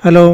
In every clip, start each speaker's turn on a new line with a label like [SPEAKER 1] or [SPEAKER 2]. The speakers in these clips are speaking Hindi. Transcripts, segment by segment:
[SPEAKER 1] हेलो।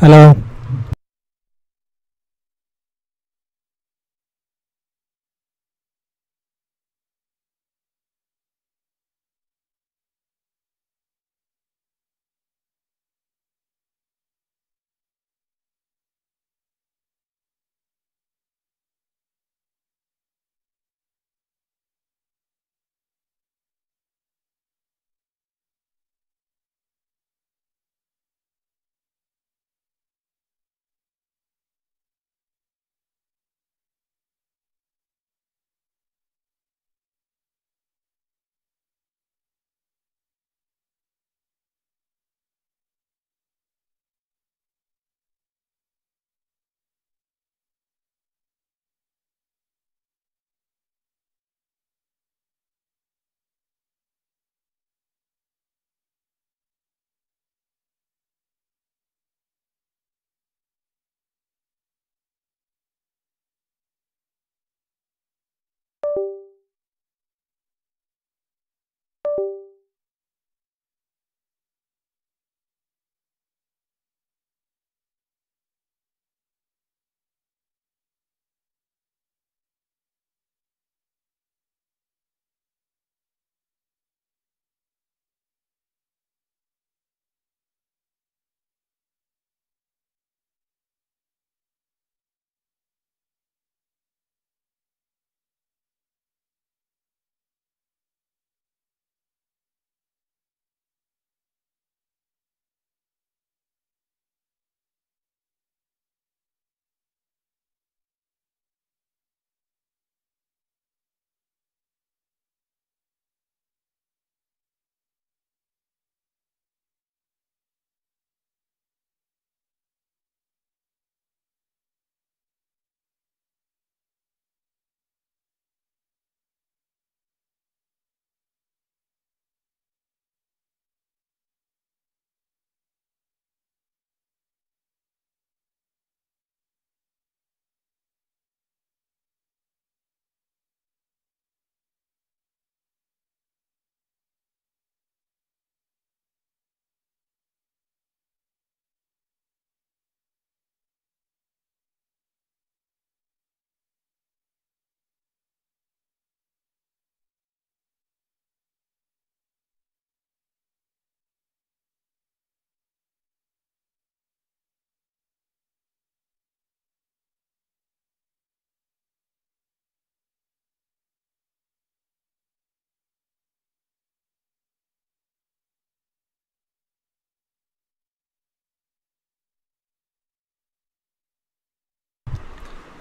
[SPEAKER 1] हेलो।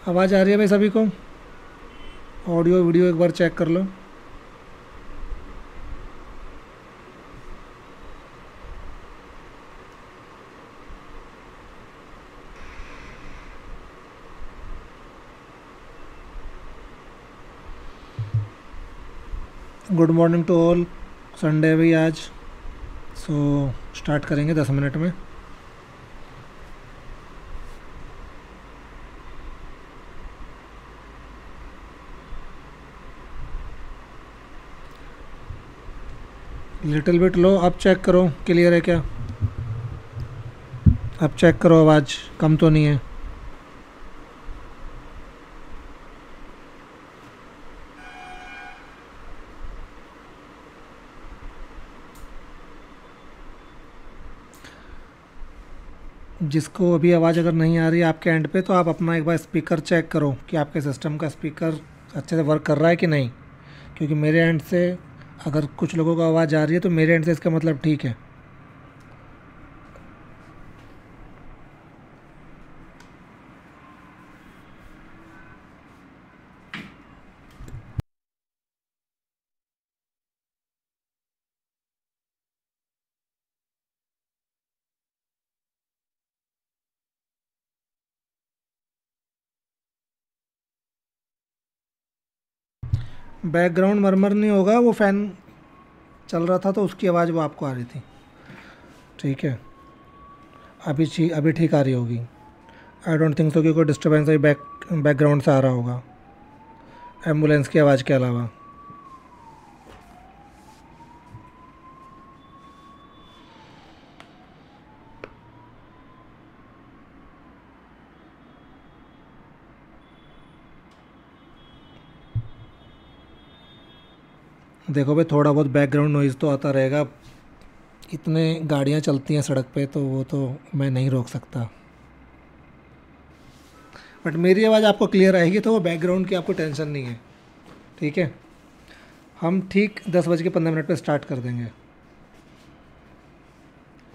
[SPEAKER 1] आवाज़ आ रही है भाई सभी को? ऑडियो वीडियो एक बार चेक कर लो। Good morning to all. Sunday है भाई आज। सो स्टार्ट करेंगे 10 मिनट में। लिटिल बिट लो, अब चेक करो क्लियर है क्या? अब चेक करो, आवाज़ कम तो नहीं है? जिसको अभी आवाज़ अगर नहीं आ रही है आपके एंड पे, तो आप अपना एक बार स्पीकर चेक करो कि आपके सिस्टम का स्पीकर अच्छे से वर्क कर रहा है कि नहीं। क्योंकि मेरे एंड से अगर कुछ लोगों को आवाज़ आ रही है तो मेरे एंड से इसका मतलब ठीक है। बैकग्राउंड मरमर नहीं होगा, वो फ़ैन चल रहा था तो उसकी आवाज़ वो आपको आ रही थी। ठीक है, अभी ठीक आ रही होगी। आई डोंट थिंक सो कि कोई डिस्टर्बेंस अभी बैकग्राउंड से आ रहा होगा एम्बुलेंस की आवाज़ के अलावा। देखो भाई, थोड़ा बहुत बैकग्राउंड नॉइज़ तो आता रहेगा। इतने गाड़ियाँ चलती हैं सड़क पे, तो वो तो मैं नहीं रोक सकता। बट मेरी आवाज़ आपको क्लियर आएगी, तो वो बैकग्राउंड की आपको टेंशन नहीं है। ठीक है, हम ठीक 10:15 पे स्टार्ट कर देंगे।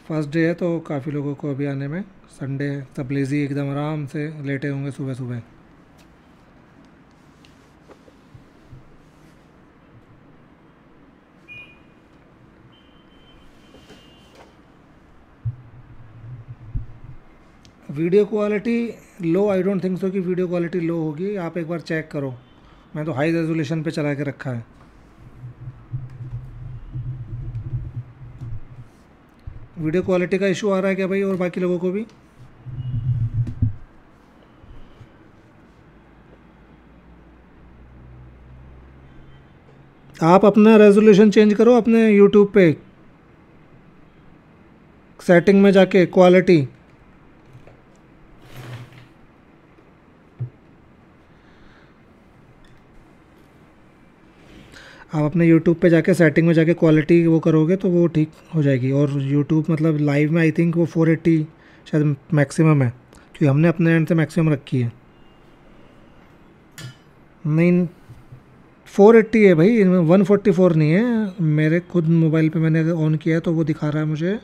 [SPEAKER 1] फर्स्ट डे है तो काफ़ी लोगों को अभी आने में, संडे है, सब लेज़ी एकदम आराम से लेटे होंगे सुबह सुबह। Video quality low, I don't think so कि वीडियो क्वालिटी लो होगी। आप एक बार चेक करो, मैं तो हाई रेजोल्यूशन पे चला के रखा है। वीडियो क्वालिटी का इशू आ रहा है क्या भाई, और बाकी लोगों को भी? आप अपना रेजोल्यूशन चेंज करो अपने यूट्यूब पे, सेटिंग में जाके क्वालिटी। आप अपने यूट्यूब पे जाके सेटिंग में जाके क्वालिटी वो करोगे तो वो ठीक हो जाएगी। और यूट्यूब मतलब लाइव में आई थिंक वो 480 शायद मैक्सिमम है, क्योंकि हमने अपने एंड से मैक्सिमम रखी है। नहीं, 480 है भाई, 144 नहीं है। मेरे खुद मोबाइल पे मैंने ऑन किया है तो वो दिखा रहा है मुझे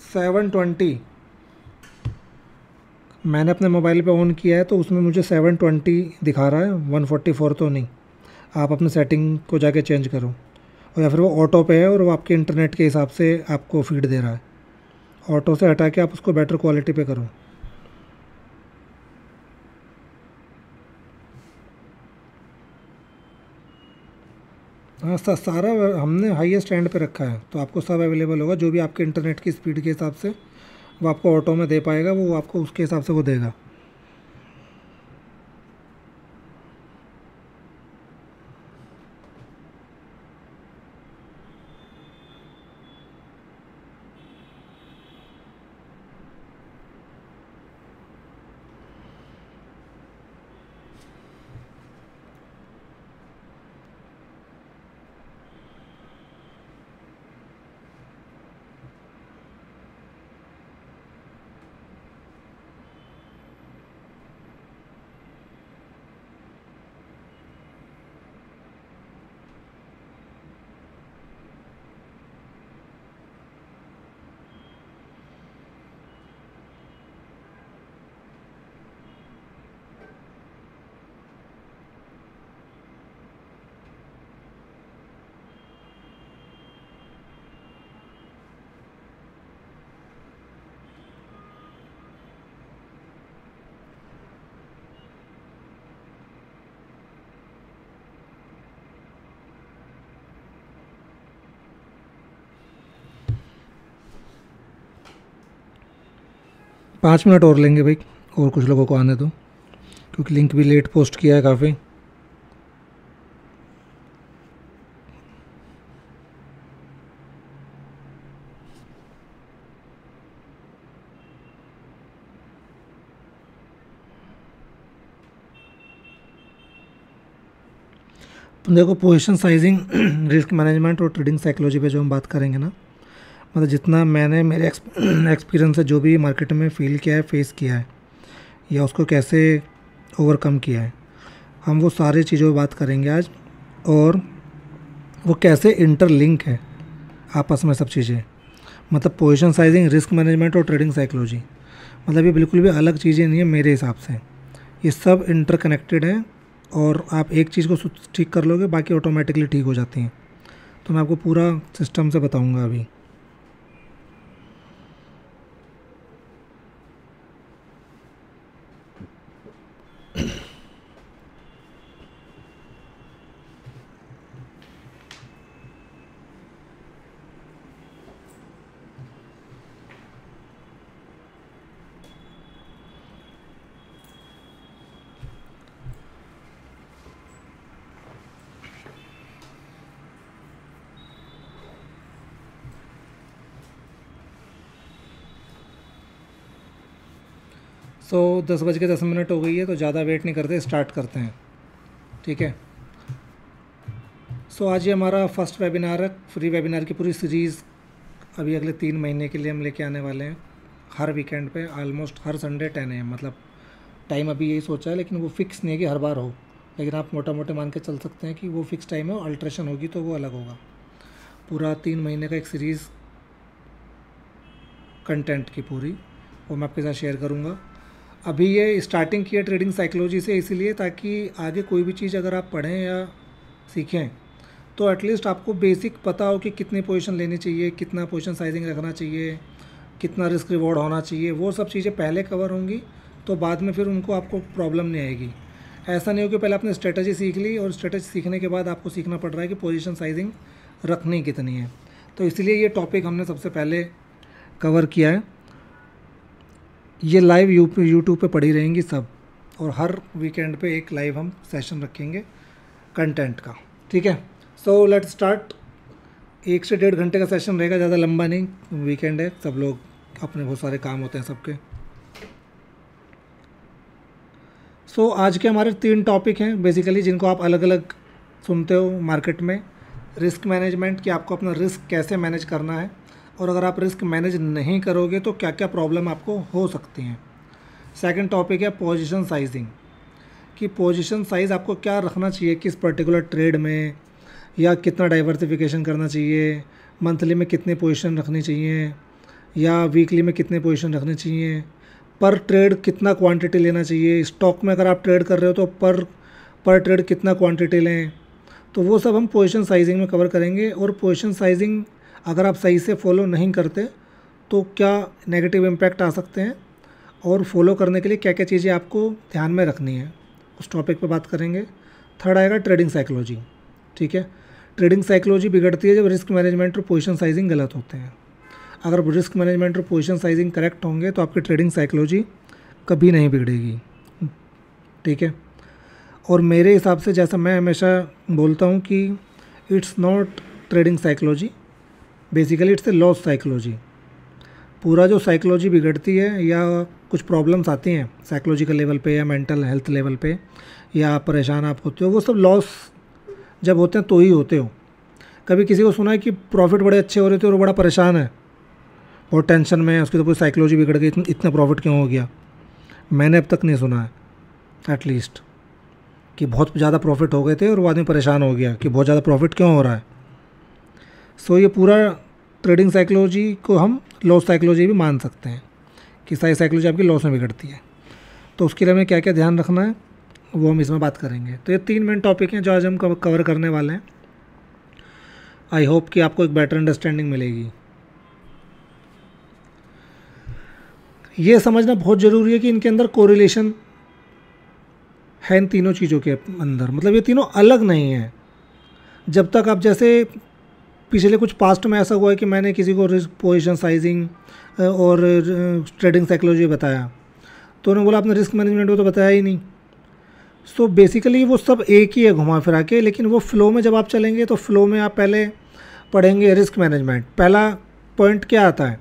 [SPEAKER 1] 720। मैंने अपने मोबाइल पे ऑन किया है तो उसमें मुझे 720 दिखा रहा है, 144 तो नहीं। आप अपने सेटिंग को जाके चेंज करो, और या फिर वो ऑटो पे है और वो आपके इंटरनेट के हिसाब से आपको फीड दे रहा है। ऑटो से हटा के आप उसको बेटर क्वालिटी पे करो। हाँ, सारा हमने हाईएस्ट एंड पे रखा है, तो आपको सब अवेलेबल होगा। जो भी आपके इंटरनेट की स्पीड के हिसाब से वो आपको ऑटो में दे पाएगा, वो आपको उसके हिसाब से वो देगा। पाँच मिनट और लेंगे भाई, और कुछ लोगों को आने दो, क्योंकि लिंक भी लेट पोस्ट किया है काफ़ी। देखो पोजीशन साइजिंग, रिस्क मैनेजमेंट और ट्रेडिंग साइकोलॉजी पे जो हम बात करेंगे ना, मतलब जितना मैंने मेरे एक्सपीरियंस से जो भी मार्केट में फील किया है, फेस किया है, या उसको कैसे ओवरकम किया है, हम वो सारी चीज़ों पर बात करेंगे आज। और वो कैसे इंटरलिंक है आपस में सब चीज़ें, मतलब पोजीशन साइजिंग, रिस्क मैनेजमेंट और ट्रेडिंग साइकोलॉजी, मतलब ये बिल्कुल भी अलग चीज़ें नहीं है मेरे हिसाब से, ये सब इंटरकनेक्टेड है। और आप एक चीज़ को ठीक कर लोगे, बाकी ऑटोमेटिकली ठीक हो जाती हैं। तो मैं आपको पूरा सिस्टम से बताऊंगा अभी। सो 10:10 हो गई है, तो ज़्यादा वेट नहीं करते, स्टार्ट करते हैं, ठीक है। सो आज ये हमारा फर्स्ट वेबिनार है, फ्री वेबिनार की पूरी सीरीज़ अभी अगले 3 महीने के लिए हम लेके आने वाले हैं। हर वीकेंड पे ऑलमोस्ट हर संडे 10 AM, मतलब टाइम अभी यही सोचा है, लेकिन वो फिक्स नहीं है कि हर बार हो, लेकिन आप मोटा मोटे मान के चल सकते हैं कि वो फिक्स टाइम है, अल्ट्रेशन होगी तो वो अलग होगा। पूरा 3 महीने का एक सीरीज़ कंटेंट की पूरी, वो मैं आपके साथ शेयर करूँगा। अभी ये स्टार्टिंग की है ट्रेडिंग साइकोलॉजी से, इसीलिए ताकि आगे कोई भी चीज़ अगर आप पढ़ें या सीखें तो एटलीस्ट आपको बेसिक पता हो कि कितनी पोजीशन लेनी चाहिए, कितना पोजीशन साइजिंग रखना चाहिए, कितना रिस्क रिवॉर्ड होना चाहिए, वो सब चीज़ें पहले कवर होंगी, तो बाद में फिर उनको आपको प्रॉब्लम नहीं आएगी। ऐसा नहीं हो कि पहले आपने स्ट्रेटजी सीख ली और स्ट्रेटजी सीखने के बाद आपको सीखना पड़ रहा है कि पोजीशन साइजिंग रखनी कितनी है। तो इसलिए ये टॉपिक हमने सबसे पहले कवर किया है। ये लाइव यूट्यूब पे पड़ी रहेंगी सब, और हर वीकेंड पे एक लाइव हम सेशन रखेंगे कंटेंट का, ठीक है। So let's start. 1 से 1.5 घंटे का सेशन रहेगा, ज़्यादा लंबा नहीं, वीकेंड है, सब लोग अपने बहुत सारे काम होते हैं सबके। सो आज के हमारे 3 टॉपिक हैं बेसिकली, जिनको आप अलग अलग सुनते हो मार्केट में। रिस्क मैनेजमेंट, कि आपको अपना रिस्क कैसे मैनेज करना है, और अगर आप रिस्क मैनेज नहीं करोगे तो क्या क्या प्रॉब्लम आपको हो सकती हैं। सेकंड टॉपिक है पोजीशन साइजिंग, कि पोजीशन साइज़ आपको क्या रखना चाहिए किस पर्टिकुलर ट्रेड में, या कितना डाइवर्सिफिकेशन करना चाहिए, मंथली में कितने पोजीशन रखनी चाहिए, या वीकली में कितने पोजीशन रखने चाहिए, पर ट्रेड कितना क्वांटिटी लेना चाहिए, स्टॉक में अगर आप ट्रेड कर रहे हो तो पर ट्रेड कितना क्वांटिटी लें। तो वो सब हम पोजीशन साइजिंग में कवर करेंगे। और पोजीशन साइजिंग अगर आप सही से फॉलो नहीं करते तो क्या नेगेटिव इम्पैक्ट आ सकते हैं, और फॉलो करने के लिए क्या क्या चीज़ें आपको ध्यान में रखनी है, उस टॉपिक पे बात करेंगे। थर्ड आएगा ट्रेडिंग साइकोलॉजी, ठीक है। ट्रेडिंग साइकोलॉजी बिगड़ती है जब रिस्क मैनेजमेंट और पोजीशन साइजिंग गलत होते हैं। अगर रिस्क मैनेजमेंट और पोजीशन साइजिंग करेक्ट होंगे तो आपकी ट्रेडिंग साइकोलॉजी कभी नहीं बिगड़ेगी, ठीक है। और मेरे हिसाब से, जैसा मैं हमेशा बोलता हूँ कि it's not trading psychology, basically it's a loss psychology. पूरा जो साइकोलॉजी बिगड़ती है या कुछ प्रॉब्लम्स आती हैं साइकोलॉजिकल लेवल पे या मेंटल हेल्थ लेवल पे, या आप परेशान आप होते हो, वो सब लॉस जब होते हैं तो ही होते हो। कभी किसी को सुना है कि प्रॉफिट बड़े अच्छे हो रहे थे और वो बड़ा परेशान है, बहुत टेंशन में है, उसकी तो पूरी साइकोलॉजी बिगड़ गई, इतना प्रॉफिट क्यों हो गया? मैंने अब तक नहीं सुना है एटलीस्ट कि बहुत ज़्यादा प्रॉफिट हो गए थे और वो आदमी परेशान हो गया कि बहुत ज़्यादा प्रॉफिट क्यों हो रहा है। सो ये पूरा ट्रेडिंग साइकोलॉजी को हम लॉस साइकोलॉजी भी मान सकते हैं कि सारी साइकोलॉजी आपकी लॉस में बिगड़ती है। तो उसके लिए हमें क्या क्या ध्यान रखना है वो हम इसमें बात करेंगे। तो ये 3 मेन टॉपिक हैं जो आज हम कवर करने वाले हैं। आई होप कि आपको एक बेटर अंडरस्टैंडिंग मिलेगी। ये समझना बहुत ज़रूरी है कि इनके अंदर कोरिलेशन है इन तीनों चीज़ों के अंदर, मतलब ये तीनों अलग नहीं हैं। जब तक आप, जैसे पिछले कुछ पास्ट में ऐसा हुआ है कि मैंने किसी को रिस्क, पोजीशन साइजिंग और ट्रेडिंग साइकोलॉजी बताया तो उन्होंने बोला आपने रिस्क मैनेजमेंट को तो बताया ही नहीं। सो बेसिकली वो सब एक ही है घुमा फिरा के, लेकिन वो फ्लो में जब आप चलेंगे तो फ्लो में आप पहले पढ़ेंगे रिस्क मैनेजमेंट। पहला पॉइंट क्या आता है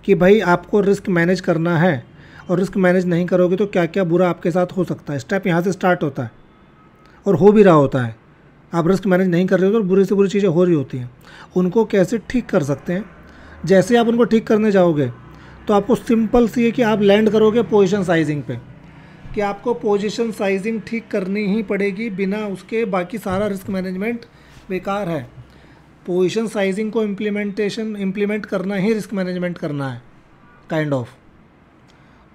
[SPEAKER 1] कि भाई आपको रिस्क मैनेज करना है, और रिस्क मैनेज नहीं करोगे तो क्या क्या बुरा आपके साथ हो सकता है। स्टेप यहाँ से स्टार्ट होता है और हो भी रहा होता है, आप रिस्क मैनेज नहीं कर रहे हो तो बुरी से बुरी चीज़ें हो रही होती हैं, उनको कैसे ठीक कर सकते हैं। जैसे आप उनको ठीक करने जाओगे तो आपको सिंपल सी है कि आप लैंड करोगे पोजीशन साइजिंग पे, कि आपको पोजीशन साइजिंग ठीक करनी ही पड़ेगी, बिना उसके बाकी सारा रिस्क मैनेजमेंट बेकार है। पोजीशन साइजिंग को इम्प्लीमेंट करना ही रिस्क मैनेजमेंट करना है काइंड ऑफ।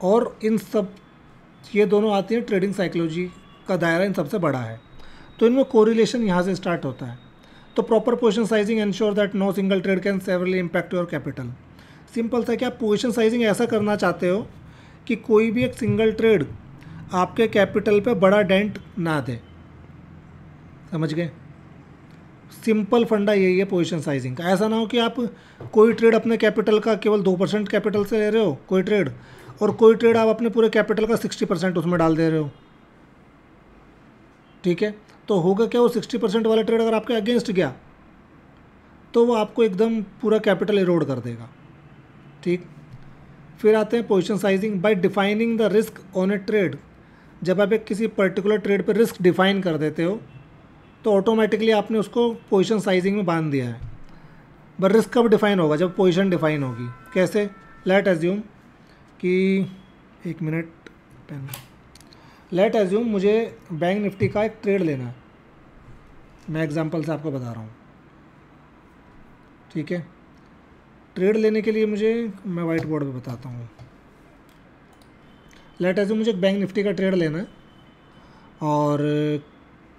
[SPEAKER 1] और इन सब ये दोनों आती हैं, ट्रेडिंग साइकोलॉजी का दायरा इन सबसे बड़ा है, तो इनमें कोरिलेशन यहाँ से स्टार्ट होता है। तो proper position sizing ensure that no single trade can severely impact your capital. Simple सा कि आप पोजीशन साइजिंग ऐसा करना चाहते हो कि कोई भी एक सिंगल ट्रेड आपके कैपिटल पे बड़ा डेंट ना दे। समझ गए? सिंपल फंडा यही है पोजीशन साइजिंग का। ऐसा ना हो कि आप कोई ट्रेड अपने कैपिटल का केवल 2% कैपिटल से ले रहे हो कोई ट्रेड, और कोई ट्रेड आप अपने पूरे कैपिटल का 60% उसमें डाल दे रहे हो। ठीक है, तो होगा क्या, वो 60% वाला ट्रेड अगर आपके अगेंस्ट गया तो वो आपको एकदम पूरा कैपिटल इरोड कर देगा। ठीक, फिर आते हैं position sizing bye defining the risk on A trade. जब आप एक किसी पर्टिकुलर ट्रेड पे रिस्क डिफाइन कर देते हो तो ऑटोमेटिकली आपने उसको पोजीशन साइजिंग में बांध दिया है। बट रिस्क कब डिफाइन होगा, जब पोजीशन डिफाइन होगी। कैसे? लेट एज्यूम कि एक मिनट पेन, लेट एज्यूम मुझे बैंक निफ्टी का एक ट्रेड लेना है, मैं एग्जांपल से आपको बता रहा हूँ। ठीक है, ट्रेड लेने के लिए मुझे, मैं वाइट बोर्ड पे बताता हूँ। लेट एज्यूम मुझे एक बैंक निफ्टी का ट्रेड लेना है, और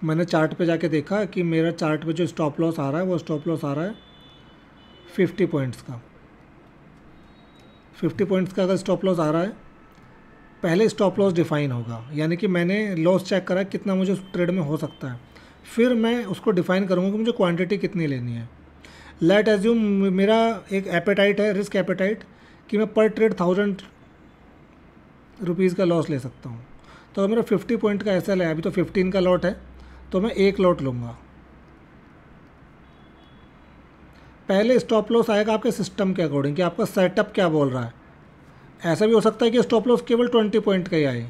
[SPEAKER 1] मैंने चार्ट पे जाके देखा कि मेरा चार्ट पे जो स्टॉप लॉस आ रहा है वो स्टॉप लॉस आ रहा है 50 पॉइंट्स का। 50 पॉइंट्स का अगर स्टॉप लॉस आ रहा है, पहले स्टॉप लॉस डिफाइन होगा, यानी कि मैंने लॉस चेक करा कितना मुझे उस ट्रेड में हो सकता है, फिर मैं उसको डिफाइन करूँगा कि मुझे क्वांटिटी कितनी लेनी है। लेट एज्यूम मेरा एक एपेटाइट है, रिस्क एपेटाइट, कि मैं पर ट्रेड 1000 रुपीज़ का लॉस ले सकता हूँ। तो अगर मेरा 50 पॉइंट का एसएल है, अभी तो 15 का लॉट है, तो मैं एक लॉट लूँगा। पहले स्टॉप लॉस आएगा आपके सिस्टम के अकॉर्डिंग कि आपका सेटअप क्या बोल रहा है। ऐसा भी हो सकता है कि स्टॉप लॉस केवल 20 पॉइंट का ही आए,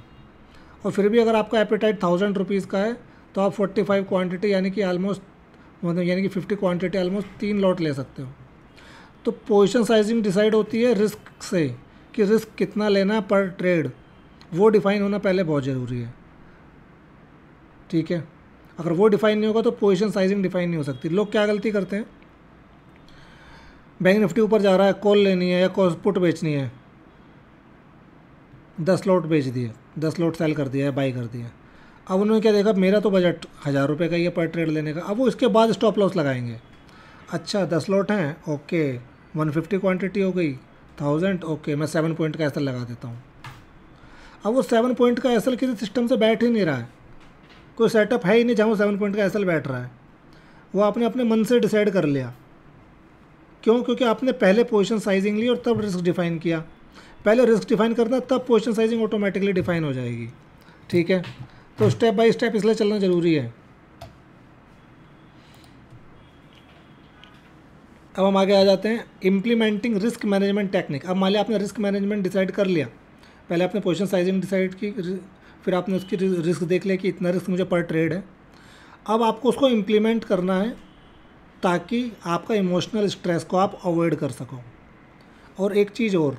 [SPEAKER 1] और फिर भी अगर आपका एपेटाइट 1000 रुपीज़ का है तो आप 45 क्वांटिटी यानी कि ऑलमोस्ट, मतलब यानी कि 50 क्वांटिटी ऑलमोस्ट 3 लॉट ले सकते हो। तो पोजीशन साइजिंग डिसाइड होती है रिस्क से, कि रिस्क कितना लेना है पर ट्रेड, वो डिफाइन होना पहले बहुत ज़रूरी है। ठीक है, अगर वो डिफाइन नहीं होगा तो पोजीशन साइजिंग डिफाइन नहीं हो सकती। लोग क्या गलती करते हैं, बैंक निफ्टी ऊपर जा रहा है, कॉल लेनी है या कॉल पुट बेचनी है, 10 लॉट बेच दिए, 10 लॉट सेल कर दिया है, बाई कर दिया। अब उन्होंने क्या देखा, मेरा तो बजट 1000 रुपये का ही है पर ट्रेड लेने का, अब वो इसके बाद स्टॉप लॉस लगाएंगे। अच्छा 10 लॉट हैं, ओके 150 क्वांटिटी हो गई 1000, ओके मैं 7 पॉइंट का एसएल लगा देता हूँ। अब वो 7 पॉइंट का एसएल किसी सिस्टम से बैठ ही नहीं रहा है, कोई सेटअप है ही नहीं जहाँ वो 7 पॉइंट का एसएल बैठ रहा है, वो आपने अपने मन से डिसाइड कर लिया। क्यों? क्योंकि आपने पहले पोजीशन साइजिंग ली और तब रिस्क डिफाइन किया। पहले रिस्क डिफाइन करना, तब पोजीशन साइजिंग ऑटोमेटिकली डिफाइन हो जाएगी। ठीक है, तो स्टेप बाय स्टेप इसलिए चलना ज़रूरी है। अब हम आगे आ जाते हैं इम्प्लीमेंटिंग रिस्क मैनेजमेंट टेक्निक। अब मान लिया आपने रिस्क मैनेजमेंट डिसाइड कर लिया, पहले आपने पोजीशन साइजिंग डिसाइड की, फिर आपने उसकी रिस्क देख लिया कि इतना रिस्क मुझे पर ट्रेड है। अब आपको उसको इम्प्लीमेंट करना है ताकि आपका इमोशनल स्ट्रेस को आप अवॉइड कर सको। और एक चीज़ और,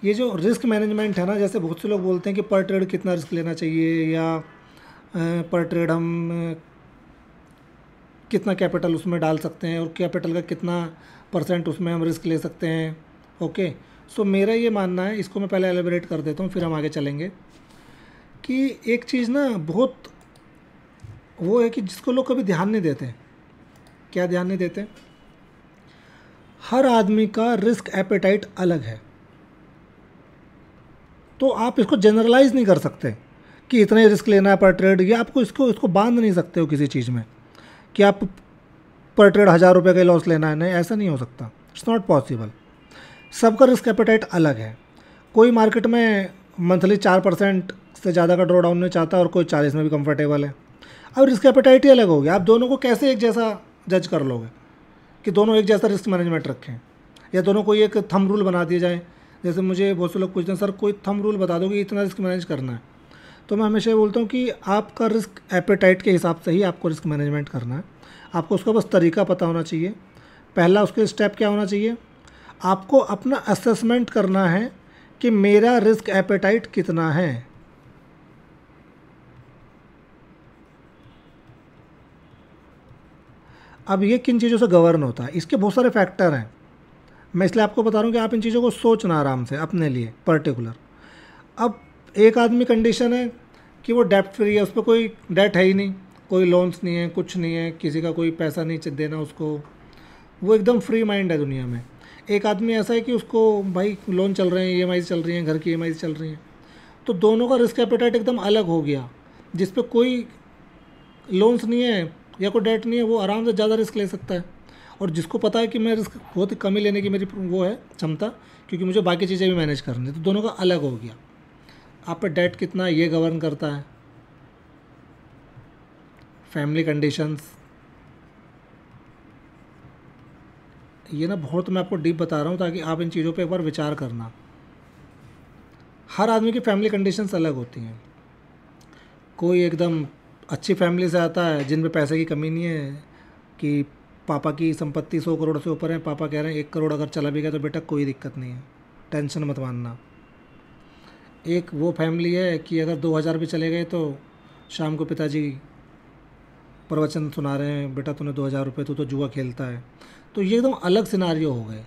[SPEAKER 1] ये जो रिस्क मैनेजमेंट है ना, जैसे बहुत से लोग बोलते हैं कि पर ट्रेड कितना रिस्क लेना चाहिए, या पर ट्रेड हम कितना कैपिटल उसमें डाल सकते हैं, और कैपिटल का कितना % उसमें हम रिस्क ले सकते हैं। ओके, सो मेरा ये मानना है, इसको मैं पहले एलेबरेट कर देता हूँ फिर हम आगे चलेंगे, कि एक चीज़ ना बहुत वो है कि जिसको लोग कभी ध्यान नहीं देते। क्या ध्यान नहीं देते? हर आदमी का रिस्क एपेटाइट अलग है, तो आप इसको जनरलाइज नहीं कर सकते कि इतना ही रिस्क लेना है पर ट्रेड, या आपको इसको बांध नहीं सकते हो किसी चीज़ में कि आप पर ट्रेड 1000 रुपये का लॉस लेना है। नहीं, ऐसा नहीं हो सकता, इट्स नॉट पॉसिबल। सबका रिस्क एपेटाइट अलग है। कोई मार्केट में मंथली 4% से ज़्यादा का ड्रॉ डाउन नहीं चाहता, और कोई 40 में भी कंफर्टेबल है। अब रिस्क एपेटाइट ही अलग हो गया, आप दोनों को कैसे एक जैसा जज कर लोगे कि दोनों एक जैसा रिस्क मैनेजमेंट रखें, या दोनों को एक थंब रूल बना दिया जाए। जैसे मुझे बहुत से लोग पूछते हैं, सर कोई थंब रूल बता दो कि इतना रिस्क मैनेज करना है, तो मैं हमेशा ये बोलता हूँ कि आपका रिस्क एपेटाइट के हिसाब से ही आपको रिस्क मैनेजमेंट करना है। आपको उसका बस तरीका पता होना चाहिए। पहला उसके स्टेप क्या होना चाहिए, आपको अपना असेसमेंट करना है कि मेरा रिस्क एपेटाइट कितना है। अब ये किन चीज़ों से गवर्न होता है, इसके बहुत सारे फैक्टर हैं। मैं इसलिए आपको बता रहा हूँ कि आप इन चीज़ों को सोचना आराम से अपने लिए पर्टिकुलर। अब एक आदमी कंडीशन है कि वो डेप्ट फ्री है, उस पर कोई डेट है ही नहीं, कोई लोन्स नहीं है, कुछ नहीं है, किसी का कोई पैसा नहीं देना उसको, वो एकदम फ्री माइंड है दुनिया में। एक आदमी ऐसा है कि उसको भाई लोन चल रहे हैं, ईएमआई चल रही हैं, घर की ईएमआई चल रही हैं। तो दोनों का रिस्क एपेटाइट एकदम अलग हो गया। जिस पे कोई लोन्स नहीं है या कोई डेट नहीं है वो आराम से ज़्यादा रिस्क ले सकता है, और जिसको पता है कि मैं रिस्क बहुत ही कम ही लेने की मेरी वो है क्षमता, क्योंकि मुझे बाकी चीज़ें भी मैनेज करनी है, तो दोनों का अलग हो गया। आप पे डेट कितना है ये गवर्न करता है, फैमिली कंडीशंस, ये ना बहुत मैं आपको डीप बता रहा हूँ ताकि आप इन चीज़ों पे एक बार विचार करना। हर आदमी की फैमिली कंडीशंस अलग होती हैं। कोई एकदम अच्छी फैमिली से आता है जिन पे पैसे की कमी नहीं है, कि पापा की संपत्ति 100 करोड़ से ऊपर है, पापा कह रहे हैं 1 करोड़ अगर चला भी गया तो बेटा कोई दिक्कत नहीं है, टेंशन मत मानना। एक वो फैमिली है कि अगर 2000 भी चले गए तो शाम को पिताजी प्रवचन सुना रहे हैं, बेटा तूने 2000 रुपये, तू तो जुआ खेलता है। तो ये एकदम अलग सिनारियो हो गए।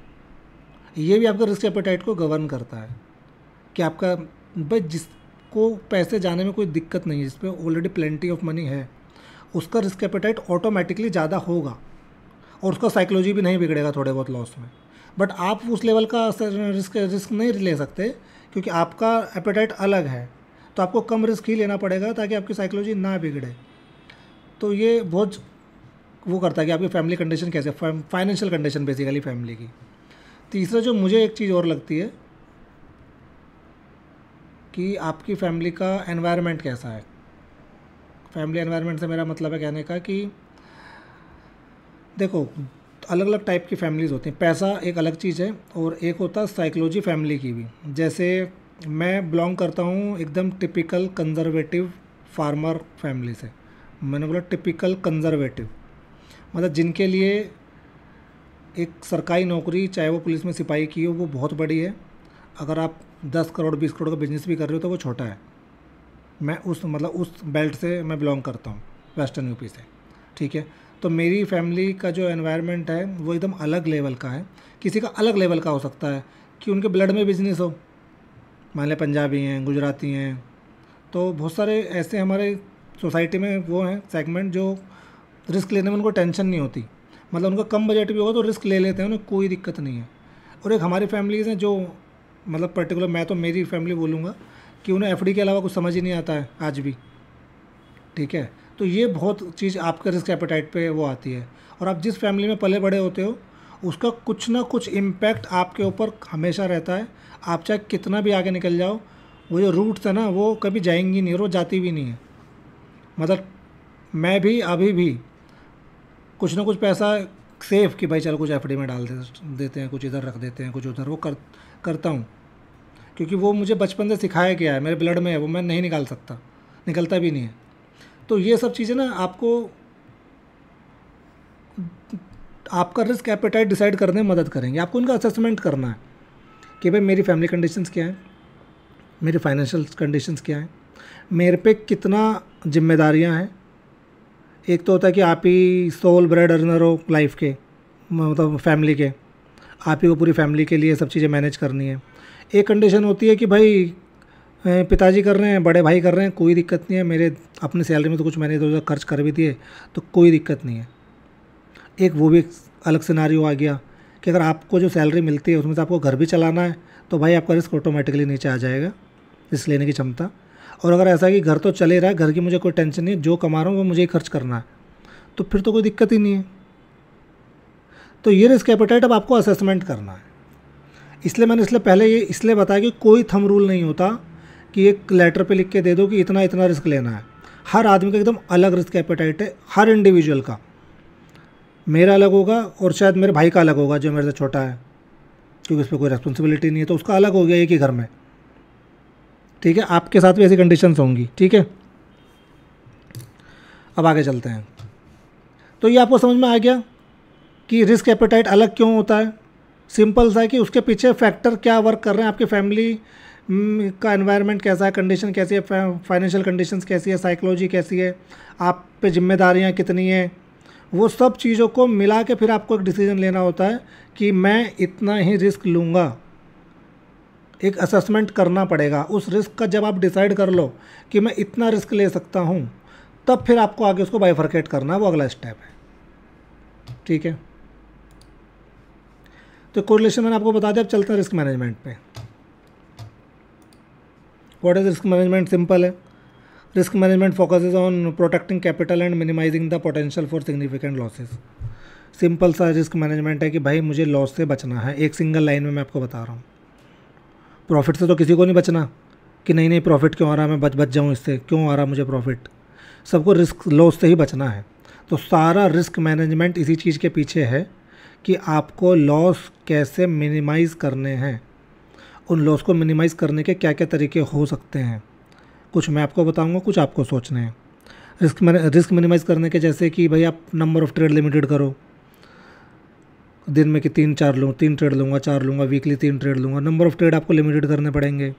[SPEAKER 1] ये भी आपका रिस्क एपेटाइट को गवर्न करता है कि आपका भाई जिसको पैसे जाने में कोई दिक्कत नहीं है, जिस पे ऑलरेडी प्लेंटी ऑफ मनी है, उसका रिस्क एपेटाइट ऑटोमेटिकली ज़्यादा होगा और उसका साइकोलॉजी भी नहीं बिगड़ेगा थोड़े बहुत लॉस में। बट आप उस लेवल का रिस्क नहीं ले सकते क्योंकि आपका एपेटाइट अलग है, तो आपको कम रिस्क ही लेना पड़ेगा ताकि आपकी साइकोलॉजी ना बिगड़े। तो ये बहुत वो करता है कि आपकी फैमिली कंडीशन कैसे, फाइनेंशियल कंडीशन बेसिकली फैमिली की। तीसरा जो मुझे एक चीज़ और लगती है कि आपकी फैमिली का एनवायरनमेंट कैसा है। फैमिली एनवायरनमेंट से मेरा मतलब है कहने का कि देखो अलग अलग टाइप की फैमिलीज़ होती हैं। पैसा एक अलग चीज़ है और एक होता है साइकोलॉजी फैमिली की भी। जैसे मैं बिलोंग करता हूँ एकदम टिपिकल कंजर्वेटिव फार्मर फैमिली से। मैंने बोला टिपिकल कंजर्वेटिव, मतलब जिनके लिए एक सरकारी नौकरी, चाहे वो पुलिस में सिपाही की हो, वो बहुत बड़ी है। अगर आप 10 करोड़ 20 करोड़ का बिजनेस भी कर रहे हो तो वो छोटा है। मैं उस बेल्ट से मैं बिलोंग करता हूँ, वेस्टर्न यूपी से, ठीक है। तो मेरी फैमिली का जो एनवायरनमेंट है वो एकदम अलग लेवल का है। किसी का अलग लेवल का हो सकता है कि उनके ब्लड में बिजनेस हो, मान लें पंजाबी हैं, गुजराती हैं, तो बहुत सारे ऐसे हमारे सोसाइटी में वो हैं सेगमेंट जो रिस्क लेने में उनको टेंशन नहीं होती। मतलब उनका कम बजट भी होगा तो रिस्क ले लेते हैं, उन्हें कोई दिक्कत नहीं है। और एक हमारी फैमिलीज़ हैं जो मतलब पर्टिकुलर, मैं तो मेरी फैमिली बोलूँगा कि उन्हें एफडी के अलावा कुछ समझ ही नहीं आता है आज भी, ठीक है। तो ये बहुत चीज़ आपके रिस्क एपेटाइट पे वो आती है। और आप जिस फैमिली में पले बड़े होते हो उसका कुछ ना कुछ इम्पैक्ट आपके ऊपर हमेशा रहता है। आप चाहे कितना भी आगे निकल जाओ, वो जो रूट्स है ना वो कभी जाएंगी नहीं और वो जाती भी नहीं है। मतलब मैं भी अभी भी कुछ ना कुछ पैसा सेफ कि भाई चलो कुछ एफडी में डाल देते हैं, कुछ इधर रख देते हैं, कुछ उधर, वो करता हूँ क्योंकि वो मुझे बचपन से सिखाया गया है, मेरे ब्लड में है, वो मैं नहीं निकाल सकता, निकलता भी नहीं है। तो ये सब चीज़ें ना आपको आपका रिस्क एपेटाइट डिसाइड करने में मदद करेंगे। आपको इनका असेसमेंट करना है कि भाई मेरी फैमिली कंडीशंस क्या है, मेरी फाइनेंशियल कंडीशंस क्या है, मेरे पे कितना जिम्मेदारियां हैं। एक तो होता है कि आप ही सोल ब्रेड अर्नर हो लाइफ के, मतलब फैमिली के, आप ही को पूरी फैमिली के लिए सब चीज़ें मैनेज करनी है। एक कंडीशन होती है कि भाई पिताजी कर रहे हैं, बड़े भाई कर रहे हैं, कोई दिक्कत नहीं है, मेरे अपनी सैलरी में तो कुछ मैंने इधर उधर खर्च कर भी दिए तो कोई दिक्कत नहीं है। एक वो भी एक अलग सिनारियो आ गया कि अगर आपको जो सैलरी मिलती है उसमें से आपको घर भी चलाना है तो भाई आपका रिस्क ऑटोमेटिकली नीचे आ जाएगा, रिस्क लेने की क्षमता। और अगर ऐसा है कि घर तो चले रहा है, घर की मुझे कोई टेंशन नहीं है, जो कमा रहा हूँ वो मुझे ही खर्च करना है, तो फिर तो कोई दिक्कत ही नहीं है। तो ये रिस्क एपेटाइट अब आपको असेसमेंट करना है। इसलिए मैंने पहले ये इसलिए बताया कि कोई थंब रूल नहीं होता कि एक लेटर पे लिख के दे दो कि इतना इतना रिस्क लेना है। हर आदमी का एकदम अलग रिस्क एपेटाइट है, हर इंडिविजुअल का। मेरा अलग होगा और शायद मेरे भाई का अलग होगा जो मेरे से छोटा है, क्योंकि उस पर कोई रिस्पॉन्सिबिलिटी नहीं है, तो उसका अलग हो गया एक ही घर में, ठीक है, आपके साथ भी ऐसी कंडीशंस होंगी। ठीक है, अब आगे चलते हैं। तो ये आपको समझ में आ गया कि रिस्क एपेटाइट अलग क्यों होता है। सिंपल सा है कि उसके पीछे फैक्टर क्या वर्क कर रहे हैं, आपकी फैमिली का एनवायरनमेंट कैसा है, कंडीशन कैसी है, फाइनेंशियल कंडीशंस कैसी है, साइकोलॉजी कैसी है, आप पे जिम्मेदारियाँ कितनी हैं, वो सब चीज़ों को मिला के फिर आपको एक डिसीजन लेना होता है कि मैं इतना ही रिस्क लूँगा। एक असेसमेंट करना पड़ेगा उस रिस्क का। जब आप डिसाइड कर लो कि मैं इतना रिस्क ले सकता हूँ, तब फिर आपको आगे उसको बाइफरकेट करना है, वो अगला स्टेप है। ठीक है, तो कोरिलेशन मैंने आपको बता दिया। अब चलते हैं रिस्क मैनेजमेंट पे। What is risk management? Simple है, risk management focuses on protecting capital and minimising the potential for significant losses. Simple सा रिस्क मैनेजमेंट है कि भाई मुझे लॉस से बचना है। एक सिंगल लाइन में मैं आपको बता रहा हूँ, प्रॉफिट से तो किसी को नहीं बचना कि नहीं प्रॉफिट क्यों आ रहा है, मैं बच जाऊँ इससे, क्यों आ रहा मुझे प्रॉफिट। सबको रिस्क लॉस से ही बचना है। तो सारा रिस्क मैनेजमेंट इसी चीज़ के पीछे है कि आपको लॉस कैसे मिनिमाइज़ करने हैं, उन लॉस को मिनिमाइज़ करने के क्या क्या तरीके हो सकते हैं। कुछ मैं आपको बताऊंगा, कुछ आपको सोचने हैं। रिस्क मिनिमाइज़ करने के जैसे कि भाई आप नंबर ऑफ़ ट्रेड लिमिटेड करो, दिन में कि 3-4 लूँ, 3 ट्रेड लूँगा, 4 लूँगा, वीकली 3 ट्रेड लूँगा। नंबर ऑफ़ ट्रेड आपको लिमिटेड करने पड़ेंगे।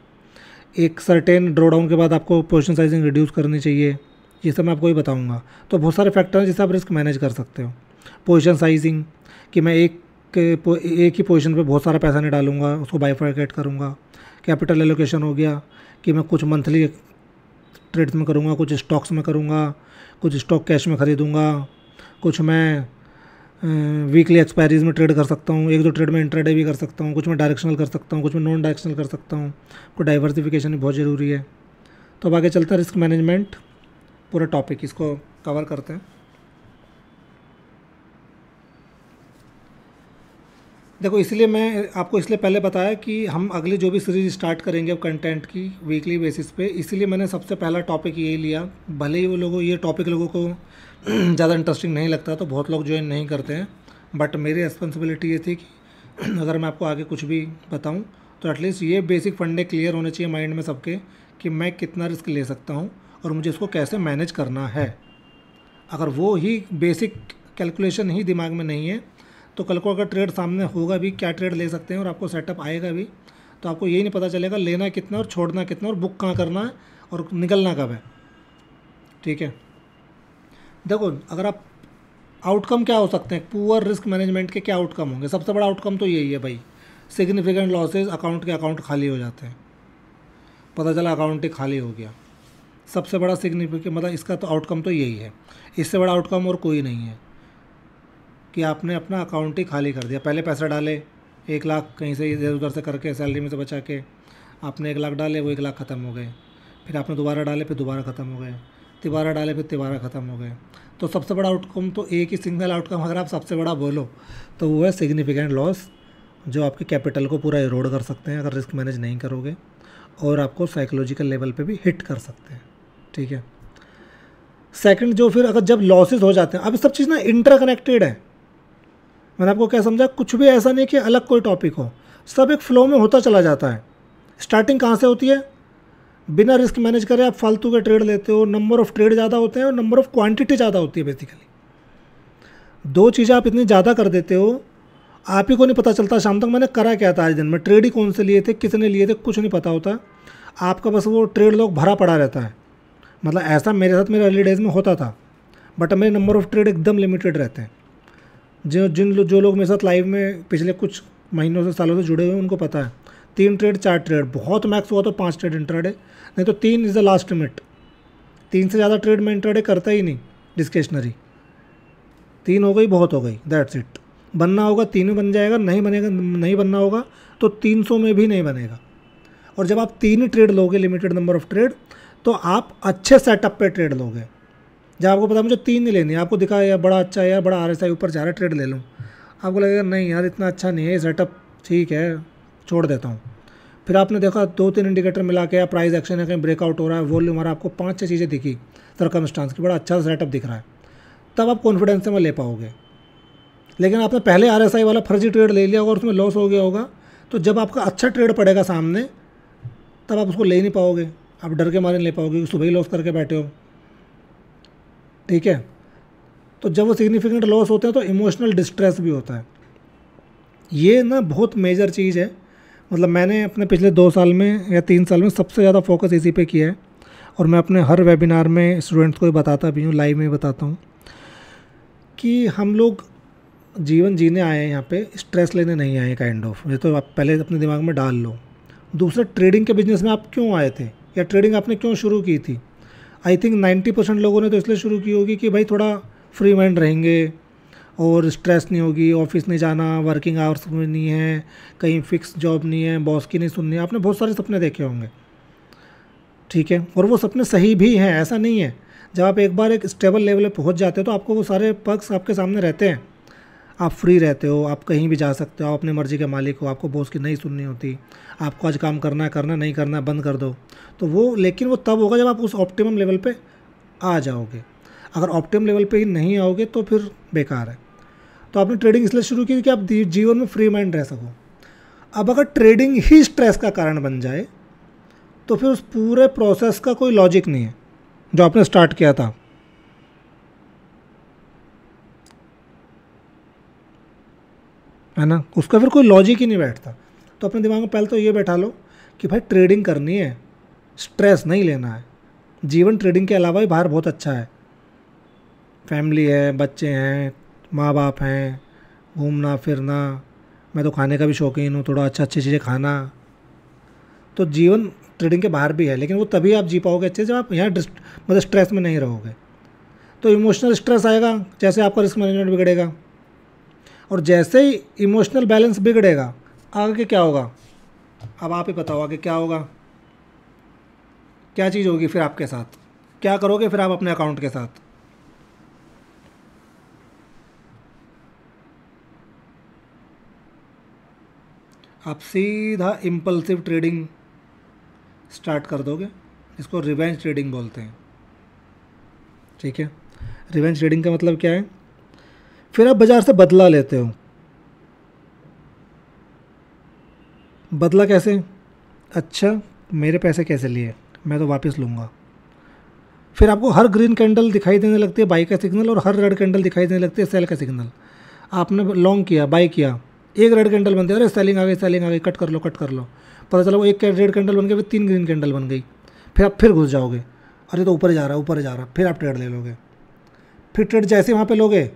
[SPEAKER 1] एक सर्टेन ड्रॉडाउन के बाद आपको पोजीशन साइजिंग रिड्यूस करनी चाहिए। ये सब मैं आपको ही बताऊंगा। तो बहुत सारे फैक्टर हैं जिससे आप रिस्क मैनेज कर सकते हो। पोजीशन साइजिंग कि मैं एक ही पोजीशन पे बहुत सारा पैसा नहीं डालूंगा, उसको बाइफरकेट करूंगा। कैपिटल एलोकेशन हो गया कि मैं कुछ मंथली ट्रेड्स में करूंगा, कुछ स्टॉक्स में करूंगा, कुछ स्टॉक कैश में ख़रीदूंगा, कुछ मैं वीकली एक्सपायरीज में ट्रेड कर सकता हूँ, 1-2 ट्रेड में इंट्राडे भी कर सकता हूँ, कुछ मैं डायरेक्शनल कर सकता हूँ, कुछ मैं नॉन डायरेक्शनल कर सकता हूँ। को डाइवर्सिफिकेशन भी बहुत ज़रूरी है। तो अब आगे चलता है रिस्क मैनेजमेंट पूरा टॉपिक, इसको कवर करते हैं। देखो, इसलिए मैं आपको इसलिए पहले बताया कि हम अगली जो भी सीरीज स्टार्ट करेंगे अब कंटेंट की वीकली बेसिस पे, इसीलिए मैंने सबसे पहला टॉपिक यही लिया। भले ही ये टॉपिक लोगों को ज़्यादा इंटरेस्टिंग नहीं लगता, तो बहुत लोग ज्वाइन नहीं करते हैं, बट मेरी रिस्पॉन्सिबिलिटी ये थी कि अगर मैं आपको आगे कुछ भी बताऊँ तो एटलीस्ट ये बेसिक फंडे क्लियर होने चाहिए माइंड में सबके कि मैं कितना रिस्क ले सकता हूँ और मुझे इसको कैसे मैनेज करना है। अगर वो ही बेसिक कैलकुलेशन ही दिमाग में नहीं है, तो कल को अगर ट्रेड सामने होगा भी, क्या ट्रेड ले सकते हैं और आपको सेटअप आएगा भी, तो आपको यही नहीं पता चलेगा लेना कितना और छोड़ना कितना और बुक कहाँ करना है और निकलना कब है। ठीक है, देखो अगर आप आउटकम क्या हो सकते हैं पुअर रिस्क मैनेजमेंट के, क्या आउटकम होंगे? सबसे बड़ा आउटकम तो यही है भाई, सिग्निफिकेंट लॉसेज, अकाउंट के अकाउंट खाली हो जाते हैं। पता चला अकाउंट ही खाली हो गया, सबसे बड़ा सिग्निफिकेंट मतलब इसका तो आउटकम तो यही है। इससे बड़ा आउटकम और कोई नहीं है कि आपने अपना अकाउंट ही खाली कर दिया। पहले पैसा डाले 1 लाख कहीं से इधर उधर से करके, सैलरी में से बचा के आपने 1 लाख डाले, वो 1 लाख ख़त्म हो गए। फिर आपने दोबारा डाले, फिर दोबारा ख़त्म हो गए, तिबारा डाले, फिर तिबारा ख़त्म हो गए। तो सबसे बड़ा आउटकम तो एक ही सिंगल आउटकम अगर आप सबसे बड़ा बोलो तो वो है सिग्निफिकेंट लॉस, जो आपके कैपिटल को पूरा इरोड कर सकते हैं अगर रिस्क मैनेज नहीं करोगे, और आपको साइकोलॉजिकल लेवल पे भी हिट कर सकते हैं। ठीक है, सेकंड जो फिर अगर जब लॉसेस हो जाते हैं, अब सब चीज़ ना इंटरकनेक्टेड है। मैंने आपको क्या समझा, कुछ भी ऐसा नहीं कि अलग कोई टॉपिक हो, सब एक फ्लो में होता चला जाता है। स्टार्टिंग कहाँ से होती है? बिना रिस्क मैनेज करे आप फालतू के ट्रेड लेते हो, नंबर ऑफ़ ट्रेड ज़्यादा होते हैं और नंबर ऑफ़ क्वांटिटी ज़्यादा होती है। बेसिकली 2 चीज़ें आप इतनी ज़्यादा कर देते हो, आप ही को नहीं पता चलता शाम तक मैंने करा क्या था आज दिन में, ट्रेड ही कौन से लिए थे, कितने लिए थे, कुछ नहीं पता होता आपका। बस वो ट्रेड लोग भरा पड़ा रहता है। मतलब ऐसा मेरे साथ मेरे अर्ली डेज़ में होता था, बट मेरे नंबर ऑफ़ ट्रेड एकदम लिमिटेड रहते हैं। जो लोग मेरे साथ लाइव में पिछले कुछ महीनों से सालों से जुड़े हुए हैं उनको पता है, 3 ट्रेड 4 ट्रेड, बहुत मैक्स हुआ तो 5 ट्रेड इंट्राडे, नहीं तो 3 इज़ द लास्ट लिमिट। 3 से ज़्यादा ट्रेड मैं इंट्राडे करता ही नहीं, डिस्क्रिशनरी। 3 हो गई, बहुत हो गई, दैट्स इट। बनना होगा 3 में बन जाएगा, नहीं बनेगा, नहीं बनना होगा तो 300 में भी नहीं बनेगा। और जब आप 3 ही ट्रेड लोगे, लिमिटेड नंबर ऑफ़ ट्रेड, तो आप अच्छे सेटअप पे ट्रेड लोगे। जब आपको पता मुझे 3 नहीं लेनी, आपको दिखा यार बड़ा अच्छा है, यार बड़ा RSI ऊपर जा रहा है, ट्रेड ले लूँ, आपको लगेगा नहीं यार इतना अच्छा नहीं है सेटअप, ठीक है छोड़ देता हूँ। फिर आपने देखा 2-3 इंडिकेटर मिला के, या प्राइस एक्शन है, कहीं ब्रेकआउट हो रहा है, वॉल्यूम आ रहा है, आपको 5-6 चीज़ें दिखी सर्कमस्टांस की, बड़ा अच्छा सेटअप दिख रहा है, तब आप कॉन्फिडेंस में ले पाओगे। लेकिन आपने पहले RSI वाला फर्जी ट्रेड ले लिया होगा और उसमें लॉस हो गया होगा, तो जब आपका अच्छा ट्रेड पड़ेगा सामने तब आप उसको ले ही नहीं पाओगे, आप डर के मारे नहीं ले पाओगे क्योंकि सुबह ही लॉस करके बैठे हो। ठीक है, तो जब वो सिग्निफिकेंट लॉस होते हैं तो इमोशनल डिस्ट्रेस भी होता है। ये ना बहुत मेजर चीज़ है। मतलब मैंने अपने पिछले 2 साल में या 3 साल में सबसे ज़्यादा फोकस इसी पे किया है, और मैं अपने हर वेबिनार में स्टूडेंट्स को भी बताता भी हूँ, लाइव में बताता हूँ कि हम लोग जीवन जीने आए हैं, यहाँ पे स्ट्रेस लेने नहीं आए काइंड ऑफ। ये तो आप पहले अपने दिमाग में डाल लो। दूसरा, ट्रेडिंग के बिजनेस में आप क्यों आए थे या ट्रेडिंग आपने क्यों शुरू की थी? आई थिंक 90% लोगों ने तो इसलिए शुरू की होगी कि भाई थोड़ा फ्री माइंड रहेंगे और स्ट्रेस नहीं होगी, ऑफिस नहीं जाना, वर्किंग आवर्स में नहीं है, कहीं फिक्स जॉब नहीं है, बॉस की नहीं सुननी है। आपने बहुत सारे सपने देखे होंगे, ठीक है, और वो सपने सही भी हैं, ऐसा नहीं है। जब आप एक बार एक स्टेबल लेवल पे पहुंच जाते हो तो आपको वो सारे पर्क्स आपके सामने रहते हैं। आप फ्री रहते हो, आप कहीं भी जा सकते हो, आप अपनी मर्ज़ी के मालिक हो, आपको बॉस की नहीं सुननी होती, आपको आज काम करना है करना, नहीं करना है बंद कर दो। तो वो, लेकिन वो तब होगा जब आप उस ऑप्टिमम लेवल पे आ जाओगे। अगर ऑप्टिमम लेवल पे ही नहीं आओगे तो फिर बेकार है। तो आपने ट्रेडिंग इसलिए शुरू की कि आप जीवन में फ्री माइंड रह सको। अब अगर ट्रेडिंग ही स्ट्रेस का कारण बन जाए तो फिर उस पूरे प्रोसेस का कोई लॉजिक नहीं है जो आपने स्टार्ट किया था। है ना, उसका फिर कोई लॉजिक ही नहीं बैठता। तो अपने दिमाग में पहले तो ये बैठा लो कि भाई ट्रेडिंग करनी है, स्ट्रेस नहीं लेना है। जीवन ट्रेडिंग के अलावा ही बाहर बहुत अच्छा है, फैमिली है, बच्चे हैं, माँ बाप हैं, घूमना फिरना, मैं तो खाने का भी शौकीन हूँ, थोड़ा अच्छी चीज़ें खाना। तो जीवन ट्रेडिंग के बाहर भी है, लेकिन वो तभी आप जी पाओगे अच्छे से जब आप यहाँ मतलब स्ट्रेस में नहीं रहोगे। तो इमोशनल स्ट्रेस आएगा, जैसे आपका रिस्क मैनेजमेंट बिगड़ेगा, और जैसे ही इमोशनल बैलेंस बिगड़ेगा आगे क्या होगा अब आप ही बताओ। आगे क्या होगा, क्या चीज़ होगी फिर आपके साथ, क्या करोगे फिर आप अपने अकाउंट के साथ? आप सीधा इम्पल्सिव ट्रेडिंग स्टार्ट कर दोगे, इसको रिवेंज ट्रेडिंग बोलते हैं। ठीक है, रिवेंज ट्रेडिंग का मतलब क्या है? फिर आप बाज़ार से बदला लेते हो। बदला कैसे? अच्छा, मेरे पैसे कैसे लिए, मैं तो वापस लूँगा। फिर आपको हर ग्रीन कैंडल दिखाई देने लगती है बाई का सिग्नल, और हर रेड कैंडल दिखाई देने लगती है सेल का सिग्नल। आपने लॉन्ग किया, बाई किया, एक रेड कैंडल बनती है, अरे सेलिंग आ गई, सेलिंग आ गई, कट कर लो कट कर लो। पता चला वो एक रेड कैंडल बन गई, फिर 3 ग्रीन कैंडल बन गई। फिर आप फिर घुस जाओगे, अरे तो ऊपर जा रहा है ऊपर जा रहा है, फिर आप ट्रेड ले लोगे। फिर ट्रेड जैसे वहाँ पे लोगे,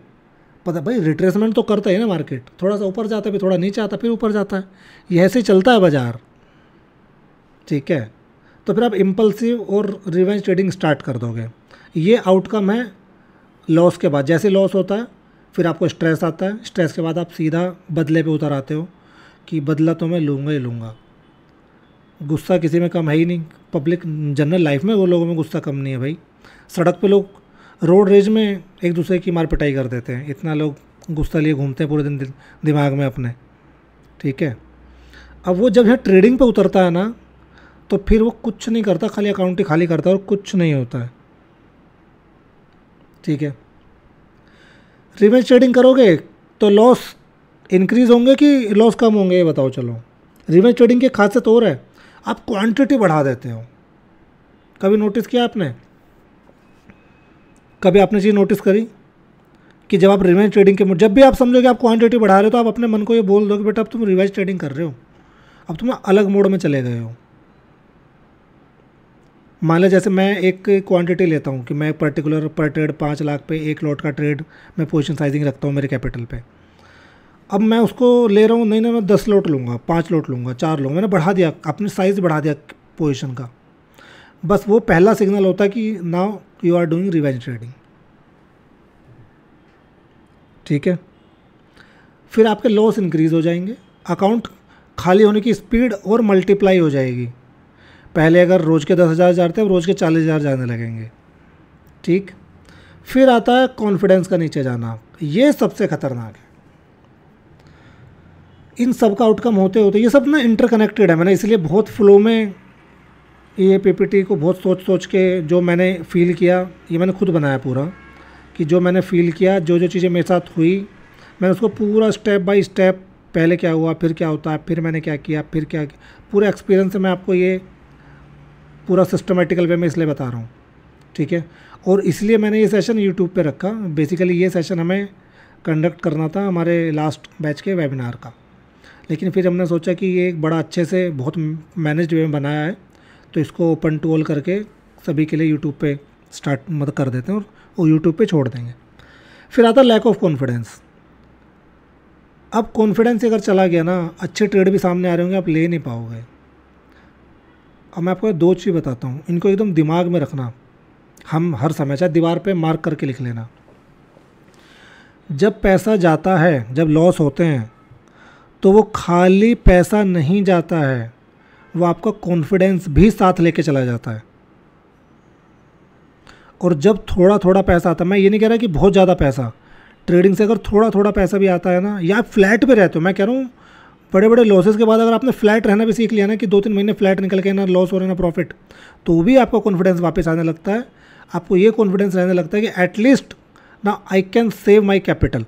[SPEAKER 1] पता भाई रिट्रेसमेंट तो करता है ना मार्केट, थोड़ा सा ऊपर जाता है फिर थोड़ा नीचे आता है फिर ऊपर जाता है, ये ऐसे ही चलता है बाज़ार। ठीक है, तो फिर आप इम्पल्सिव और रिवेंज ट्रेडिंग स्टार्ट कर दोगे। ये आउटकम है लॉस के बाद। जैसे लॉस होता है फिर आपको स्ट्रेस आता है, स्ट्रेस के बाद आप सीधा बदले पे उतर आते हो कि बदला तो मैं लूँगा ही लूँगा। गुस्सा किसी में कम है ही नहीं, पब्लिक जनरल लाइफ में वो लोगों में गुस्सा कम नहीं है भाई। सड़क पे लोग रोड रेज में एक दूसरे की मार पिटाई कर देते हैं, इतना लोग गुस्सा लिए घूमते हैं पूरे दिन दिमाग में अपने। ठीक है, अब वो जब यहाँ ट्रेडिंग पे उतरता है ना तो फिर वो कुछ नहीं करता, खाली अकाउंट ही खाली करता है और कुछ नहीं होता है। ठीक है, रिवेंज ट्रेडिंग करोगे तो लॉस इंक्रीज़ होंगे कि लॉस कम होंगे, ये बताओ। चलो, रिवेंज ट्रेडिंग की खासियत और है, आप क्वांटिटी बढ़ा देते हो। कभी नोटिस किया आपने, कभी आपने चीज़ नोटिस करी कि जब आप रिवेंज ट्रेडिंग के जब भी आप समझो कि आप क्वांटिटी बढ़ा रहे हो तो आप अपने मन को ये बोल दो कि बेटा अब तुम रिवेंज ट्रेडिंग कर रहे हो, अब तुम अलग मोड में चले गए हो। मान लो जैसे मैं एक क्वांटिटी लेता हूँ कि मैं पर्टिकुलर पर ट्रेड 5 लाख पे 1 लॉट का ट्रेड मैं पोजीशन साइजिंग रखता हूँ मेरे कैपिटल पे। अब मैं उसको ले रहा हूँ, नहीं मैं 10 लॉट लूँगा, 5 लॉट लूँगा, 4 लूँगा, मैंने बढ़ा दिया, अपनी साइज़ बढ़ा दिया पोजीशन का। बस वो पहला सिग्नल होता है कि now you are doing revenge trading. ठीक है, फिर आपके लॉस इंक्रीज़ हो जाएंगे, अकाउंट खाली होने की स्पीड और मल्टीप्लाई हो जाएगी। पहले अगर रोज़ के 10,000 जा रहे थे, अब रोज़ के 40,000 जाने लगेंगे। ठीक, फिर आता है कॉन्फिडेंस का नीचे जाना, ये सबसे खतरनाक है। इन सब का आउटकम होते होते ये सब ना इंटरकनेक्टेड है। मैंने इसलिए बहुत फ्लो में ये पीपीटी को बहुत सोच सोच के जो मैंने फ़ील किया, ये मैंने खुद बनाया पूरा, कि जो मैंने फ़ील किया, जो जो चीज़ें मेरे साथ हुई, मैंने उसको पूरा स्टेप बाय स्टेप, पहले क्या हुआ, फिर क्या होता है, फिर मैंने क्या किया, फिर क्या किया, पूरे एक्सपीरियंस से मैं आपको ये पूरा सिस्टमेटिकल वे में इसलिए बता रहा हूँ, ठीक है। और इसलिए मैंने ये सेशन यूट्यूब पे रखा। बेसिकली ये सेशन हमें कंडक्ट करना था हमारे लास्ट बैच के वेबिनार का, लेकिन फिर हमने सोचा कि ये एक बड़ा अच्छे से बहुत मैनेज्ड वे में बनाया है, तो इसको ओपन टू ऑल करके सभी के लिए यूट्यूब पे स्टार्ट मतलब कर देते हैं और वो यूट्यूब पे छोड़ देंगे। फिर आता लैक ऑफ कॉन्फिडेंस। अब कॉन्फिडेंस अगर चला गया ना, अच्छे ट्रेड भी सामने आ रहे होंगे, आप ले नहीं पाओगे। अब मैं आपको 2 चीज़ बताता हूँ, इनको एकदम दिमाग में रखना। हम हर समय चाहे दीवार पे मार्क करके लिख लेना। जब पैसा जाता है, जब लॉस होते हैं, तो वो खाली पैसा नहीं जाता है, वो आपका कॉन्फिडेंस भी साथ लेके चला जाता है। और जब थोड़ा थोड़ा पैसा आता है, मैं ये नहीं कह रहा कि बहुत ज़्यादा पैसा, ट्रेडिंग से अगर थोड़ा थोड़ा पैसा भी आता है ना, या आप फ्लैट पे रहते हो, मैं कह रहा हूँ बड़े बड़े लॉसेस के बाद अगर आपने फ्लैट रहना भी सीख लिया ना, कि 2-3 महीने फ्लैट निकल के ना लॉस हो रहा है ना प्रॉफिट, तो भी आपका कॉन्फिडेंस वापस आने लगता है। आपको ये कॉन्फिडेंस रहने लगता है कि एटलीस्ट ना I can save my capital,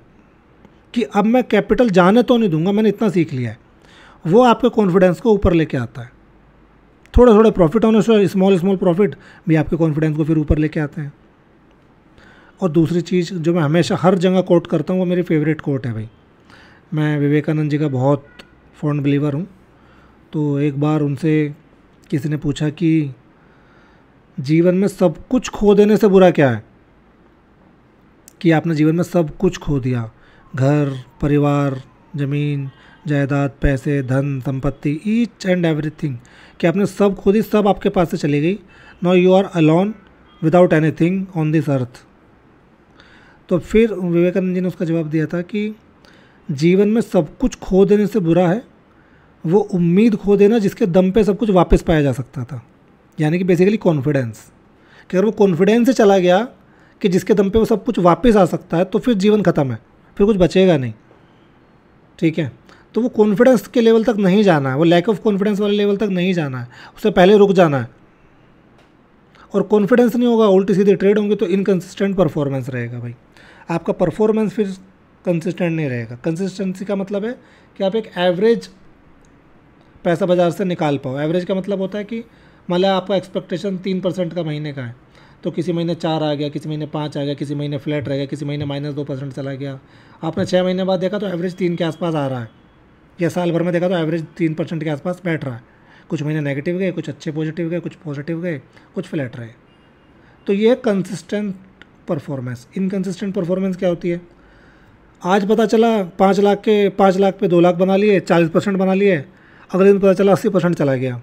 [SPEAKER 1] कि अब मैं कैपिटल जाने तो नहीं दूंगा, मैंने इतना सीख लिया है। वो आपके कॉन्फिडेंस को ऊपर लेके आता है। थोड़े थोड़े प्रॉफिट होने से, स्मॉल प्रॉफिट भी आपके कॉन्फिडेंस को फिर ऊपर लेके आते हैं। और दूसरी चीज़ जो मैं हमेशा हर जगह कोट करता हूँ, वो मेरी फेवरेट कोट है भाई। मैं विवेकानंद जी का बहुत फॉन्ड बिलीवर हूँ। तो एक बार उनसे किसी ने पूछा कि जीवन में सब कुछ खो देने से बुरा क्या है, कि आपने जीवन में सब कुछ खो दिया, घर, परिवार, ज़मीन, जायदाद, पैसे, धन, संपत्ति, ईच एंड एवरीथिंग, कि आपने सब खो दी, सब आपके पास से चली गई। Now you are alone without anything on this earth. तो फिर विवेकानंद जी ने उसका जवाब दिया था कि जीवन में सब कुछ खो देने से बुरा है वो उम्मीद खो देना जिसके दम पे सब कुछ वापस पाया जा सकता था। यानी कि बेसिकली कॉन्फिडेंस, कि अगर वो कॉन्फिडेंस से चला गया कि जिसके दम पे वो सब कुछ वापस आ सकता है, तो फिर जीवन ख़त्म है, फिर कुछ बचेगा नहीं, ठीक है। तो वो कॉन्फिडेंस के लेवल तक नहीं जाना है, वो लैक ऑफ कॉन्फिडेंस वाले लेवल तक नहीं जाना है, उससे पहले रुक जाना है। और कॉन्फिडेंस नहीं होगा, उल्टी सीधे ट्रेड होंगे, तो इनकंसिस्टेंट परफॉर्मेंस रहेगा भाई। आपका परफॉर्मेंस फिर कंसिस्टेंट नहीं रहेगा। कंसिस्टेंसी का मतलब है कि आप एक एवरेज पैसा बाज़ार से निकाल पाओ। एवरेज का मतलब होता है कि मान लिया आपका एक्सपेक्टेशन 3% का महीने का है, तो किसी महीने 4 आ गया, किसी महीने 5 आ गया, किसी महीने फ्लैट रह गया, किसी महीने -2% चला गया। आपने 6 महीने बाद देखा तो एवरेज 3 के आसपास आ रहा है, या साल भर में देखा तो एवरेज 3% के आसपास बैठ रहा है। कुछ महीने नेगेटिव गए, कुछ अच्छे पॉजिटिव गए, कुछ पॉजिटिव गए, कुछ फ्लैट रहे। तो ये कंसिस्टेंट परफॉर्मेंस। इनकंसिस्टेंट परफॉर्मेंस क्या होती है? आज पता चला 5 लाख पे 2 लाख बना लिए, 40% बना लिए, अगले दिन पता चला 80% चला गया।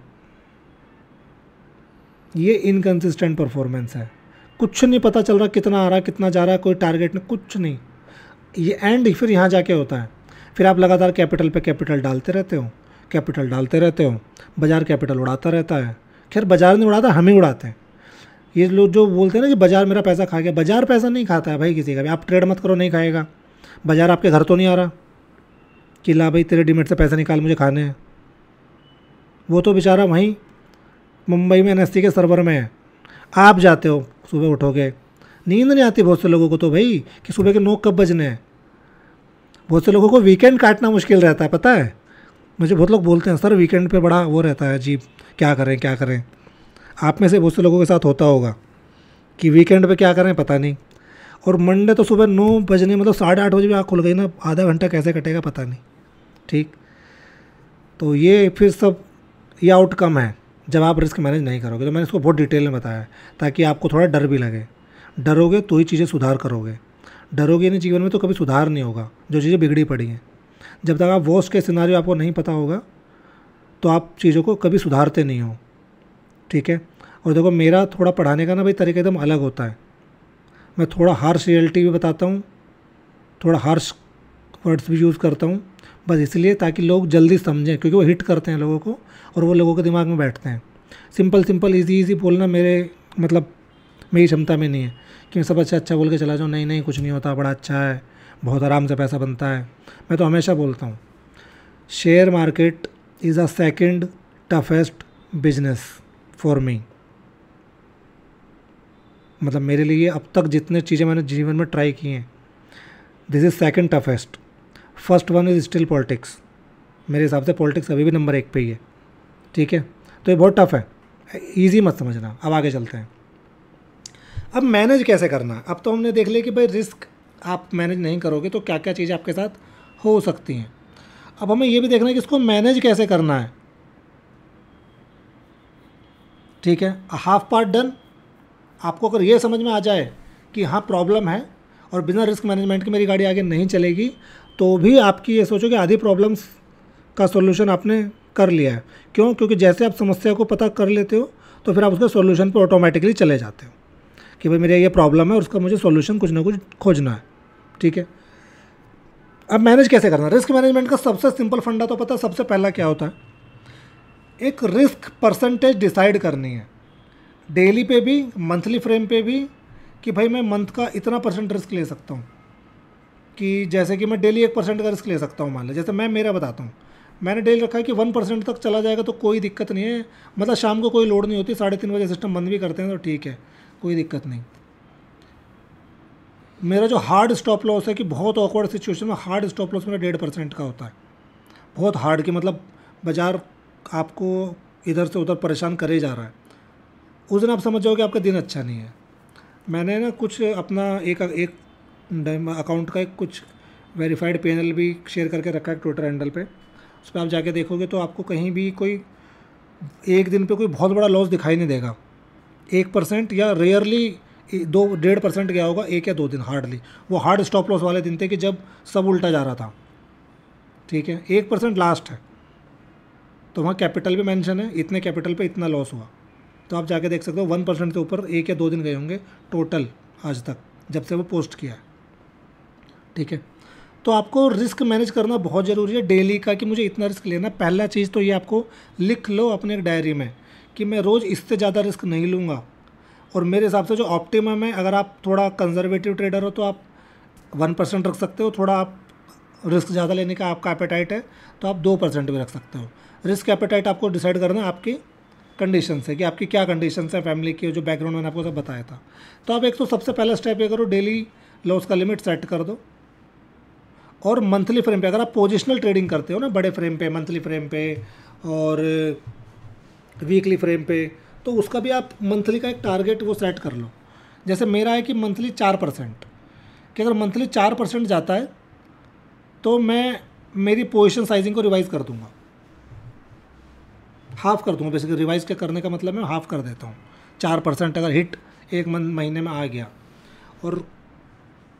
[SPEAKER 1] ये इनकंसिस्टेंट परफॉर्मेंस है। कुछ नहीं पता चल रहा कितना आ रहा, कितना जा रहा है, कोई टारगेट नहीं, कुछ नहीं। ये एंड फिर यहाँ जाके होता है। फिर आप लगातार कैपिटल पे कैपिटल डालते रहते हो, बाज़ार कैपिटल उड़ाता रहता है। खैर बाज़ार नहीं उड़ाता, हम ही उड़ाते हैं। ये लोग जो बोलते हैं ना कि बाज़ार मेरा पैसा खा गया, बाज़ार पैसा नहीं खाता है भाई किसी का भी। आप ट्रेड मत करो, नहीं खाएगा। बाज़ार आपके घर तो नहीं आ रहा कि ला भाई तेरे डीमेट से पैसा निकाल, मुझे खाने हैं। वो तो बेचारा वहीं मुंबई में NSE के सर्वर में है। आप जाते हो, सुबह उठोगे, नींद नहीं आती बहुत से लोगों को तो भाई कि सुबह के 9 कब बजने हैं। बहुत से लोगों को वीकेंड काटना मुश्किल रहता है, पता है। मुझे बहुत लोग बोलते हैं सर वीकेंड पे बड़ा वो रहता है अजीब, क्या करें। आप में से बहुत से लोगों के साथ होता होगा कि वीकेंड पे क्या करें पता नहीं। और मंडे तो सुबह 9 बजने मतलब 8:30 बजे भी आँख खुल गई ना, आधा घंटा कैसे कटेगा पता नहीं, ठीक। तो ये फिर सब ये आउटकम है जब आप रिस्क मैनेज नहीं करोगे। तो मैंने इसको बहुत डिटेल में बताया है ताकि आपको थोड़ा डर भी लगे। डरोगे तो ही चीज़ें सुधार करोगे, डरोगे नहीं जीवन में तो कभी सुधार नहीं होगा। जो चीज़ें बिगड़ी पड़ी हैं, जब तक आप वर्स्ट के सिनारियो आपको नहीं पता होगा तो आप चीज़ों को कभी सुधारते नहीं हो, ठीक है। और देखो मेरा थोड़ा पढ़ाने का ना भाई तरीका एकदम अलग होता है। मैं थोड़ा हार्श रियलिटी भी बताता हूँ, थोड़ा हार्श वर्ड्स भी यूज़ करता हूँ, बस इसलिए ताकि लोग जल्दी समझें, क्योंकि वो हिट करते हैं लोगों को और वो लोगों के दिमाग में बैठते हैं। सिंपल इजी बोलना मेरे मतलब मेरी क्षमता में नहीं है कि मैं सब अच्छा बोल के चला जाऊँ। नहीं कुछ नहीं होता, बड़ा अच्छा है, बहुत आराम से पैसा बनता है। मैं तो हमेशा बोलता हूँ share market is a second toughest business for me. मतलब मेरे लिए अब तक जितने चीज़ें मैंने जीवन में ट्राई की हैं, this is second toughest. First one is still politics. मेरे हिसाब से पॉलिटिक्स अभी भी नंबर 1 पे ही है, ठीक है। तो ये बहुत टफ है ईजी मत समझना। अब आगे चलते हैं। अब मैनेज कैसे करना है। अब तो हमने देख लिया कि भाई रिस्क आप मैनेज नहीं करोगे तो क्या क्या चीज़ें आपके साथ हो सकती हैं। अब हमें ये भी देखना है कि इसको मैनेज कैसे करना है। ठीक है, हाफ पार्ट डन। आपको अगर ये समझ में आ जाए कि हाँ प्रॉब्लम है और बिना रिस्क मैनेजमेंट के मेरी गाड़ी आगे नहीं चलेगी, तो भी आपकी ये सोचो कि आधी प्रॉब्लम्स का सॉल्यूशन आपने कर लिया है। क्यों? क्योंकि जैसे आप समस्या को पता कर लेते हो तो फिर आप उसके सॉल्यूशन पे ऑटोमेटिकली चले जाते हो कि भाई मेरे ये प्रॉब्लम है और उसका मुझे सॉल्यूशन कुछ ना कुछ खोजना है। ठीक है, अब मैनेज कैसे करना। रिस्क मैनेजमेंट का सबसे सिंपल फंडा तो पता है सबसे पहला क्या होता है, एक रिस्क परसेंटेज डिसाइड करनी है, डेली पे भी मंथली फ्रेम पे भी, कि भाई मैं मंथ का इतना % रिस्क ले सकता हूँ। कि जैसे कि मैं डेली 1% का रिस्क ले सकता हूँ। मान लो जैसे मैं मेरा बताता हूँ, मैंने डेली रखा है कि 1% तक चला जाएगा तो कोई दिक्कत नहीं है, मतलब शाम को कोई लोड नहीं होती, 3:30 बजे सिस्टम बंद भी करते हैं तो ठीक है, कोई दिक्कत नहीं। मेरा जो हार्ड स्टॉप लॉस है कि बहुत ऑकवर्ड सिचुएशन में हार्ड स्टॉप लॉस मेरा 1.5% का होता है। बहुत हार्ड कि मतलब बाज़ार आपको इधर से उधर परेशान करे जा रहा है, उस दिन आप समझ जाओगे आपका दिन अच्छा नहीं है। मैंने ना कुछ अपना एक अकाउंट का एक कुछ वेरीफाइड पैनल भी शेयर करके रखा है ट्विटर हैंडल पे, उस पर आप जाके देखोगे तो आपको कहीं भी कोई एक दिन पे कोई बहुत बड़ा लॉस दिखाई नहीं देगा। 1% या रेयरली 1.5% गया होगा 1 या 2 दिन हार्डली। वो हार्ड स्टॉप लॉस वाले दिन थे कि जब सब उल्टा जा रहा था। ठीक है, 1% लास्ट है तो वहाँ कैपिटल भी मेंशन है, इतने कैपिटल पे इतना लॉस हुआ, तो आप जाके देख सकते हो 1% से ऊपर 1 या 2 दिन गए होंगे टोटल आज तक जब से वो पोस्ट किया है। ठीक है, तो आपको रिस्क मैनेज करना बहुत ज़रूरी है डेली का, कि मुझे इतना रिस्क लेना। पहला चीज़ तो ये आपको लिख लो अपने एक डायरी में कि मैं रोज़ इससे ज़्यादा रिस्क नहीं लूँगा। और मेरे हिसाब से जो ऑप्टिमम है, अगर आप थोड़ा कंजर्वेटिव ट्रेडर हो तो आप 1% रख सकते हो, थोड़ा आप रिस्क ज़्यादा लेने का आपका एपेटाइट है तो आप 2% भी रख सकते हो। रिस्क एपेटाइट आपको डिसाइड करना है आपकी कंडीशन से कि आपकी क्या कंडीशन है, फैमिली की जो बैकग्राउंड मैंने आपको सब बताया था। तो आप एक तो सबसे पहला स्टेप ये करो, डेली लॉस का लिमिट सेट कर दो। और मंथली फ्रेम पे अगर आप पोजिशनल ट्रेडिंग करते हो ना, बड़े फ्रेम पे, मंथली फ्रेम पे और वीकली फ्रेम पे, तो उसका भी आप मंथली का एक टारगेट वो सेट कर लो। जैसे मेरा है कि मंथली 4%, कि अगर मंथली 4% जाता है तो मैं मेरी पोजीशन साइजिंग को रिवाइज़ कर दूंगा, हाफ़ कर दूंगा। बेसिकली रिवाइज़ के करने का मतलब मैं हाफ़ कर देता हूँ। 4% अगर हिट एक महीने में आ गया, और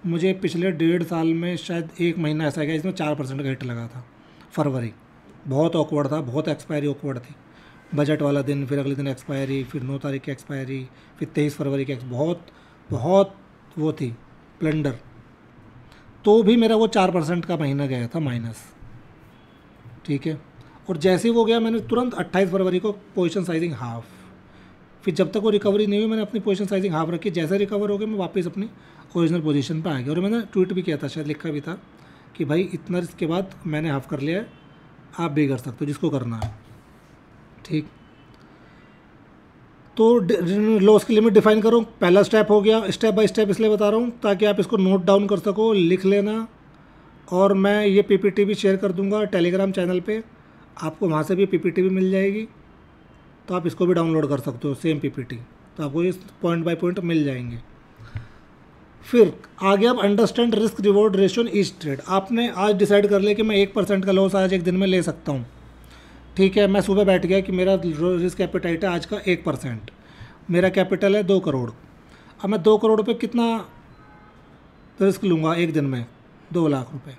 [SPEAKER 1] मुझे पिछले 1.5 साल में शायद एक महीना ऐसा गया जिसमें 4% का हिट लगा था। फरवरी बहुत ऑकवर्ड था, बहुत एक्सपायरी ऑकवर्ड थी। बजट वाला दिन, फिर अगले दिन एक्सपायरी, फिर 9 तारीख की एक्सपायरी, फिर 23 फरवरी की बहुत वो थी प्लंडर। तो भी मेरा वो 4% का महीना गया था माइनस। ठीक है, और जैसे ही वो गया मैंने तुरंत 28 फरवरी को पोजीशन साइजिंग हाफ। फिर जब तक वो रिकवरी नहीं हुई मैंने अपनी पोजीशन साइजिंग हाफ रखी। जैसे रिकवर हो गया मैं वापस अपनी ओरिजिनल पोजीशन पे आ गया। और मैंने ट्वीट भी किया था, शायद लिखा भी था कि भाई इतना रिस्क के बाद मैंने हाफ कर लिया है, आप भी कर सकते हो जिसको करना है। ठीक, तो लॉस की लिमिट डिफाइन करो, पहला स्टेप हो गया। स्टेप बाय स्टेप इसलिए बता रहा हूँ ताकि आप इसको नोट डाउन कर सको, लिख लेना। और मैं ये पीपीटी भी शेयर कर दूंगा टेलीग्राम चैनल पे, आपको वहाँ से भी पीपीटी भी मिल जाएगी, तो आप इसको भी डाउनलोड कर सकते हो सेम पीपीटी, तो आपको ये पॉइंट बाय पॉइंट मिल जाएंगे। फिर आगे आप understand risk reward ratio in each trade. आपने आज डिसाइड कर लिया कि मैं 1% का लॉस आज एक दिन में ले सकता हूँ। ठीक है, मैं सुबह बैठ गया कि मेरा रिस्क एपेटाइट है आज का 1%, मेरा कैपिटल है 2 करोड़। अब मैं 2 करोड़ पे कितना रिस्क लूँगा एक दिन में? 2 लाख रुपए।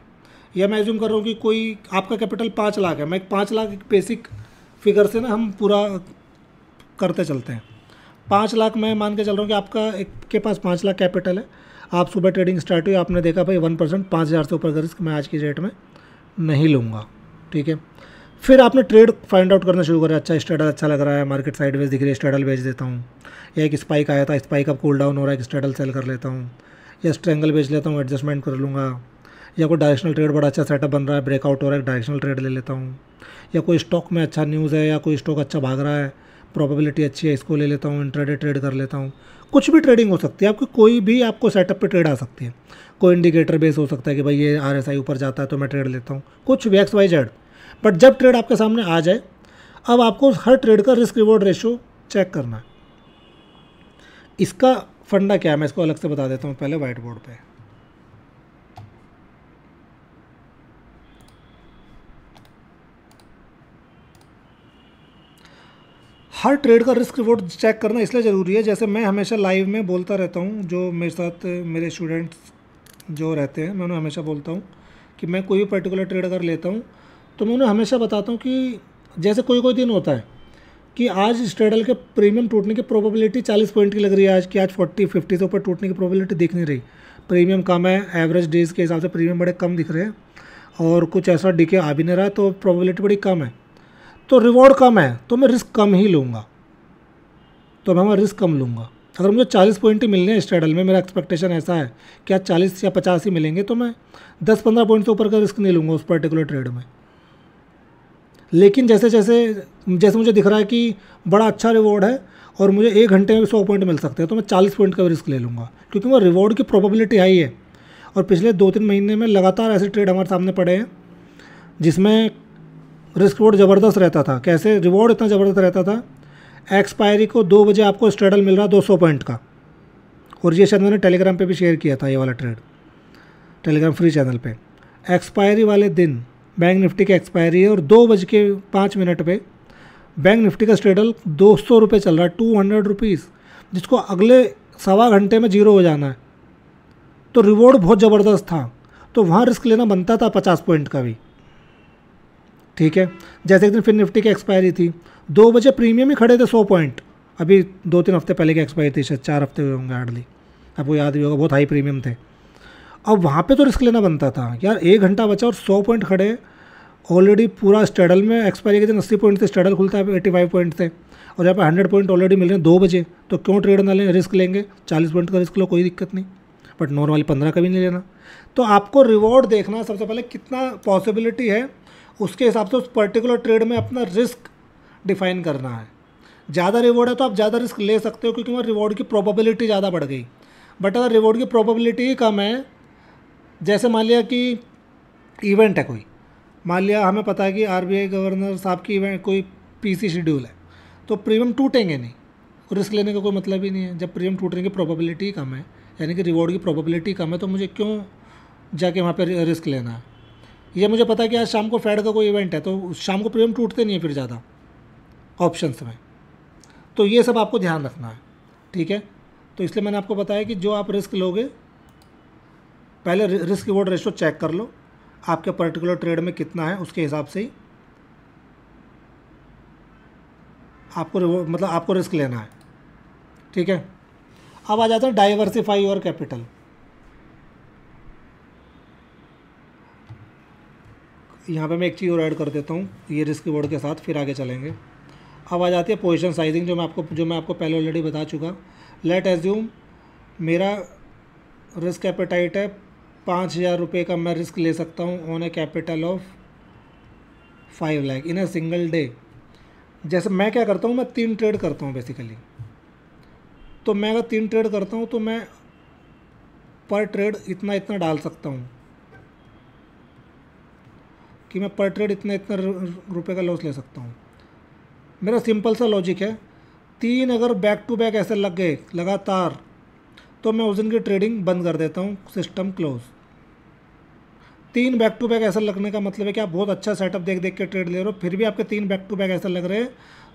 [SPEAKER 1] या मैं एज्यूम कर रहा हूँ कि कोई आपका कैपिटल 5 लाख है, मैं 5 लाख बेसिक फिगर से ना हम पूरा करते चलते हैं। 5 लाख मैं मान के चल रहा हूँ कि आपका एक के पास 5 लाख कैपिटल है, आप सुबह ट्रेडिंग स्टार्ट हुई, आपने देखा भाई 1% 5,000 से ऊपर का रिस्क मैं आज की डेट में नहीं लूँगा। ठीक है, फिर आपने ट्रेड फाइंड आउट करना शुरू करा, अच्छा स्ट्रेडल अच्छा लग रहा है, मार्केट साइडवेज दिख रही है, स्ट्रेडल बेच देता हूँ। या एक स्पाइक आया था, स्पाइक अब कूल डाउन हो रहा है, एक स्ट्रेडल सेल कर लेता हूँ, या स्ट्रेंगल बेच लेता हूँ, एडजस्टमेंट कर लूँगा। या कोई डायरेक्शनल ट्रेड बड़ा अच्छा सेटअप बन रहा है, ब्रेकआउट हो रहा है, डायरेक्शनल ट्रेड ले लेता हूँ। या कोई स्टॉक में अच्छा न्यूज़ है, या कोई स्टॉक अच्छा भाग रहा है, प्रोबेबिलिटी अच्छी है, इसको ले लेता हूँ, इंट्राडे ट्रेड कर लेता हूँ। कुछ भी ट्रेडिंग हो सकती है आपकी, कोई भी आपको सेटअप पे ट्रेड आ सकती है। कोई इंडिकेटर बेस हो सकता है कि भाई ये RSI ऊपर जाता है तो मैं ट्रेड लेता हूँ, कुछ भी XYZ। बट जब ट्रेड आपके सामने आ जाए, अब आपको हर ट्रेड का रिस्क रिवॉर्ड रेशियो चेक करना है। इसका फंडा क्या है मैं इसको अलग से बता देता हूँ पहले वाइट बोर्ड पे। हर ट्रेड का रिस्क रिवॉर्ड चेक करना इसलिए ज़रूरी है, जैसे मैं हमेशा लाइव में बोलता रहता हूँ, जो मेरे साथ मेरे स्टूडेंट्स जो रहते हैं मैं उन्हें हमेशा बोलता हूँ कि मैं कोई भी पर्टिकुलर ट्रेड अगर लेता हूँ तो मैं उन्हें हमेशा बताता हूँ कि जैसे कोई कोई दिन होता है कि आज स्ट्रेडल के प्रीमियम टूटने की प्रोबेबिलिटी 40 पॉइंट की लग रही है आज की, आज 40-50 से ऊपर टूटने की प्रोबेबिलिटी दिख नहीं रही, प्रीमियम कम है, एवरेज डेज के हिसाब से प्रीमियम बड़े कम दिख रहे हैं और कुछ ऐसा डीके आ भी नहीं रहा है, तो प्रोबेबिलिटी बड़ी कम है, तो रिवॉर्ड कम है, तो मैं रिस्क कम ही लूँगा, तो मैं रिस्क कम लूँगा। अगर मुझे 40 पॉइंट ही मिलने हैं स्ट्रेडल में, मेरा एक्सपेक्टेशन ऐसा है कि आज 40 या 50 ही मिलेंगे, तो मैं 10-15 पॉइंट से ऊपर का रिस्क नहीं लूँगा उस पर्टिकुलर ट्रेड में। लेकिन जैसे जैसे मुझे दिख रहा है कि बड़ा अच्छा रिवॉर्ड है और मुझे 1 घंटे में भी 100 पॉइंट मिल सकते हैं, तो मैं 40 पॉइंट का भी रिस्क ले लूँगा, क्योंकि वो रिवॉर्ड की प्रोबेबिलिटी हाई है। और पिछले 2-3 महीने में लगातार ऐसे ट्रेड हमारे सामने पड़े हैं जिसमें रिस्क रिवॉर्ड ज़बरदस्त रहता था। कैसे रिवॉर्ड इतना ज़बरदस्त रहता था, एक्सपायरी को 2 बजे आपको स्ट्रेडल मिल रहा 200 पॉइंट का, और ये शायद मैंने टेलीग्राम पे भी शेयर किया था ये वाला ट्रेड, टेलीग्राम फ्री चैनल पे। एक्सपायरी वाले दिन बैंक निफ्टी की एक्सपायरी है और 2:05 पे बैंक निफ्टी का स्ट्रेडल 200 रुपये चल रहा है, 200 रुपीज़, जिसको अगले सवा घंटे में जीरो हो जाना है, तो रिवॉर्ड बहुत ज़बरदस्त था, तो वहाँ रिस्क लेना बनता था 50 पॉइंट का भी। ठीक है, जैसे एक दिन फिर निफ्टी की एक्सपायरी थी, 2 बजे प्रीमियम ही खड़े थे 100 पॉइंट, अभी 2-3 हफ्ते पहले की एक्सपायरी थी, शायद 4 हफ्ते हुए होंगे हार्डली, आपको याद भी होगा, बहुत हाई प्रीमियम थे। अब वहाँ पे तो रिस्क लेना बनता था यार, 1 घंटा बचा और 100 पॉइंट खड़े, ऑलरेडी पूरा स्ट्रेडल में एक्सपायरी के दिन 80 पॉइंट से स्ट्रेडल खुलता है 85 पॉइंट से, और यहाँ पे 100 पॉइंट ऑलरेडी मिल रहे हैं 2 बजे, तो क्यों ट्रेड ना लें, रिस्क लेंगे, 40 पॉइंट का रिस्क लो, कोई दिक्कत नहीं, बट नॉर्मली 15 का भी नहीं लेना। तो आपको रिवॉर्ड देखना सबसे पहले कितना पॉसिबिलिटी है, उसके हिसाब से उस पर्टिकुलर ट्रेड में अपना रिस्क डिफाइन करना है। ज़्यादा रिवॉर्ड है तो आप ज़्यादा रिस्क ले सकते हो, क्योंकि वहाँ रिवॉर्ड की प्रोबेबिलिटी ज़्यादा बढ़ गई। बट अगर रिवॉर्ड की प्रोबेबिलिटी ही कम है, जैसे मान लिया कि इवेंट है कोई, मान लिया हमें पता है कि आरबीआई गवर्नर साहब की इवेंट कोई पीसी शेड्यूल है, तो प्रीमियम टूटेंगे नहीं, रिस्क लेने का कोई मतलब ही नहीं है। जब प्रीमियम टूटने की प्रोबेबिलिटी कम है, यानी कि रिवॉर्ड की प्रोबेबिलिटी कम है, तो मुझे क्यों जाके वहाँ पर रिस्क लेना है। ये मुझे पता है कि आज शाम को फेड का कोई इवेंट है, तो शाम को प्रीमियम टूटते नहीं है फिर ज़्यादा ऑप्शंस में, तो ये सब आपको ध्यान रखना है। ठीक है, तो इसलिए मैंने आपको बताया कि जो आप रिस्क लोगे, पहले रिस्क रिवॉर्ड रेशो चेक कर लो, आपके पर्टिकुलर ट्रेड में कितना है, उसके हिसाब से ही आपको रिवॉर्ड, मतलब आपको रिस्क लेना है। ठीक है, अब आ जाता है डाइवर्सिफाई योर कैपिटल। यहाँ पे मैं एक चीज़ और ऐड कर देता हूँ ये रिस्क रिवॉर्ड के साथ, फिर आगे चलेंगे। अब आ जाती है पोजीशन साइजिंग, जो मैं आपको पहले ऑलरेडी बता चुका। लेट एज्यूम मेरा रिस्क एपेटाइट है 5,000 रुपये का, मैं रिस्क ले सकता हूँ on A capital of 5 lakh in a single day. जैसे मैं क्या करता हूँ, मैं 3 ट्रेड करता हूँ बेसिकली, तो मैं अगर 3 ट्रेड करता हूँ तो मैं पर ट्रेड इतना इतना डाल सकता हूँ कि मैं पर ट्रेड इतना इतना रुपये का लॉस ले सकता हूँ। मेरा सिंपल सा लॉजिक है, 3 अगर बैक टू बैक ऐसे लग गए लगातार, तो मैं उस दिन की ट्रेडिंग बंद कर देता हूँ, system close. 3 back to back ऐसा लगने का मतलब है कि आप बहुत अच्छा सेटअप देख देख के ट्रेड ले रहे हो, फिर भी आपके 3 बैक टू बैक ऐसा लग रहे हैं,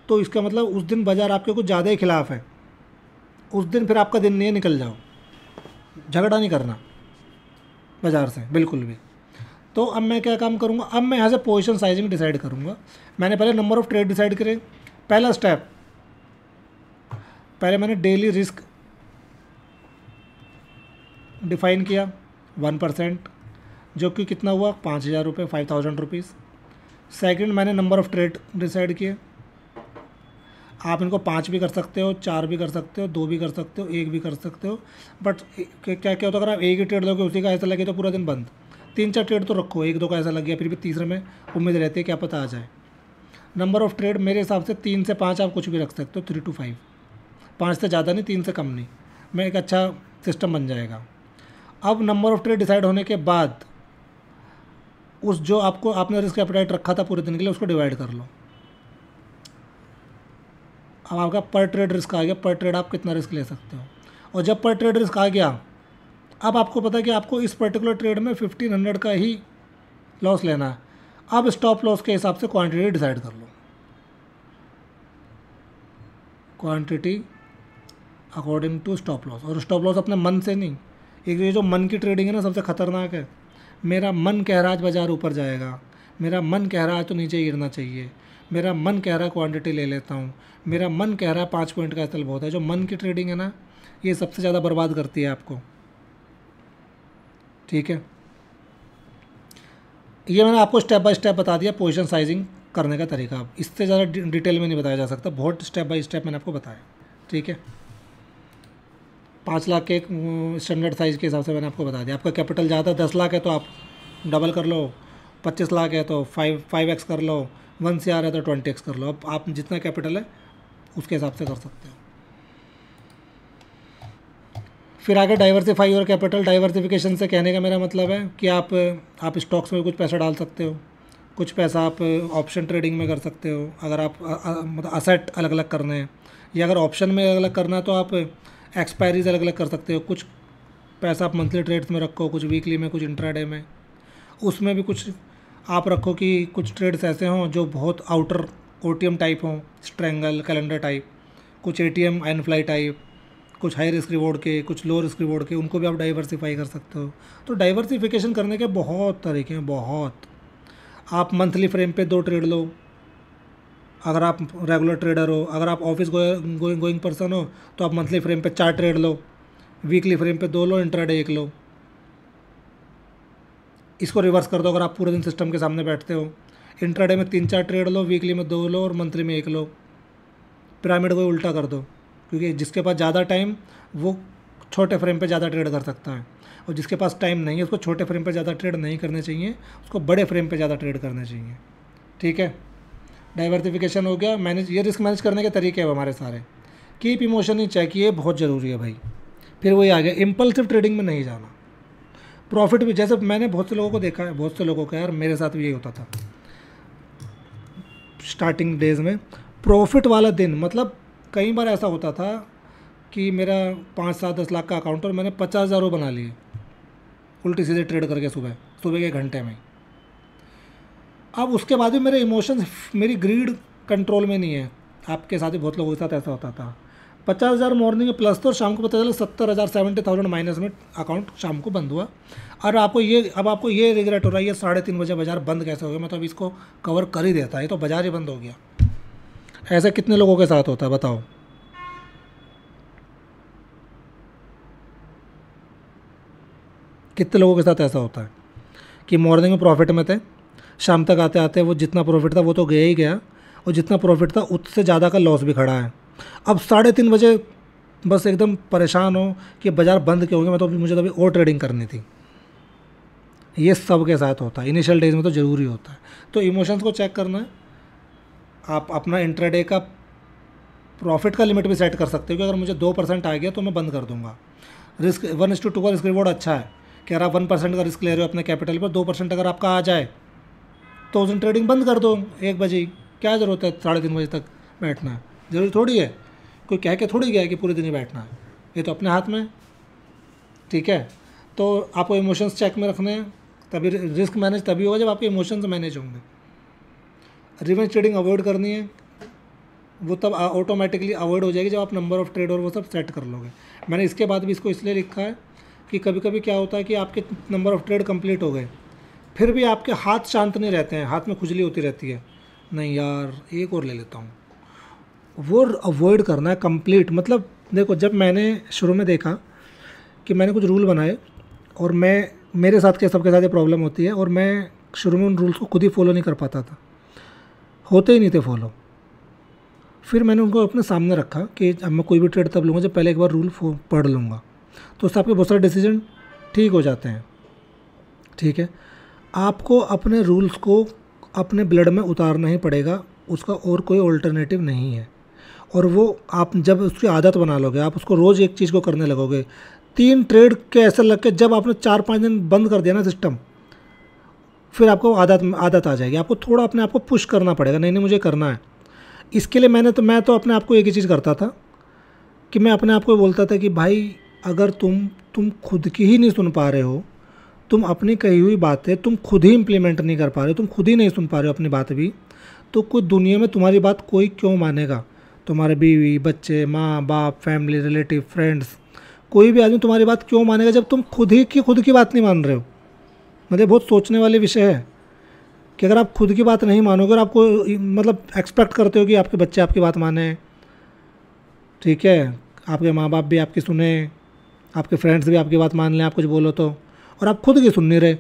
[SPEAKER 1] तो इसका मतलब उस दिन बाज़ार आपके कुछ ज़्यादा ही खिलाफ है, उस दिन फिर आपका दिन नहीं है, निकल जाओ, झगड़ा नहीं करना बाज़ार से बिल्कुल भी। तो अब मैं क्या काम करूँगा, अब मैं यहाँ से पोजीशन साइजिंग डिसाइड करूँगा। मैंने पहले नंबर ऑफ़ ट्रेड डिसाइड करे, पहला स्टेप, पहले मैंने डेली रिस्क डिफाइन किया 1%, जो कि कितना हुआ 5,000 रुपये, 5,000 रुपीज़। सेकंड, मैंने नंबर ऑफ़ ट्रेड डिसाइड किए, आप इनको 5 भी कर सकते हो, 4 भी कर सकते हो, 2 भी कर सकते हो, 1 भी कर सकते हो, बट क्या क्या होता है अगर आप एक ही ट्रेड दोगे, उसी का ऐसा लगे तो पूरा दिन बंद। 3-4 ट्रेड तो रखो, 1-2 का ऐसा लग गया, फिर भी तीसरे में उम्मीद रहती है क्या पता आ जाए। नंबर ऑफ़ ट्रेड मेरे हिसाब से 3 से 5 आप कुछ भी रख सकते हो, 3 to 5, 5 से ज़्यादा नहीं, 3 से कम नहीं, मैं एक अच्छा सिस्टम बन जाएगा। अब नंबर ऑफ़ ट्रेड डिसाइड होने के बाद उस जो आपने रिस्क एपेटाइट रखा था पूरे दिन के लिए, उसको डिवाइड कर लो। अब आपका पर ट्रेड रिस्क आ गया, पर ट्रेड आप कितना रिस्क ले सकते हो। और जब पर ट्रेड रिस्क आ गया, अब आपको पता है कि आपको इस पर्टिकुलर ट्रेड में 1500 का ही लॉस लेना है। अब स्टॉप लॉस के हिसाब से क्वांटिटी डिसाइड कर लो, quantity according to stop loss. और स्टॉप लॉस अपने मन से नहीं, एक ये जो मन की ट्रेडिंग है ना सबसे ख़तरनाक है। मेरा मन कह रहा है आज बाज़ार ऊपर जाएगा, मेरा मन कह रहा है तो नीचे गिरना चाहिए, मेरा मन कह रहा है क्वांटिटी ले लेता हूँ, मेरा मन कह रहा है 5 पॉइंट का एसएल बहुत है। जो मन की ट्रेडिंग है ना, ये सबसे ज़्यादा बर्बाद करती है आपको। ठीक है, ये मैंने आपको स्टेप बाय स्टेप बता दिया पोजीशन साइजिंग करने का तरीका। अब इससे ज़्यादा डिटेल में नहीं बताया जा सकता, बहुत स्टेप बाय स्टेप मैंने आपको बताया। ठीक है, 5 लाख के स्टैंडर्ड साइज़ के हिसाब से मैंने आपको बता दिया। आपका कैपिटल ज़्यादा 10 लाख है तो आप डबल कर लो, 25 लाख है तो 5x कर लो, 1 CR है तो 20x कर लो। अब आप जितना कैपिटल है उसके हिसाब से कर सकते हो। फिर आगे डाइवर्सिफाई और कैपिटल। डाइवर्सिफिकेशन से कहने का मेरा मतलब है कि आप स्टॉक्स में कुछ पैसा डाल सकते हो, कुछ पैसा आप ऑप्शन ट्रेडिंग में कर सकते हो अगर आप मतलब असेट अलग अलग करने हैं, या अगर ऑप्शन में अलग अलग करना है तो आप एक्सपायरीज अलग अलग कर सकते हो। कुछ पैसा आप मंथली ट्रेड्स में रखो, कुछ वीकली में, कुछ इंट्राडे में। उसमें भी कुछ आप रखो कि कुछ ट्रेड्स ऐसे हों जो बहुत आउटर ओटीएम टाइप हों, स्ट्रेंगल कैलेंडर टाइप, कुछ एटीएम एंड फ्लाई टाइप, कुछ हाई रिस्क रिवॉर्ड के, कुछ लो रिस्क रिवॉर्ड के, उनको भी आप डाइवर्सिफाई कर सकते हो। तो डाइवर्सिफिकेशन करने के बहुत तरीके हैं, बहुत। आप मंथली फ्रेम पे 2 ट्रेड लो अगर आप रेगुलर ट्रेडर हो। अगर आप ऑफिस गोइंग पर्सन हो तो आप मंथली फ्रेम पे 4 ट्रेड लो, वीकली फ्रेम पे 2 लो, इंट्राडे 1 लो। इसको रिवर्स कर दो, अगर आप पूरे दिन सिस्टम के सामने बैठते हो, इंट्राडे में 3-4 ट्रेड लो, वीकली में 2 लो और मंथली में 1 लो। पिरामिड को उल्टा कर दो, क्योंकि जिसके पास ज़्यादा टाइम वो छोटे फ्रेम पे ज़्यादा ट्रेड कर सकता है, और जिसके पास टाइम नहीं है उसको छोटे फ्रेम पे ज़्यादा ट्रेड नहीं करने चाहिए, उसको बड़े फ्रेम पे ज़्यादा ट्रेड करने चाहिए। ठीक है, डाइवर्सिफिकेशन हो गया। मैनेज, ये रिस्क मैनेज करने के तरीके हैं हमारे सारे। कीप इमोशन इन चेक, ये बहुत ज़रूरी है भाई। फिर वही आ गया, इम्पल्सिव ट्रेडिंग में नहीं जाना। प्रॉफिट भी, जैसे मैंने बहुत से लोगों को देखा है, बहुत से लोगों का, यार मेरे साथ भी यही होता था स्टार्टिंग डेज में। प्रॉफिट वाला दिन, मतलब कई बार ऐसा होता था कि मेरा 5-7-10 लाख का अकाउंट और मैंने 50,000 बना लिए उल्टी सीधे ट्रेड करके सुबह के घंटे में। अब उसके बाद भी मेरे इमोशंस, मेरी ग्रीड कंट्रोल में नहीं है। आपके साथ ही बहुत लोगों के साथ ऐसा होता था। 50,000 मॉर्निंग में प्लस, तो शाम को पता चला 70,000 70,000 माइनस में अकाउंट शाम को बंद हुआ। और आपको ये रिग्रेट हो रहा है, ये 3:30 बजे बाजार बंद कैसे हो गया, मैं तो अभी इसको कवर कर ही देता, ये तो बाजार ही बंद हो गया। ऐसा कितने लोगों के साथ होता है बताओ? कितने लोगों के साथ ऐसा होता है कि मॉर्निंग में प्रॉफिट में थे, शाम तक आते आते वो जितना प्रॉफिट था वो तो गया ही गया, और जितना प्रॉफिट था उससे ज़्यादा का लॉस भी खड़ा है। अब 3:30 बजे बस एकदम परेशान हो कि बाज़ार बंद क्यों हो गया, मैं तो अभी, मुझे तो अभी और ट्रेडिंग करनी थी। ये सब के साथ होता है, इनिशियल डेज में तो ज़रूरी होता है। तो इमोशंस को चेक करना है। आप अपना इंट्राडे का प्रॉफिट का लिमिट भी सेट कर सकते हो कि अगर मुझे 2% आ गया तो मैं बंद कर दूंगा। रिस्क 1:2 का रिस्क रिवॉर्ड अच्छा है कि अगर आप 1% का रिस्क ले रहे हो अपने कैपिटल पर, 2% अगर आपका आ जाए तो उस दिन ट्रेडिंग बंद कर दो 1 बजे। क्या ज़रूरत है 3:30 बजे तक बैठना? ज़रूरी थोड़ी है, कोई कह के थोड़ी गया है कि पूरे दिन ही बैठना है, ये तो अपने हाथ में है। ठीक है, तो आपको इमोशंस चेक में रखने हैं, तभी रिस्क मैनेज तभी होगा जब आपके इमोशंस मैनेज होंगे। रिवेंज ट्रेडिंग अवॉइड करनी है, वो तब ऑटोमेटिकली अवॉइड हो जाएगी जब आप नंबर ऑफ़ ट्रेड और वो सब सेट कर लोगे। मैंने इसके बाद भी इसको इसलिए लिखा है कि कभी कभी क्या होता है कि आपके नंबर ऑफ़ ट्रेड कंप्लीट हो गए, फिर भी आपके हाथ शांत नहीं रहते हैं, हाथ में खुजली होती रहती है, नहीं यार एक और ले लेता हूँ। वो अवॉइड करना है कंप्लीट। मतलब देखो, जब मैंने शुरू में देखा कि मैंने कुछ रूल बनाए और मेरे साथ के सबके साथ ये प्रॉब्लम होती है, और मैं शुरू में उन रूल्स को खुद ही फॉलो नहीं कर पाता था, होते ही नहीं थे फॉलो। फिर मैंने उनको अपने सामने रखा कि अब मैं कोई भी ट्रेड तब लूँगा जब पहले एक बार रूल पढ़ लूँगा, तो उससे आपके बहुत सारे डिसीजन ठीक हो जाते हैं। ठीक है, आपको अपने रूल्स को अपने ब्लड में उतारना ही पड़ेगा, उसका और कोई ऑल्टरनेटिव नहीं है। और वो आप जब उसकी आदत बना लोगे, आप उसको रोज़ एक चीज़ को करने लगोगे, 3 ट्रेड के ऐसे लग के जब आपने 4-5 दिन बंद कर दिया ना सिस्टम, फिर आपको आदत आ जाएगी। आपको थोड़ा अपने आप को पुश करना पड़ेगा, नहीं मुझे करना है। इसके लिए मैं तो अपने आप को एक ही चीज़ करता था कि मैं अपने आप को बोलता था कि भाई अगर तुम खुद की ही नहीं सुन पा रहे हो, तुम अपनी कही हुई बातें तुम खुद ही इम्प्लीमेंट नहीं कर पा रहे हो, तुम खुद ही नहीं सुन पा रहे हो अपनी बात भी, तो कोई दुनिया में तुम्हारी बात कोई क्यों मानेगा? तुम्हारे बीवी बच्चे माँ बाप फैमिली रिलेटिव फ्रेंड्स, कोई भी आदमी तुम्हारी बात क्यों मानेगा जब तुम खुद की बात नहीं मान रहे हो? मतलब बहुत सोचने वाले विषय है कि अगर आप खुद की बात नहीं मानोगे और आपको मतलब एक्सपेक्ट करते हो कि आपके बच्चे आपकी बात माने, ठीक है, आपके माँ बाप भी आपकी सुने, आपके फ्रेंड्स भी आपकी बात मान लें आप कुछ बोलो तो, और आप खुद की सुन नहीं रहे।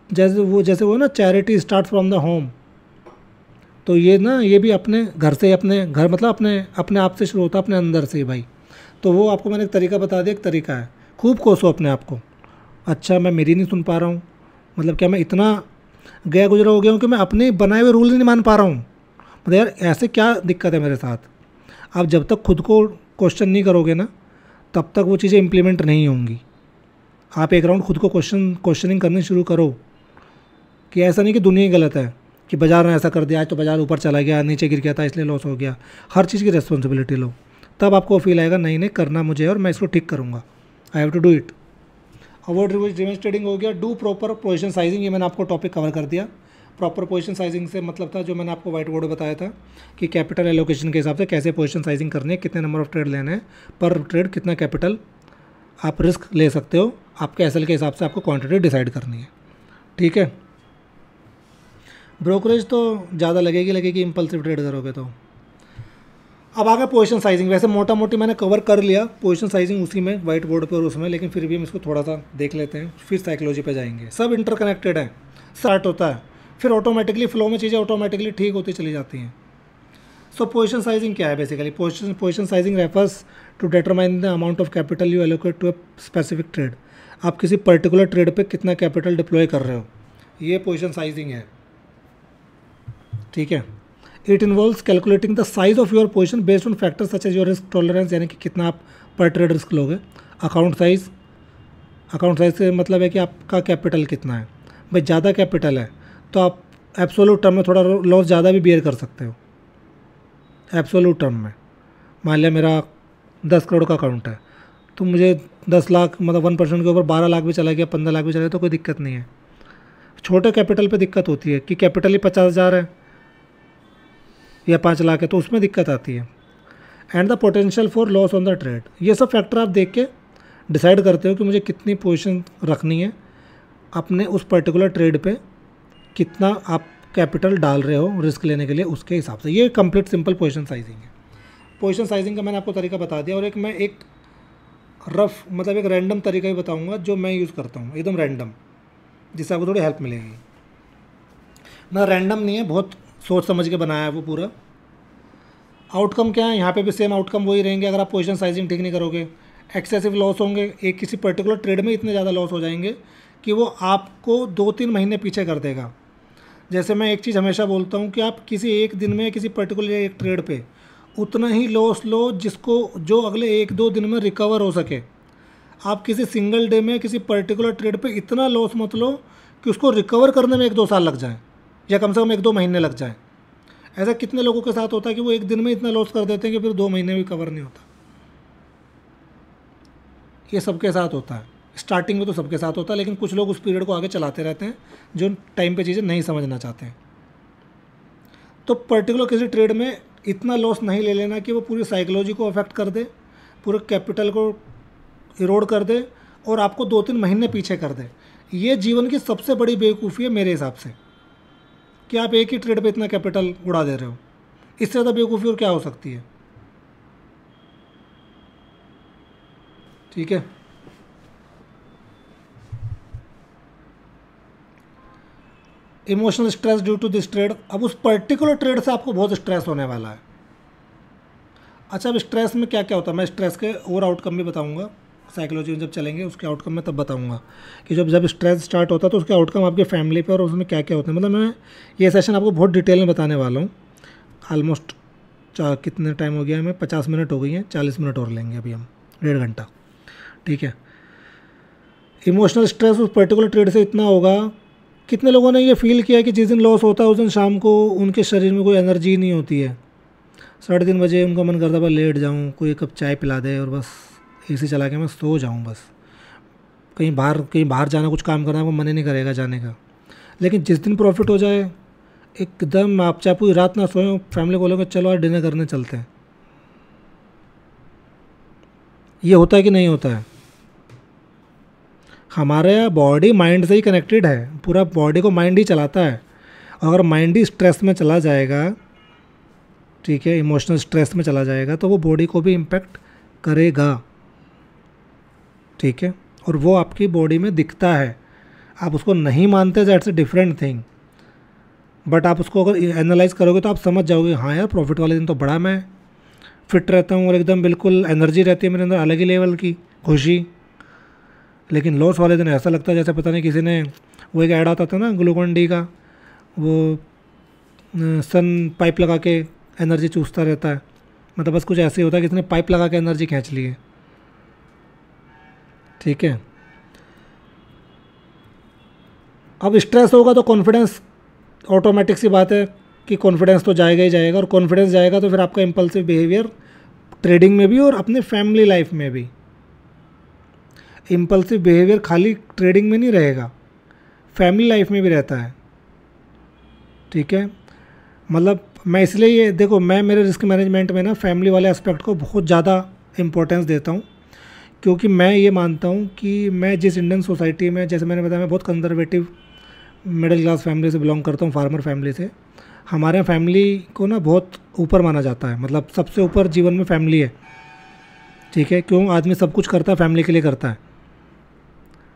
[SPEAKER 1] जैसे वो ना charity start from the home, तो ये ना ये भी अपने घर से, अपने घर मतलब अपने आप से शुरू होता है, अपने अंदर से ही भाई। तो वो आपको मैंने एक तरीका बता दिया, एक तरीका है, खूब कोसो अपने आप को। अच्छा मैं मेरी नहीं सुन पा रहा हूँ, मतलब क्या मैं इतना गया गुजरा हो गया हूँ कि मैं अपने बनाए हुए रूल नहीं मान पा रहा हूँ? मतलब यार ऐसे क्या दिक्कत है मेरे साथ? आप जब तक खुद को क्वेश्चन नहीं करोगे ना, तब तक वो चीज़ें इम्प्लीमेंट नहीं होंगी। आप एक राउंड खुद को क्वेश्चनिंग करनी शुरू करो कि ऐसा नहीं कि दुनिया ही गलत है, कि बाजार ने ऐसा कर दिया आज तो बाजार ऊपर चला गया, नीचे गिर गया था इसलिए लॉस हो गया। हर चीज़ की रिस्पॉन्सिबिलिटी लो, तब आपको फील आएगा नहीं नहीं करना मुझे और मैं इसको ठीक करूँगा, I have to do it. Avoid revenge trading हो गया। डू प्रॉपर पोजीशन साइजिंग, ये मैंने आपको टॉपिक कवर कर दिया। प्रॉपर पोजीशन साइजिंग से मतलब था जो मैंने आपको व्हाइट बोर्ड बताया था कि कैपिटल एलोकेशन के हिसाब से कैसे पोजीशन साइजिंग करनी है, कितने नंबर ऑफ ट्रेड लेने हैं, पर ट्रेड कितना कैपिटल आप रिस्क ले सकते हो, आपके एसएल के हिसाब से आपको क्वांटिटी डिसाइड करनी है, ठीक है। ब्रोकरेज तो ज़्यादा लगेगी इंपल्सिव ट्रेड करोगे तो। अब आगे पोजीशन साइजिंग, वैसे मोटा मोटी मैंने कवर कर लिया पोजीशन साइजिंग उसी में व्हाइट बोर्ड पर और उसमें, लेकिन फिर भी हम इसको थोड़ा सा देख लेते हैं, फिर साइकोलॉजी पे जाएंगे। सब इंटरकनेक्टेड है, स्टार्ट होता है फिर ऑटोमेटिकली फ्लो में चीज़ें ऑटोमेटिकली ठीक होती चली जाती हैं। सो पोजीशन साइजिंग क्या है basically? Position sizing refers to determine the amount of capital you allocate to a specific trade. आप किसी पर्टिकुलर ट्रेड पे कितना कैपिटल डिप्लॉय कर रहे हो, ये पोजीशन साइजिंग है, ठीक है। It involves calculating the size of your position based on factor such as your risk tolerance, यानी कि कितना आप पर ट्रेड रिस्क लोगे। अकाउंट साइज से मतलब है कि आपका कैपिटल कितना है। भाई ज़्यादा कैपिटल है तो आप एब्सोल्यूट टर्म में थोड़ा लॉस ज़्यादा भी बियर कर सकते हो। एब्सोल्यूट टर्म में मान लिया मेरा 10 करोड़ का अकाउंट है, तो मुझे 10 लाख मतलब 1% के ऊपर 12 लाख भी चला गया, 15 लाख भी चला गया तो कोई दिक्कत नहीं है। छोटे कैपिटल पे दिक्कत होती है कि कैपिटल ही 50,000 है या 5 लाख है, तो उसमें दिक्कत आती है। And the potential for loss on the trade, ये सब फैक्टर आप देख के डिसाइड करते हो कि मुझे कितनी पोजीशन रखनी है, अपने उस पर्टिकुलर ट्रेड पे कितना आप कैपिटल डाल रहे हो रिस्क लेने के लिए, उसके हिसाब से। ये कंप्लीट सिंपल पोजीशन साइजिंग है। पोजीशन साइजिंग का मैंने आपको तरीका बता दिया, और एक रफ मतलब एक रैंडम तरीका ही बताऊंगा जो मैं यूज़ करता हूँ, एकदम रैंडम, जिससे आपको थोड़ी हेल्प मिलेगी। मैं रैंडम नहीं है, बहुत सोच समझ के बनाया है वो पूरा। आउटकम क्या है, यहाँ पे भी सेम आउटकम वही रहेंगे अगर आप पोजीशन साइजिंग ठीक नहीं करोगे। एक्सेसिव लॉस होंगे, एक किसी पर्टिकुलर ट्रेड में इतने ज़्यादा लॉस हो जाएंगे कि वो आपको 2-3 महीने पीछे कर देगा। जैसे मैं एक चीज़ हमेशा बोलता हूँ कि आप किसी एक दिन में किसी पर्टिकुलर एक ट्रेड पे उतना ही लॉस लो जो अगले 1-2 दिन में रिकवर हो सके। आप किसी सिंगल डे में किसी पर्टिकुलर ट्रेड पे इतना लॉस मत लो कि उसको रिकवर करने में 1-2 साल लग जाए, या कम से कम 1-2 महीने लग जाए। ऐसा कितने लोगों के साथ होता है कि वो एक दिन में इतना लॉस कर देते हैं कि फिर 2 महीने भी कवर नहीं होता। ये सबके साथ होता है, स्टार्टिंग में तो सबके साथ होता है, लेकिन कुछ लोग उस पीरियड को आगे चलाते रहते हैं जो टाइम पे चीज़ें नहीं समझना चाहते हैं। तो पर्टिकुलर किसी ट्रेड में इतना लॉस नहीं ले लेना कि वो पूरी साइकोलॉजी को अफेक्ट कर दे, पूरे कैपिटल को इरोड कर दे और आपको 2-3 महीने पीछे कर दे। ये जीवन की सबसे बड़ी बेवकूफ़ी है मेरे हिसाब से, कि आप एक ही ट्रेड पे इतना कैपिटल उड़ा दे रहे हो। इससे ज़्यादा बेवकूफ़ी और क्या हो सकती है, ठीक है। Emotional stress due to this trade, अब उस पर्टिकुलर ट्रेड से आपको बहुत स्ट्रेस होने वाला है। अच्छा, अब स्ट्रेस में क्या क्या होता है, मैं स्ट्रेस के और आउटकम भी बताऊंगा साइकोलॉजी में जब चलेंगे, उसके आउटकम में तब बताऊंगा कि जब स्ट्रेस स्टार्ट होता है तो उसके आउटकम आपके फैमिली पे और उसमें क्या क्या होते हैं। मतलब मैं ये सेशन आपको बहुत डिटेल में बताने वाला हूँ। ऑलमोस्ट कितने टाइम हो गया हमें, 50 मिनट हो गई हैं, 40 मिनट और लेंगे अभी हम, 1.5 घंटा, ठीक है। इमोशनल स्ट्रेस उस पर्टिकुलर ट्रेड से इतना होगा कितने लोगों ने ये फील किया कि जिस दिन लॉस होता है उस दिन शाम को उनके शरीर में कोई एनर्जी नहीं होती है, 3:30 बजे उनका मन करता है बस लेट जाऊँ, कोई एक कप चाय पिला दे और बस एसी चला के मैं सो जाऊँ, बस कहीं बाहर जाना कुछ काम करना वो मन ही नहीं करेगा जाने का। लेकिन जिस दिन प्रॉफिट हो जाए एकदम, आप चाहे पूरी रात ना सोएं, फैमिली को बोलोगे चलो आज डिनर करने चलते हैं। ये होता है कि नहीं होता है? हमारे बॉडी माइंड से ही कनेक्टेड है, पूरा बॉडी को माइंड ही चलाता है। अगर माइंड ही स्ट्रेस में चला जाएगा, ठीक है, इमोशनल स्ट्रेस में चला जाएगा, तो वो बॉडी को भी इम्पेक्ट करेगा, ठीक है। और वो आपकी बॉडी में दिखता है, आप उसको नहीं मानते, that's a different thing. But आप उसको अगर एनालाइज करोगे तो आप समझ जाओगे, हाँ यार प्रॉफिट वाले दिन तो बड़ा मैं फिट रहता हूँ और एकदम बिल्कुल एनर्जी रहती है मेरे अंदर, अलग ही लेवल की खुशी। लेकिन लॉस वाले दिन ऐसा लगता है जैसे पता नहीं किसी ने, वो एक ऐड आता था ना ग्लूकोन डी का, वो सन पाइप लगा के एनर्जी चूसता रहता है, मतलब बस कुछ ऐसे ही होता है कि किसी ने पाइप लगा के एनर्जी खींच ली है, ठीक है। अब स्ट्रेस होगा तो कॉन्फिडेंस, ऑटोमेटिक सी बात है कि कॉन्फिडेंस तो जाएगा ही जाएगा, और कॉन्फिडेंस जाएगा तो फिर आपका इम्पल्सिव बिहेवियर ट्रेडिंग में भी और अपने फैमिली लाइफ में भी। इम्पल्सिव बिहेवियर खाली ट्रेडिंग में नहीं रहेगा, फैमिली लाइफ में भी रहता है, ठीक है। मतलब मैं इसलिए ये देखो, मैं मेरे रिस्क मैनेजमेंट में ना फैमिली वाले एस्पेक्ट को बहुत ज़्यादा इम्पोर्टेंस देता हूँ, क्योंकि मैं ये मानता हूँ कि मैं जिस इंडियन सोसाइटी में, जैसे मैंने बताया मैं बहुत कंजर्वेटिव मिडिल क्लास फैमिली से बिलोंग करता हूँ, फार्मर फैमिली से। हमारे फैमिली को ना बहुत ऊपर माना जाता है, मतलब सबसे ऊपर जीवन में फैमिली है, ठीक है। क्यों? आदमी सब कुछ करता है फैमिली के लिए करता है।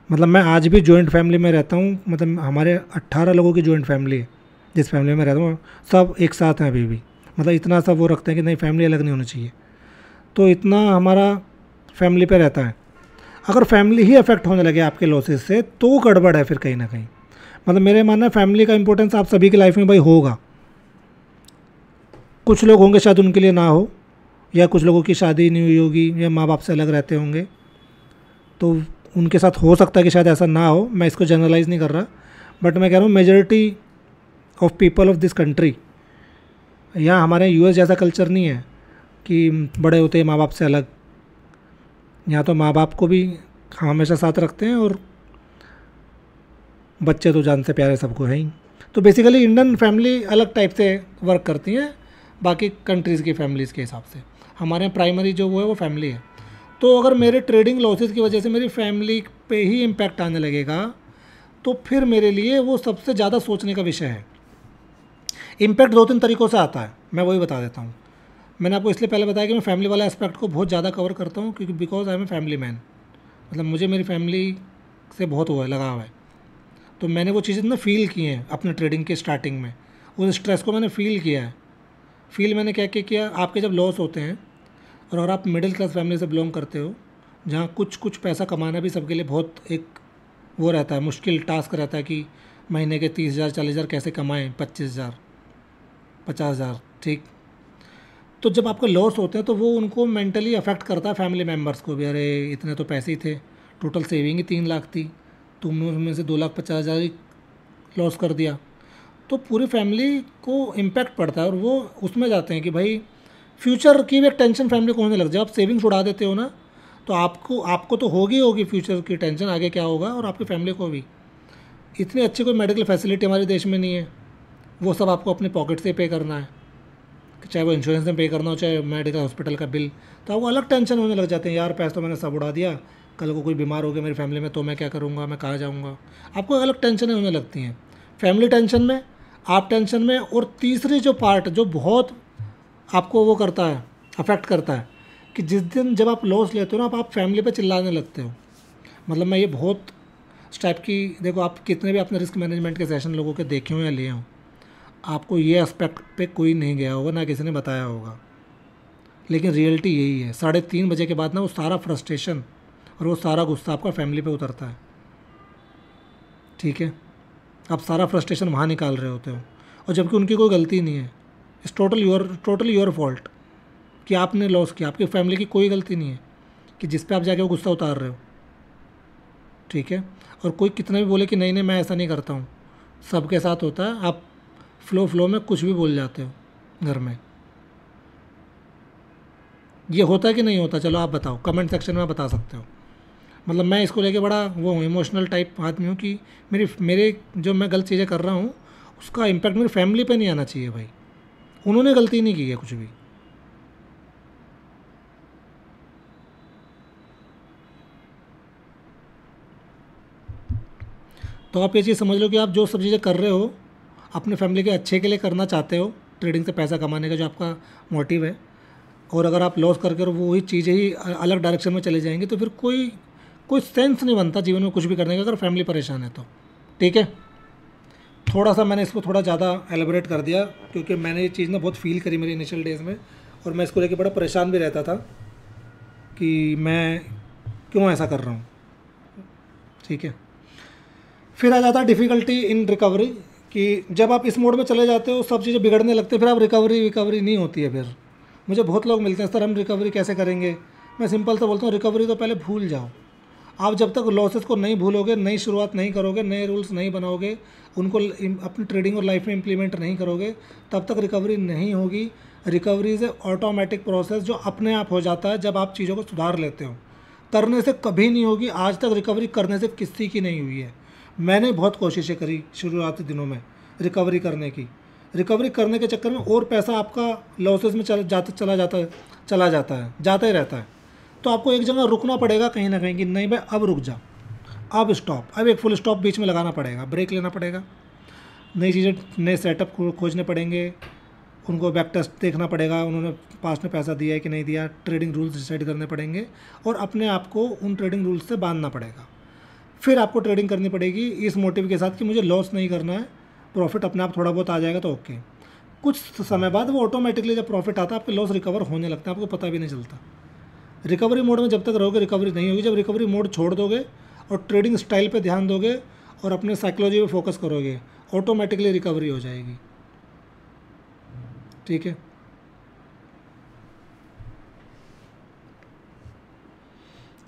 [SPEAKER 1] मतलब मैं आज भी जॉइंट फैमिली में रहता हूँ, मतलब हमारे 18 लोगों की जॉइंट फैमिली है, जिस फैमिली में रहता हूँ सब एक साथ हैं अभी भी, मतलब इतना सब वो रखते हैं कि नहीं फैमिली अलग नहीं होनी चाहिए, तो इतना हमारा फैमिली पे रहता है। अगर फैमिली ही अफेक्ट होने लगे आपके लॉसेस से तो गड़बड़ है फिर कहीं ना कहीं। मतलब मेरे मानना है फैमिली का इंपॉर्टेंस आप सभी की लाइफ में भाई होगा। कुछ लोग होंगे शायद उनके लिए ना हो, या कुछ लोगों की शादी नहीं हुई होगी या माँ बाप से अलग रहते होंगे, तो उनके साथ हो सकता है कि शायद ऐसा ना हो, मैं इसको जनरलाइज़ नहीं कर रहा, बट मैं कह रहा हूँ majority of people of this country, यहाँ हमारे यूएस जैसा कल्चर नहीं है कि बड़े होते हैं माँ बाप से अलग। यहाँ तो माँ बाप को भी हमेशा साथ रखते हैं और बच्चे तो जानते प्यारे सबको हैं ही। तो बेसिकली इंडियन फैमिली अलग टाइप से वर्क करती हैं बाकी कंट्रीज़ की फैमिलीज़ के हिसाब से। हमारे यहाँ प्राइमरी जो वो है वो फैमिली है। तो अगर मेरे ट्रेडिंग लॉसेस की वजह से मेरी फैमिली पे ही इम्पैक्ट आने लगेगा तो फिर मेरे लिए वो सबसे ज़्यादा सोचने का विषय है। इम्पैक्ट 2-3 तरीक़ों से आता है, मैं वही बता देता हूँ। मैंने आपको इसलिए पहले बताया कि मैं फैमिली वाला एस्पेक्ट को बहुत ज़्यादा कवर करता हूँ, क्योंकि because I am a family man, मतलब मुझे मेरी फैमिली से बहुत हुआ है, लगाव है। तो मैंने वो चीज़ें ना फील की हैं अपने ट्रेडिंग के स्टार्टिंग में, उस स्ट्रेस को मैंने फ़ील किया है। मैंने क्या क्या किया, आपके जब लॉस होते हैं और अगर आप मिडिल क्लास फैमिली से बिलोंग करते हो, जहाँ कुछ पैसा कमाना भी सबके लिए बहुत एक वो रहता है, मुश्किल टास्क रहता है कि महीने के 30,000 40,000 कैसे कमाएँ, 25,000 50,000, ठीक। तो जब आपके लॉस होते हैं तो वो उनको मेंटली अफेक्ट करता है, फैमिली मेम्बर्स को भी। अरे इतने तो पैसे ही थे, टोटल सेविंग ही 3 लाख थी, तुमने उनमें से 2,50,000 ही लॉस कर दिया। तो पूरी फैमिली को इम्पैक्ट पड़ता है और वो उसमें जाते हैं कि भाई फ्यूचर की भी एक टेंशन फैमिली को होने लग जाए। आप सेविंग्स उड़ा देते हो ना, तो आपको तो होगी फ्यूचर की टेंशन, आगे क्या होगा, और आपकी फैमिली को भी। इतनी अच्छी कोई मेडिकल फैसिलिटी हमारे देश में नहीं है, वो सब आपको अपने पॉकेट से पे करना है, चाहे वो इंश्योरेंस में पे करना हो, चाहे मेडिकल हॉस्पिटल का बिल। तो आपको अलग टेंशन होने लग जाते हैं, यार पैसा तो मैंने सब उड़ा दिया, कल को कोई बीमार हो गया मेरी फैमिली में तो मैं क्या करूँगा, मैं कहाँ जाऊँगा। आपको अलग टेंशनें होने लगती हैं, फैमिली टेंशन में, आप टेंशन में। और तीसरी जो पार्ट जो बहुत आपको वो करता है, अफेक्ट करता है, कि जिस दिन जब आप लॉस लेते हो ना, आप फैमिली पे चिल्लाने लगते हो। मतलब मैं ये बहुत इस टाइप की, देखो आप कितने भी अपने रिस्क मैनेजमेंट के सेशन लोगों के देखे हो या लिए हों, आपको ये एस्पेक्ट पे कोई नहीं गया होगा, ना किसी ने बताया होगा, लेकिन रियलिटी यही है। 3:30 बजे के बाद ना वो सारा फ्रस्ट्रेशन और वो सारा गुस्सा आपका फैमिली पे उतरता है, ठीक है। आप सारा फ्रस्ट्रेशन वहाँ निकाल रहे होते हो, और जबकि उनकी कोई गलती नहीं है। इट्स टोटली योर फॉल्ट कि आपने लॉस किया, आपकी फैमिली की कोई गलती नहीं है कि जिस पे आप जाके वो गुस्सा उतार रहे हो, ठीक है। और कोई कितना भी बोले कि नहीं मैं ऐसा नहीं करता हूँ, सबके साथ होता है, आप फ्लो में कुछ भी बोल जाते हो घर में। ये होता है कि नहीं होता, चलो आप बताओ, कमेंट सेक्शन में बता सकते हो। मतलब मैं इसको लेके बड़ा वो हूँ, इमोशनल टाइप आदमी हूँ कि मेरे जो मैं गलत चीज़ें कर रहा हूँ उसका इम्पैक्ट मेरी फैमिली पे नहीं आना चाहिए भाई। उन्होंने गलती नहीं की है कुछ भी। तो आप ये चीज़ समझ लो कि आप जो सब चीज़ें कर रहे हो अपने फैमिली के अच्छे के लिए करना चाहते हो, ट्रेडिंग से पैसा कमाने का जो आपका मोटिव है, और अगर आप लॉस करके वो वही चीज़ें ही अलग डायरेक्शन में चले जाएंगे तो फिर कोई सेंस नहीं बनता जीवन में कुछ भी करने का, अगर फैमिली परेशान है तो। ठीक है, थोड़ा सा मैंने इसको थोड़ा ज़्यादा एलेबोरेट कर दिया क्योंकि मैंने ये चीज़ ना बहुत फील करी मेरी इनिशियल डेज़ में, और मैं इसको लेके बड़ा परेशान भी रहता था कि मैं क्यों ऐसा कर रहा हूँ। ठीक है, फिर आ जाता है डिफ़िकल्टी इन रिकवरी, कि जब आप इस मोड में चले जाते हो सब चीज़ें बिगड़ने लगते हैं, फिर आप रिकवरी नहीं होती है। फिर मुझे बहुत लोग मिलते हैं, सर हम रिकवरी कैसे करेंगे। मैं सिंपल से बोलता हूँ, रिकवरी तो पहले भूल जाओ। आप जब तक लॉसेस को नहीं भूलोगे, नई शुरुआत नहीं करोगे, नए रूल्स नहीं बनाओगे, उनको अपनी ट्रेडिंग और लाइफ में इम्प्लीमेंट नहीं करोगे, तब तक रिकवरी नहीं होगी। Recovery is a automatic process जो अपने आप हो जाता है जब आप चीज़ों को सुधार लेते हो। करने से कभी नहीं होगी, आज तक रिकवरी करने से किसी की नहीं हुई है। मैंने बहुत कोशिशें करी शुरुआती दिनों में रिकवरी करने की। रिकवरी करने के चक्कर में और पैसा आपका लॉसेस में चला जाता है, जाता ही रहता है। तो आपको एक जगह रुकना पड़ेगा कहीं ना कहीं कि नहीं भाई अब रुक जा, अब स्टॉप, अब एक फुल स्टॉप बीच में लगाना पड़ेगा, ब्रेक लेना पड़ेगा, नई चीज़ें, नए सेटअप खोजने पड़ेंगे, उनको बैक टेस्ट देखना पड़ेगा, उन्होंने पास्ट में पैसा दिया है कि नहीं दिया, ट्रेडिंग रूल्स डिसाइड करने पड़ेंगे और अपने आप को उन ट्रेडिंग रूल्स से बांधना पड़ेगा। फिर आपको ट्रेडिंग करनी पड़ेगी इस मोटिव के साथ कि मुझे लॉस नहीं करना है, प्रॉफिट अपने आप थोड़ा बहुत आ जाएगा तो ओके। कुछ समय बाद वो ऑटोमेटिकली जब प्रॉफिट आता है आपके लॉस रिकवर होने लगता है, आपको पता भी नहीं चलता। रिकवरी मोड में जब तक रहोगे रिकवरी नहीं होगी। जब रिकवरी मोड छोड़ दोगे और ट्रेडिंग स्टाइल पे ध्यान दोगे और अपने साइकोलॉजी पे फोकस करोगे, ऑटोमेटिकली रिकवरी हो जाएगी। ठीक है,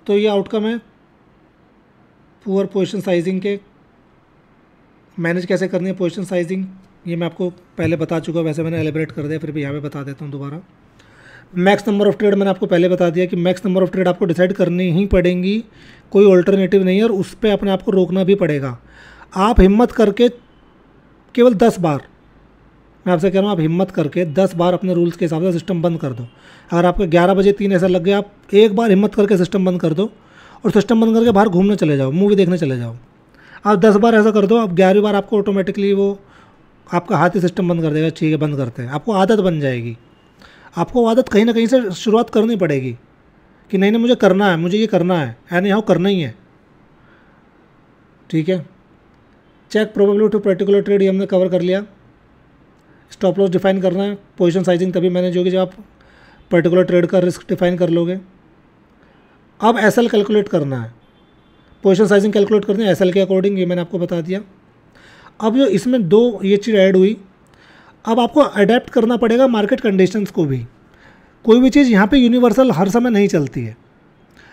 [SPEAKER 1] तो ये आउटकम है पुअर पोजीशन साइजिंग के। मैनेज कैसे करनी है पोजीशन साइजिंग ये मैं आपको पहले बता चुका, वैसे मैंने एलिब्रेट कर दिया, फिर भी यहाँ पे बता देता हूँ दोबारा। मैक्स नंबर ऑफ़ ट्रेड मैंने आपको पहले बता दिया कि मैक्स नंबर ऑफ़ ट्रेड आपको डिसाइड करनी ही पड़ेंगी, कोई ऑल्टरनेटिव नहीं है, और उस पर अपने आप को रोकना भी पड़ेगा। आप हिम्मत करके केवल 10 बार, मैं आपसे कह रहा हूँ, आप हिम्मत करके 10 बार अपने रूल्स के हिसाब से सिस्टम बंद कर दो। अगर आपको 11 बजे 3 ऐसा लग गया, आप एक बार हिम्मत करके सिस्टम बंद कर दो और सिस्टम बंद करके बाहर घूमने चले जाओ, मूवी देखने चले जाओ। आप 10 बार ऐसा कर दो, अब 11वीं बार आपको ऑटोमेटिकली वो आपका हाथ ही सिस्टम बंद कर देगा। ठीक है, बंद करते हैं, आपको आदत बन जाएगी। आपको आदत कहीं ना कहीं से शुरुआत करनी पड़ेगी कि नहीं मुझे करना है, मुझे ये करना है, एनी हाउ करना ही है। ठीक है, check probability to particular trade ये हमने कवर कर लिया। स्टॉप लॉस डिफाइन करना है, पोजीशन साइजिंग तभी मैनेज होगी जब आप पर्टिकुलर ट्रेड का रिस्क डिफाइन कर लोगे। अब एसएल कैलकुलेट करना है, पोजीशन साइजिंग कैलकुलेट करनी है एसएल के अकॉर्डिंग, ये मैंने आपको बता दिया। अब जो इसमें दो ये चीज़ ऐड हुई, अब आपको अडेप्ट करना पड़ेगा मार्केट कंडीशंस को भी। कोई भी चीज़ यहाँ पे यूनिवर्सल हर समय नहीं चलती है।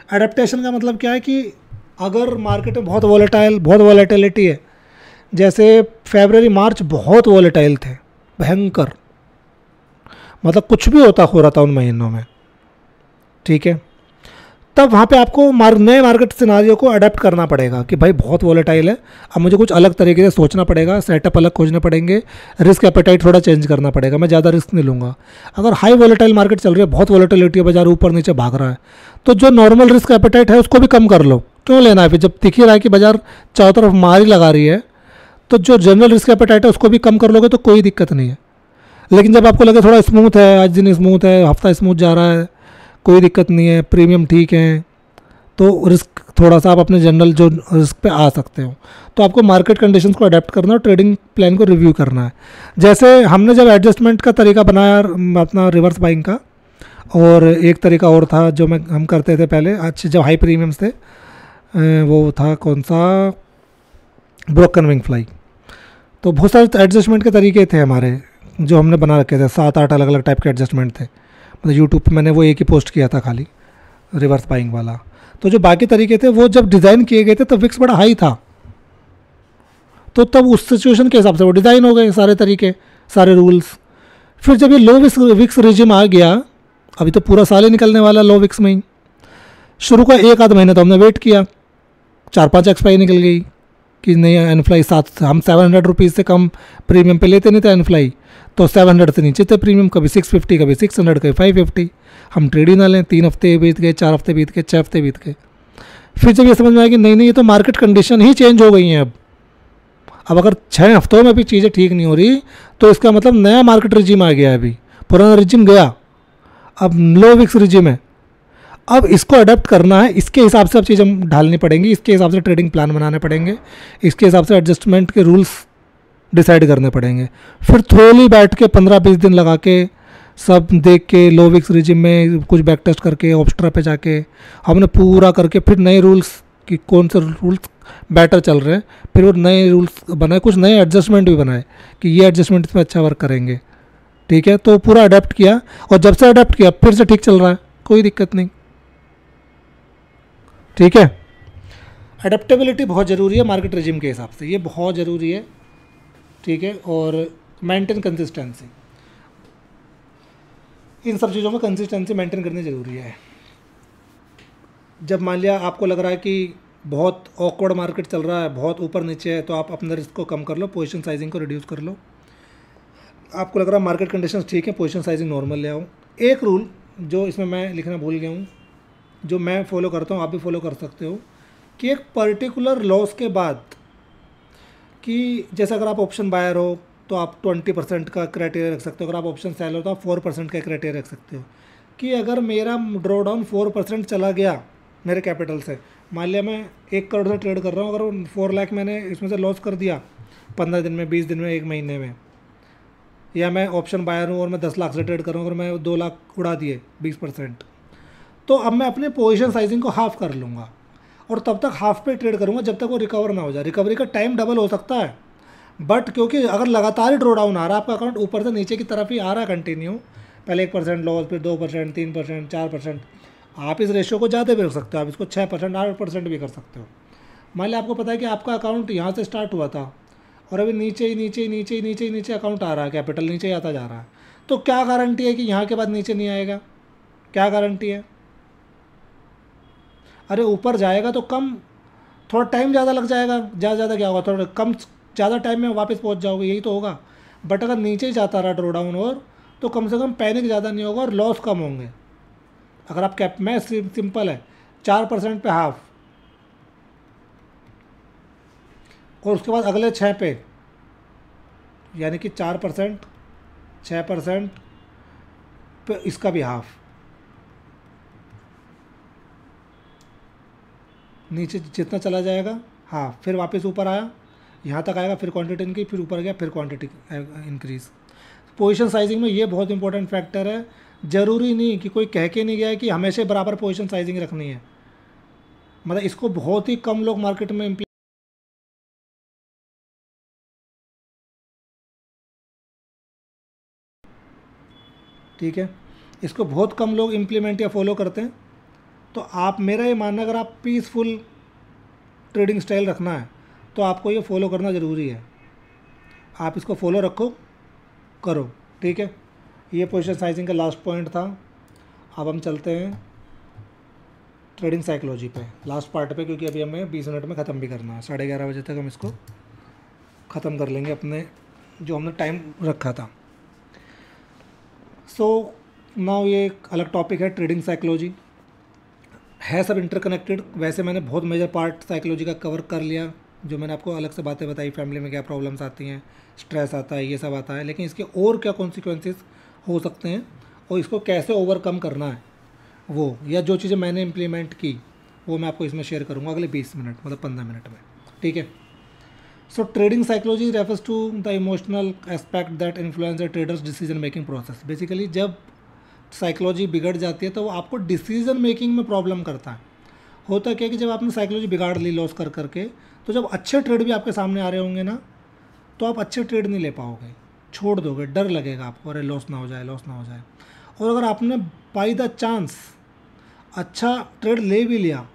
[SPEAKER 1] अडेप्टेशन का मतलब क्या है कि अगर मार्केट में बहुत वॉलेटिलिटी है, जैसे फरवरी मार्च बहुत वॉलेटाइल थे, भयंकर, मतलब कुछ भी हो रहा था उन महीनों में। ठीक है, तब वहाँ पे आपको नए मार्केट सिनारियो को अडेप्ट करना पड़ेगा कि भाई बहुत वॉलेटाइल है, अब मुझे कुछ अलग तरीके से सोचना पड़ेगा, सेटअप अलग खोजने पड़ेंगे, रिस्क एपेटाइट थोड़ा चेंज करना पड़ेगा, मैं ज़्यादा रिस्क नहीं लूँगा। अगर हाई वॉलेटाइल मार्केट चल रही है, बहुत वॉलेटिलिटी है, बाजार ऊपर नीचे भाग रहा है, तो जो नॉर्मल रिस्क एपेटाइट है उसको भी कम कर लो। क्यों लेना है फिर, जब दिख ही रहा है कि बाजार चारों तरफ मार ही लगा रही है, तो जो जनरल रिस्क एपेटाइट है उसको भी कम कर लोगे तो कोई दिक्कत नहीं है। लेकिन जब आपको लगे थोड़ा स्मूथ है, आज दिन स्मूथ है, हफ्ता स्मूथ जा रहा है, कोई दिक्कत नहीं है, प्रीमियम ठीक है, तो रिस्क थोड़ा सा आप अपने जनरल जो रिस्क पे आ सकते हो। तो आपको मार्केट कंडीशंस को अडेप्ट करना और ट्रेडिंग प्लान को रिव्यू करना है। जैसे हमने जब एडजस्टमेंट का तरीका बनाया अपना रिवर्स बाइंग का, और एक तरीका और था जो हम करते थे पहले, अच्छे जब हाई प्रीमियम्स थे, वो था कौन सा, ब्रोकन विंग फ्लाई। तो बहुत सारे एडजस्टमेंट के तरीके थे हमारे जो हमने बना रखे थे, 7-8 अलग अलग टाइप के एडजस्टमेंट थे। मतलब यूट्यूब पे मैंने वो एक ही पोस्ट किया था खाली, रिवर्स बाइंग वाला। तो जो बाकी तरीके थे वो जब डिज़ाइन किए गए थे तो विक्स बड़ा हाई था, तो तब उस सिचुएशन के हिसाब से वो डिज़ाइन हो गए सारे तरीके, सारे रूल्स। फिर जब ये लो विक्स रिजिम आ गया, अभी तो पूरा साल ही निकलने वाला लो विक्स में ही, शुरू का एक आध महीने तो हमने वेट किया, 4-5 एक्सपायरी निकल गई कि नहीं एनफ्लाई 7, हम 700 रुपीज़ से कम प्रीमियम पे लेते नहीं थे एनफ्लाई, तो 700 से नीचे थे प्रीमियम, कभी 650, कभी 600, कभी 550, हम ट्रेड ही ना लें। 3 हफ्ते बीत गए, 4 हफ्ते बीत गए, 6 हफ्ते बीत गए। फिर जब ये समझ में आया कि नहीं नहीं, ये तो मार्केट कंडीशन ही चेंज हो गई हैं अब अगर 6 हफ्तों में भी चीज़ें ठीक नहीं हो रही तो इसका मतलब नया मार्केट रिजिम आ गया है, अभी पुराना रिजिम गया, अब लो विक्स रिजिम है। अब इसको अडेप्ट करना है, इसके हिसाब से अब चीज़ें ढालनी पड़ेंगी, इसके हिसाब से ट्रेडिंग प्लान बनाने पड़ेंगे, इसके हिसाब से एडजस्टमेंट के रूल्स डिसाइड करने पड़ेंगे। फिर थोड़ी बैठ के 15-20 दिन लगा के सब देख के लो विक्स रिजिम में कुछ बैक टेस्ट करके ऑब्स्ट्रा पे जाके हमने पूरा करके फिर नए रूल्स कि कौन से रूल्स बेटर चल रहे हैं, फिर वो नए रूल्स बनाए, कुछ नए एडजस्टमेंट भी बनाए कि ये एडजस्टमेंट इसमें अच्छा वर्क करेंगे। ठीक है, तो पूरा अडेप्ट किया और जब से अडेप्ट किया फिर से ठीक चल रहा है, कोई दिक्कत नहीं। ठीक है, अडेप्टेबिलिटी बहुत ज़रूरी है मार्केट रिजिम के हिसाब से, ये बहुत ज़रूरी है। ठीक है, और मेंटेन कंसिस्टेंसी, इन सब चीज़ों में कंसिस्टेंसी मेंटेन करनी ज़रूरी है। जब मान लिया आपको लग रहा है कि बहुत ऑकवर्ड मार्केट चल रहा है, बहुत ऊपर नीचे है, तो आप अपने रिस्क को कम कर लो, पोजीशन साइजिंग को रिड्यूस कर लो। आपको लग रहा है मार्केट कंडीशंस ठीक है, पोजीशन साइजिंग नॉर्मल ले आओ। एक रूल जो इसमें मैं लिखना भूल गया हूँ, जो मैं फॉलो करता हूँ, आप भी फॉलो कर सकते हो, कि एक पर्टिकुलर लॉस के बाद, कि जैसे अगर आप ऑप्शन बायर हो तो आप 20% का क्राइटेरिया रख सकते हो, अगर आप ऑप्शन सेल हो तो आप 4% का क्राइटेरिया रख सकते हो, कि अगर मेरा ड्रॉ डाउन 4% चला गया मेरे कैपिटल से, मान लिया मैं 1 करोड़ से ट्रेड कर रहा हूँ, अगर 4 लाख मैंने इसमें से लॉस कर दिया 15 दिन में, 20 दिन में, 1 महीने में, या मैं ऑप्शन बायर हूँ और मैं 10 लाख से ट्रेड कर रहा हूँ, अगर मैं 2 लाख उड़ा दिए 20%, तो अब मैं अपने पोजीशन साइजिंग को हाफ कर लूँगा और तब तक हाफ पे ट्रेड करूँगा जब तक वो रिकवर ना हो जाए। रिकवरी का टाइम डबल हो सकता है, बट क्योंकि अगर लगातार ही ड्रॉ डाउन आ रहा है, आपका अकाउंट ऊपर से नीचे की तरफ ही आ रहा है कंटिन्यू, पहले 1% लॉस, फिर 2%, 3%, 4%, आप इस रेशियो को ज़्यादा भी रख सकते हो, आप इसको 6%, 8% भी कर सकते हो। मान लिया आपको पता है कि आपका अकाउंट यहाँ से स्टार्ट हुआ था और अभी नीचे ही नीचे नीचे नीचे नीचे अकाउंट आ रहा है, कैपिटल नीचे ही आता जा रहा है, तो क्या गारंटी है कि यहाँ के बाद नीचे नहीं आएगा? क्या गारंटी है? अरे ऊपर जाएगा तो कम, थोड़ा टाइम ज़्यादा लग जाएगा, ज़्यादा क्या होगा, थोड़ा कम ज़्यादा टाइम में वापस पहुंच जाओगे, यही तो होगा। बट अगर नीचे ही जाता रहा ड्रॉ डाउन और, तो कम से कम पैनिक ज़्यादा नहीं होगा और लॉस कम होंगे। अगर आप कैप में सिंपल है 4% पे हाफ, और उसके बाद अगले 6 पे, यानी कि 4%, 6% पे इसका भी हाफ, नीचे जितना चला जाएगा हाँ, फिर वापस ऊपर आया, यहाँ तक आएगा, फिर क्वांटिटी इनक्रीज, फिर ऊपर गया, फिर क्वांटिटी इंक्रीज। पोजीशन साइजिंग में ये बहुत इंपॉर्टेंट फैक्टर है। ज़रूरी नहीं कि कोई कह के नहीं गया है कि हमेशा बराबर पोजीशन साइजिंग रखनी है, मतलब इसको बहुत ही कम लोग मार्केट में ठीक है, इसको बहुत कम लोग इम्प्लीमेंट या फॉलो करते हैं। तो आप, मेरा ये मानना, अगर आप पीसफुल ट्रेडिंग स्टाइल रखना है तो आपको ये फॉलो करना ज़रूरी है। आप इसको फॉलो रखो, करो। ठीक है, ये पोजीशन साइजिंग का लास्ट पॉइंट था। अब हम चलते हैं ट्रेडिंग साइकोलॉजी पे, लास्ट पार्ट पे, क्योंकि अभी हमें 20 मिनट में ख़त्म भी करना है, 11:30 बजे तक हम इसको ख़त्म कर लेंगे, अपने जो हमने टाइम रखा था। सो नाउ ये एक अलग टॉपिक है, ट्रेडिंग साइकोलॉजी है, सब इंटरकनेक्टेड। वैसे मैंने बहुत मेजर पार्ट साइकोलॉजी का कवर कर लिया, जो मैंने आपको अलग से बातें बताई, फैमिली में क्या प्रॉब्लम्स आती हैं, स्ट्रेस आता है, ये सब आता है, लेकिन इसके और क्या कॉन्सिक्वेंसेस हो सकते हैं और इसको कैसे ओवरकम करना है वो, या जो चीज़ें मैंने इम्प्लीमेंट की वो मैं आपको इसमें शेयर करूँगा अगले 20 मिनट, मतलब 15 मिनट में। ठीक है, so trading psychology refers to the emotional aspect that influence the traders decision making process. Basically जब साइकोलॉजी बिगड़ जाती है तो वो आपको डिसीजन मेकिंग में प्रॉब्लम करता है। होता क्या है कि जब आपने साइकोलॉजी बिगाड़ ली लॉस कर करके, तो जब अच्छे ट्रेड भी आपके सामने आ रहे होंगे ना, तो आप अच्छे ट्रेड नहीं ले पाओगे, छोड़ दोगे, डर लगेगा आपको, अरे लॉस ना हो जाए, लॉस ना हो जाए। और अगर आपने बाय द चांस अच्छा ट्रेड ले भी लिया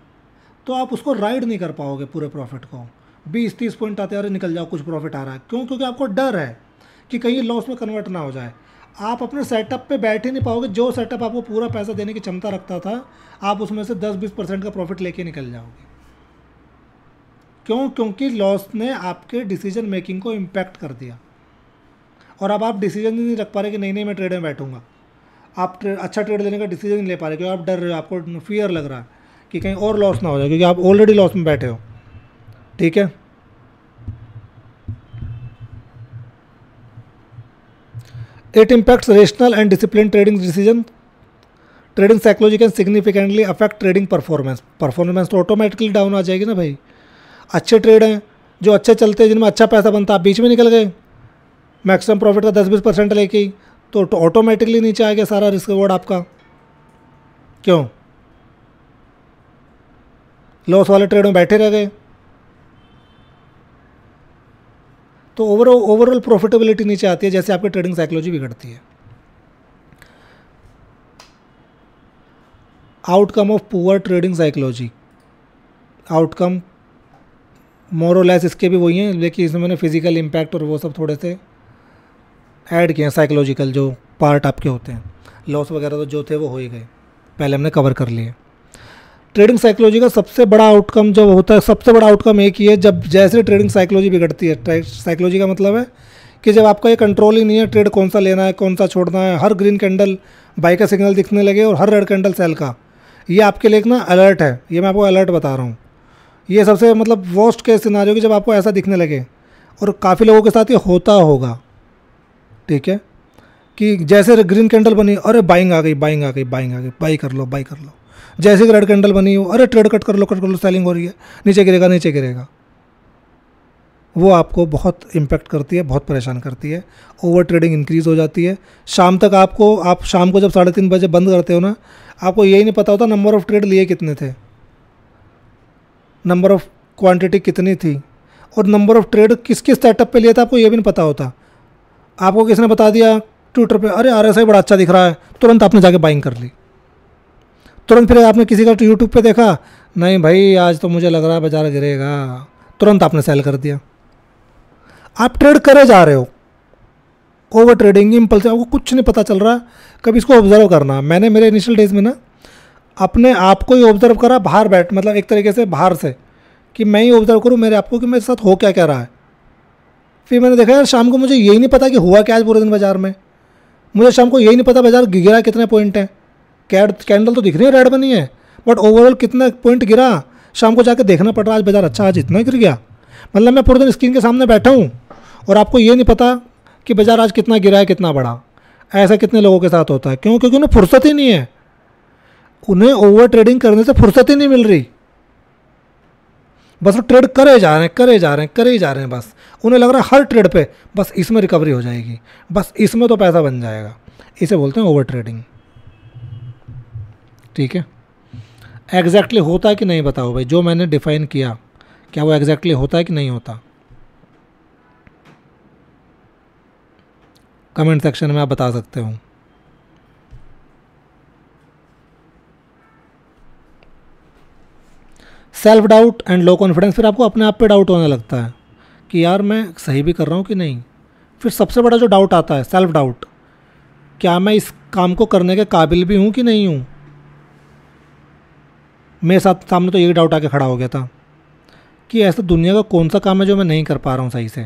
[SPEAKER 1] तो आप उसको राइड नहीं कर पाओगे पूरे प्रॉफिट को, 20-30 पॉइंट आते हैं, अरे निकल जाओ कुछ प्रॉफिट आ रहा है। क्यों? क्योंकि आपको डर है कि कहीं लॉस में कन्वर्ट ना हो जाए। आप अपने सेटअप पे बैठ ही नहीं पाओगे। जो सेटअप आपको पूरा पैसा देने की क्षमता रखता था, आप उसमें से 10-20% का प्रॉफिट लेके निकल जाओगे। क्यों? क्योंकि लॉस ने आपके डिसीजन मेकिंग को इम्पैक्ट कर दिया, और अब आप डिसीजन ही नहीं रख पा रहे कि नहीं मैं ट्रेड में बैठूंगा। आप अच्छा ट्रेड लेने का डिसीजन नहीं ले पा रहे क्योंकि आप डर रहे हो, आपको फियर लग रहा है कि कहीं और लॉस ना हो जाए, क्योंकि आप ऑलरेडी लॉस में बैठे हो। ठीक है। It impacts rational and discipline trading decision. Trading psychology can significantly affect trading performance तो ऑटोमेटिकली डाउन आ जाएगी ना भाई। अच्छे ट्रेड हैं जो अच्छे चलते हैं, जिनमें अच्छा पैसा बनता है, आप बीच में निकल गए मैक्सिमम प्रॉफिट का 10-20% लेके ही, तो ऑटोमेटिकली नीचे आ गया सारा रिस्क रिवॉर्ड आपका। क्यों? लॉस वाले ट्रेड में बैठे रह गए, तो ओवरऑल प्रॉफिटेबिलिटी नीचे आती है, जैसे आपकी ट्रेडिंग साइकोलॉजी बिगड़ती है। Outcome of poor trading psychology, outcome more or less इसके भी वही हैं, लेकिन इसमें मैंने फिजिकल इम्पैक्ट और वो सब थोड़े से ऐड किए हैं। साइकोलॉजिकल जो पार्ट आपके होते हैं, लॉस वगैरह तो जो थे वो हो ही गए, पहले हमने कवर कर लिए। ट्रेडिंग साइकोलॉजी का सबसे बड़ा आउटकम जो होता है, सबसे बड़ा आउटकम एक ही है, जब जैसे ट्रेडिंग साइकोलॉजी बिगड़ती है। साइकोलॉजी का मतलब है कि जब आपका ये कंट्रोल ही नहीं है, ट्रेड कौन सा लेना है कौन सा छोड़ना है, हर ग्रीन कैंडल बाई का सिग्नल दिखने लगे और हर रेड कैंडल सेल का, ये आपके लिए एक ना अलर्ट है। ये मैं आपको अलर्ट बता रहा हूँ। ये सबसे मतलब वर्स्ट केस सिनारियो कि जब आपको ऐसा दिखने लगे, और काफ़ी लोगों के साथ ये होता होगा। ठीक है, कि जैसे ग्रीन कैंडल बनी, अरे बाइंग आ गई, बाइंग आ गई, बाइंग आ गई, बाई कर लो, बाई कर लो। जैसे कि रेड कैंडल बनी हो, अरे ट्रेड कट कर लो, सेलिंग हो रही है, नीचे गिरेगा, नीचे गिरेगा। वो आपको बहुत इम्पेक्ट करती है, बहुत परेशान करती है। ओवर ट्रेडिंग इंक्रीज़ हो जाती है। शाम तक आप शाम को जब 3:30 बजे बंद करते हो ना, आपको यही नहीं पता होता नंबर ऑफ़ ट्रेड लिए कितने थे, नंबर ऑफ़ क्वांटिटी कितनी थी, और नंबर ऑफ़ ट्रेड किस किस सेटअप पे लिया था, आपको ये भी नहीं पता होता। आपको किसने बता दिया ट्विटर पे, अरे RSI बड़ा अच्छा दिख रहा है, तुरंत आपने जाके बाइंग कर ली। तुरंत फिर आपने किसी का यूट्यूब पे देखा, नहीं भाई आज तो मुझे लग रहा है बाजार गिरेगा, तुरंत आपने सेल कर दिया। आप ट्रेड करे जा रहे हो, ओवर ट्रेडिंग, इम्पल्स, आपको कुछ नहीं पता चल रहा। कभी इसको ऑब्जर्व करना। मैंने मेरे इनिशियल डेज में ना अपने आप को ही ऑब्जर्व करा, बाहर बैठ, मतलब एक तरीके से बाहर से, कि मैं ही ऑब्जर्व करूँ मेरे आपको कि मेरे साथ हो क्या क्या रहा है। फिर मैंने देखा यार शाम को मुझे यही नहीं पता कि हुआ क्या आज पूरे दिन बाजार में। मुझे शाम को यही नहीं पता बाजार गिरा कितने पॉइंट है। कैंडल तो दिख रही है रेड बनी है, बट ओवरऑल कितना पॉइंट गिरा शाम को जाकर देखना पड़ रहा, आज बाजार अच्छा, आज इतना गिर गया। मतलब मैं पूरे दिन स्क्रीन के सामने बैठा हूँ और आपको ये नहीं पता कि बाजार आज कितना गिरा है, कितना बढ़ा। ऐसा कितने लोगों के साथ होता है। क्यों? क्योंकि उन्हें फुर्सत ही नहीं है, उन्हें ओवर ट्रेडिंग करने से फुर्सत ही नहीं मिल रही। बस वो ट्रेड करे जा रहे हैं, करे जा रहे हैं, करे ही जा रहे हैं। बस उन्हें लग रहा है हर ट्रेड पे बस इसमें रिकवरी हो जाएगी, बस इसमें तो पैसा बन जाएगा। इसे बोलते हैं ओवर ट्रेडिंग। ठीक है, एग्जैक्टली होता है कि नहीं बताओ भाई, जो मैंने डिफाइन किया क्या वो एग्जैक्टली होता है कि नहीं होता? कमेंट सेक्शन में आप बता सकते हो। Self doubt and low confidence, फिर आपको अपने आप पे डाउट होने लगता है कि यार मैं सही भी कर रहा हूँ कि नहीं। फिर सबसे बड़ा जो डाउट आता है सेल्फ डाउट, क्या मैं इस काम को करने के काबिल भी हूँ कि नहीं हूँ। मेरे साथ सामने तो यही डाउट आके खड़ा हो गया था कि ऐसा दुनिया का कौन सा काम है जो मैं नहीं कर पा रहा हूँ सही से।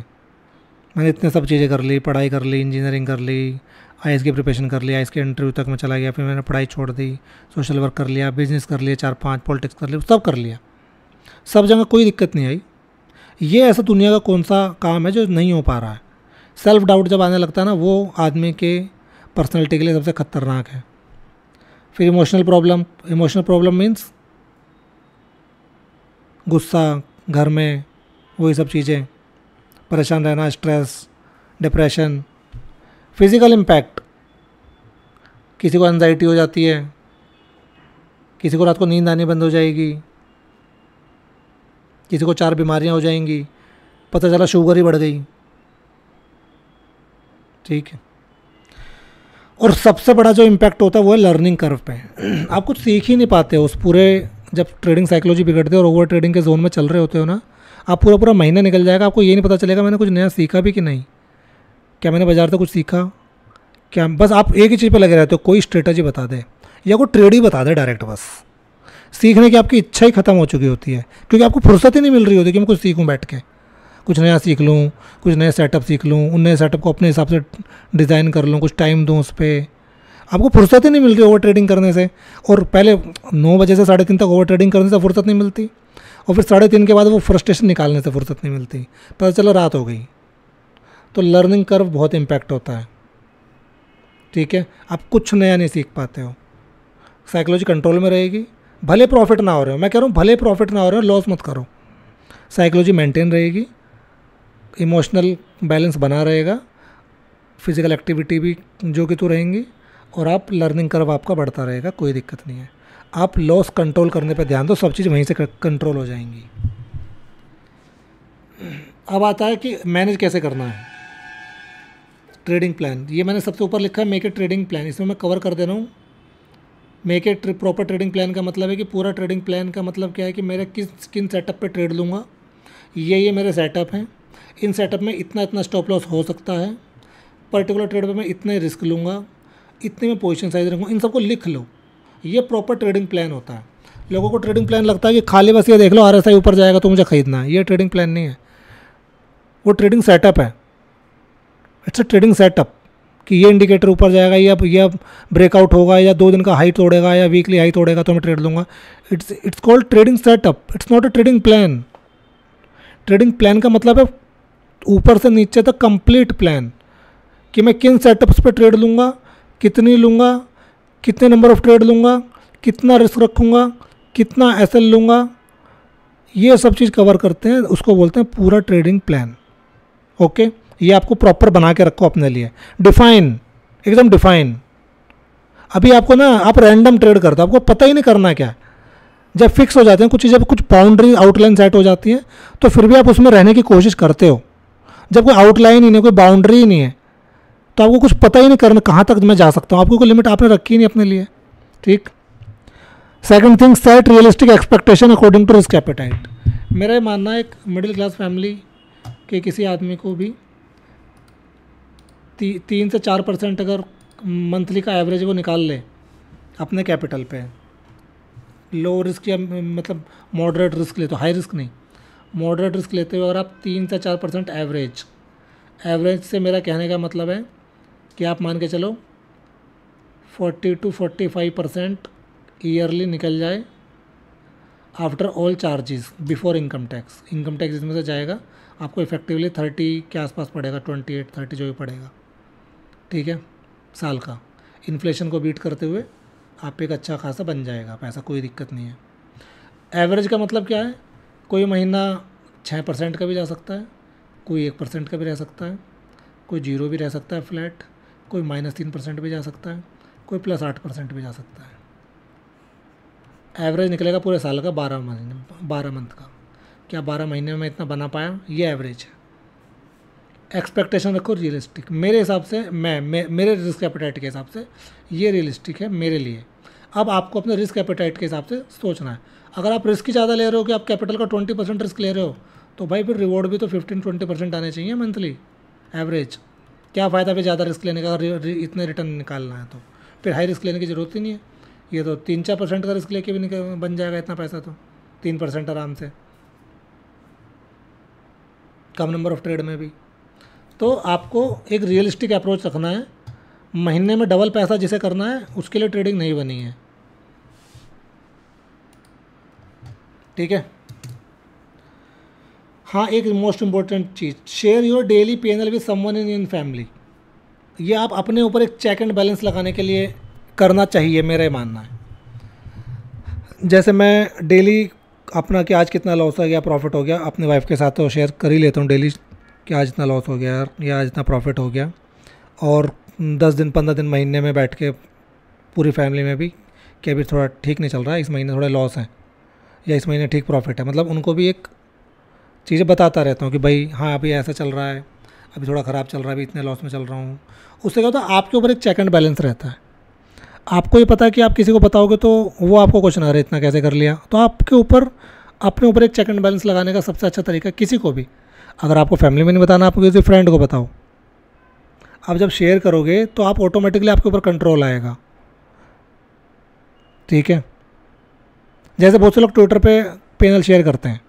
[SPEAKER 1] मैंने इतने सब चीज़ें कर ली, पढ़ाई कर ली, इंजीनियरिंग कर ली, IAS की प्रिपरेशन कर ली, IAS के इंटरव्यू तक मैं चला गया, फिर मैंने पढ़ाई छोड़ दी, सोशल वर्क कर लिया, बिजनेस कर लिया, 4-5 पॉलिटिक्स कर लिया, सब कर लिया, सब जगह कोई दिक्कत नहीं आई। ये ऐसा दुनिया का कौन सा काम है जो नहीं हो पा रहा है। सेल्फ डाउट जब आने लगता है ना, वो आदमी के पर्सनैलिटी के लिए सबसे ख़तरनाक है। फिर इमोशनल प्रॉब्लम मीन्स गुस्सा, घर में वही सब चीज़ें, परेशान रहना, स्ट्रेस, डिप्रेशन। फिज़िकल इम्पैक्ट, किसी को एंजाइटी हो जाती है, किसी को रात को नींद आनी बंद हो जाएगी, किसी को 4 बीमारियां हो जाएंगी, पता चला शुगर ही बढ़ गई। ठीक है, और सबसे बड़ा जो इम्पैक्ट होता है वो है लर्निंग कर्व पे। आप कुछ सीख ही नहीं पाते हो उस पूरे, जब ट्रेडिंग साइकोलॉजी बिगड़ते हो और ओवर ट्रेडिंग के जोन में चल रहे होते हो ना, आप पूरा पूरा महीना निकल जाएगा, आपको ये नहीं पता चलेगा मैंने कुछ नया सीखा भी कि नहीं, क्या मैंने बाजार से कुछ सीखा क्या। बस आप एक ही चीज़ पे लगे रहते हो, कोई स्ट्रेटजी बता दे या कोई ट्रेड ही बता दे डायरेक्ट, बस सीखने की आपकी इच्छा ही ख़त्म हो चुकी होती है, क्योंकि आपको फुर्सत ही नहीं मिल रही होती कि मैं कुछ सीखूँ, बैठ के कुछ नया सीख लूँ, कुछ नए सेटअप सीख लूँ, उन नए सेटअप को अपने हिसाब से डिज़ाइन कर लूँ, कुछ टाइम दूँ उस पर। आपको फुर्सत ही नहीं मिल रही ओवर ट्रेडिंग करने से, और पहले 9 बजे से 3:30 तक ओवर ट्रेडिंग करने से फुर्सत नहीं मिलती, और फिर 3:30 के बाद वो फ्रस्ट्रेशन निकालने से फुर्सत नहीं मिलती, पता चला रात हो गई। तो लर्निंग कर्व बहुत इम्पैक्ट होता है, ठीक है। आप कुछ नया नहीं सीख पाते हो, साइकोलॉजी कंट्रोल में रहेगी, भले प्रॉफिट ना हो रहे हो, मैं कह रहा हूँ भले प्रॉफिट ना हो रहे हो, लॉस मत करो, साइकोलॉजी मेंटेन रहेगी, इमोशनल बैलेंस बना रहेगा, फिजिकल एक्टिविटी भी जो कि तो रहेंगी, और आप लर्निंग कर्व आपका बढ़ता रहेगा, कोई दिक्कत नहीं है। आप लॉस कंट्रोल करने पे ध्यान दो, सब चीज़ वहीं से कंट्रोल हो जाएंगी। अब आता है कि मैनेज कैसे करना है ट्रेडिंग प्लान। ये मैंने सबसे ऊपर लिखा है मेक ए ट्रेडिंग प्लान, इसमें मैं कवर कर दे रहा हूँ। Make a proper trading plan का मतलब है कि पूरा ट्रेडिंग प्लान का मतलब क्या है कि मेरा किन सेटअप पे ट्रेड लूँगा, ये मेरे सेटअप हैं, इन सेटअप में इतना इतना स्टॉप लॉस हो सकता है, पर्टिकुलर ट्रेड पे मैं इतने रिस्क लूँगा, इतने में पोजीशन साइज रखूँगा, इन सबको लिख लो। ये प्रॉपर ट्रेडिंग प्लान होता है। लोगों को ट्रेडिंग प्लान लगता है कि खाली बस ये देख लो RSI ऊपर जाएगा तो मुझे खरीदना है, ये ट्रेडिंग प्लान नहीं है, वो ट्रेडिंग सेटअप है। इट्स अ ट्रेडिंग सेटअप कि ये इंडिकेटर ऊपर जाएगा या ब्रेकआउट होगा या 2 दिन का हाई तोड़ेगा या वीकली हाई तोड़ेगा तो मैं ट्रेड लूँगा। It's called trading setup, it's not a trading plan. Trading plan का मतलब है ऊपर से नीचे तक कंप्लीट प्लान, कि मैं किन सेटअप्स पे ट्रेड लूँगा, कितनी लूँगा, कितने नंबर ऑफ़ ट्रेड लूँगा, कितना रिस्क रखूँगा, कितना SL लूँगा, ये सब चीज़ कवर करते हैं, उसको बोलते हैं पूरा ट्रेडिंग प्लान। ओके, ये आपको प्रॉपर बना के रखो अपने लिए, डिफाइन, एकदम डिफाइन। अभी आपको ना, आप रैंडम ट्रेड करते हो, आपको पता ही नहीं करना क्या है। जब फिक्स हो जाते हैं कुछ चीज़ें, कुछ बाउंड्री आउटलाइन सेट हो जाती है, तो फिर भी आप उसमें रहने की कोशिश करते हो। जब कोई आउटलाइन ही नहीं, कोई बाउंड्री ही नहीं है, तो आपको कुछ पता ही नहीं करना कहाँ तक मैं जा सकता हूँ, आपको कोई लिमिट आपने रखी ही नहीं अपने लिए, ठीक। Second thing, set realistic expectation according to risk appetite. मेरा ये मानना है एक मिडिल क्लास फैमिली के किसी आदमी को भी 3 से 4% अगर मंथली का एवरेज वो निकाल ले अपने कैपिटल पे, लो रिस्क या मतलब मॉडरेट रिस्क ले, तो हाई रिस्क नहीं, मॉडरेट रिस्क लेते हुए अगर आप 3 से 4% एवरेज से मेरा कहने का मतलब है कि आप मान के चलो 40 to 45% ईयरली निकल जाए after all charges before income tax. Income tax इसमें से जाएगा, आपको इफेक्टिवली 30 के आसपास पड़ेगा, 28-30 जो भी पड़ेगा, ठीक है, साल का। इन्फ्लेशन को बीट करते हुए आप एक अच्छा खासा बन जाएगा पैसा, कोई दिक्कत नहीं है। एवरेज का मतलब क्या है, कोई महीना 6% का भी जा सकता है, कोई 1% का भी रह सकता है, कोई 0 भी रह सकता है फ्लैट, कोई -3% भी जा सकता है, कोई +8% भी जा सकता है। एवरेज निकलेगा पूरे साल का 12 मंथ का। क्या 12 महीने में मैं इतना बना पाया, ये एवरेज है। एक्सपेक्टेशन रखो रियलिस्टिक, मेरे हिसाब से मेरे रिस्क एपेटाइट के हिसाब से ये रियलिस्टिक है मेरे लिए। अब आपको अपने रिस्क एपेटाइट के हिसाब से सोचना है। अगर आप रिस्क ही ज़्यादा ले रहे हो कि आप कैपिटल का 20% रिस्क ले रहे हो, तो भाई फिर रिवॉर्ड भी तो 15-20% आने चाहिए मंथली एवरेज। क्या फ़ायदा फिर ज़्यादा रिस्क लेने का, इतने रिटर्न निकालना है तो फिर हाई रिस्क लेने की ज़रूरत ही नहीं है। ये तो 3-4% का रिस्क लेके भी बन जाएगा इतना पैसा, तो 3% आराम से, कम नंबर ऑफ़ ट्रेड में भी। तो आपको एक रियलिस्टिक अप्रोच रखना है। महीने में डबल पैसा जिसे करना है उसके लिए ट्रेडिंग नहीं बनी है, ठीक है। हाँ, एक most important cheese, share your daily P&L with someone in family. ये आप अपने ऊपर एक चेक एंड बैलेंस लगाने के लिए करना चाहिए, मेरा मानना है। जैसे मैं डेली अपना कि आज कितना लॉस हो गया, प्रॉफिट हो गया, अपनी वाइफ के साथ तो शेयर कर ही लेता हूँ डेली कि आज इतना लॉस हो गया या आज इतना प्रॉफिट हो गया। और 10 दिन 15 दिन महीने में बैठ के पूरी फैमिली में भी कि अभी थोड़ा ठीक नहीं चल रहा है, इस महीने थोड़ा लॉस है या इस महीने ठीक प्रॉफिट है, मतलब उनको भी एक चीज़ें बताता रहता हूँ कि भाई हाँ अभी ऐसा चल रहा है, अभी थोड़ा ख़राब चल रहा है, अभी इतने लॉस में चल रहा हूँ। उससे क्या होता है, आपके ऊपर एक चेक एंड बैलेंस रहता है। आपको ये पता है कि आप किसी को बताओगे तो वो आपको क्वेश्चन, अरे इतना कैसे कर लिया, तो आपके ऊपर अपने ऊपर एक चेक एंड बैलेंस लगाने का सबसे अच्छा तरीका किसी को भी, अगर आपको फैमिली में नहीं बताना, आपको किसी फ्रेंड को बताओ। आप जब शेयर करोगे तो आप ऑटोमेटिकली आपके ऊपर कंट्रोल आएगा, ठीक है। जैसे बहुत से लोग ट्विटर पे पैनल शेयर करते हैं,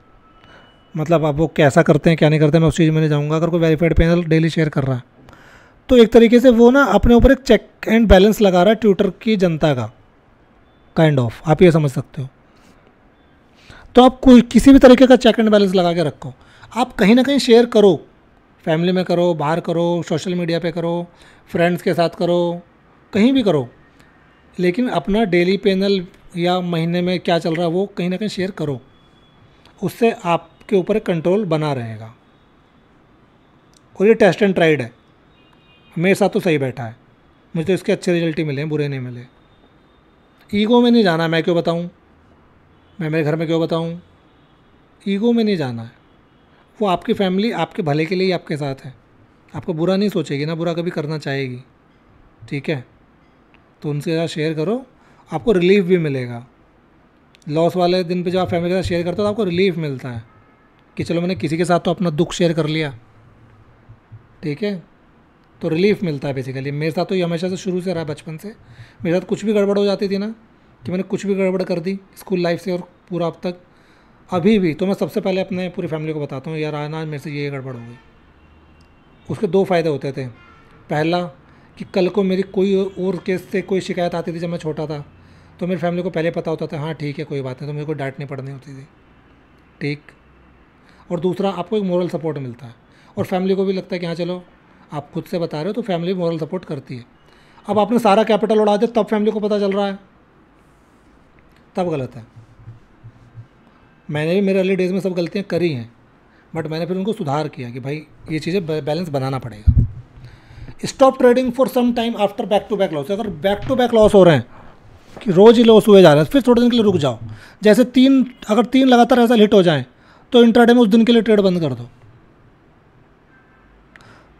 [SPEAKER 1] मतलब अब वो कैसा करते हैं क्या नहीं करते हैं मैं उस चीज़ में नहीं जाऊँगा। अगर कोई वेरीफाइड पैनल डेली शेयर कर रहा है तो एक तरीके से वो ना अपने ऊपर एक चेक एंड बैलेंस लगा रहा है ट्विटर की जनता का, काइंड ऑफ, आप ये समझ सकते हो। तो आप कोई किसी भी तरीके का चेक एंड बैलेंस लगा के रखो। आप कहीं ना कहीं शेयर करो, फैमिली में करो, बाहर करो, सोशल मीडिया पे करो, फ्रेंड्स के साथ करो, कहीं भी करो, लेकिन अपना डेली पैनल या महीने में क्या चल रहा है वो कहीं ना कहीं शेयर करो। उससे आपके ऊपर एक कंट्रोल बना रहेगा। और ये टेस्ट एंड ट्राइड है, मेरे साथ तो सही बैठा है, मुझे तो इसके अच्छे रिजल्ट ही मिले हैं, बुरे नहीं मिले। ईगो में नहीं जाना, मैं क्यों बताऊँ, मैं मेरे घर में क्यों बताऊँ, ईगो में नहीं जाना है। वो आपकी फैमिली आपके भले के लिए ही आपके साथ है, आपको बुरा नहीं सोचेगी ना, बुरा कभी करना चाहेगी, ठीक है। तो उनसे साथ शेयर करो, आपको रिलीफ भी मिलेगा। लॉस वाले दिन पे जब आप फैमिली के साथ शेयर करते हो तो आपको रिलीफ मिलता है कि चलो मैंने किसी के साथ तो अपना दुख शेयर कर लिया, ठीक है। तो रिलीफ मिलता है बेसिकली। मेरे साथ तो ये हमेशा से शुरू से रहा, बचपन से मेरे साथ कुछ भी गड़बड़ हो जाती थी ना, कि मैंने कुछ भी गड़बड़ कर दी स्कूल लाइफ से और पूरा अब तक, अभी भी तो मैं सबसे पहले अपने पूरी फैमिली को बताता हूँ, यार आज मेरे से ये गड़बड़ हो गई। उसके दो फ़ायदे होते थे। पहला कि कल को मेरी कोई और केस से कोई शिकायत आती थी जब मैं छोटा था, तो मेरी फैमिली को पहले पता होता था, हाँ ठीक है कोई बात नहीं, तो मेरे को डांट नहीं पड़नी होती थी, ठीक। और दूसरा, आपको एक मोरल सपोर्ट मिलता है और फैमिली को भी लगता है कि हाँ चलो आप खुद से बता रहे हो तो फैमिली मोरल सपोर्ट करती है। अब आपने सारा कैपिटल उड़ा दिया तब फैमिली को पता चल रहा है, तब गलत है। मैंने भी मेरे अर्ली डेज़ में सब गलतियाँ करी हैं, बट मैंने फिर उनको सुधार किया कि भाई ये चीज़ें बैलेंस बनाना पड़ेगा। Stop trading for some time after back to back loss. अगर बैक टू बैक लॉस हो रहे हैं कि रोज़ ही लॉस हुए जा रहे हैं, फिर थोड़े दिन के लिए रुक जाओ। जैसे अगर तीन लगातार ऐसा हिट हो जाए तो इंट्राडे में उस दिन के लिए ट्रेड बंद कर दो।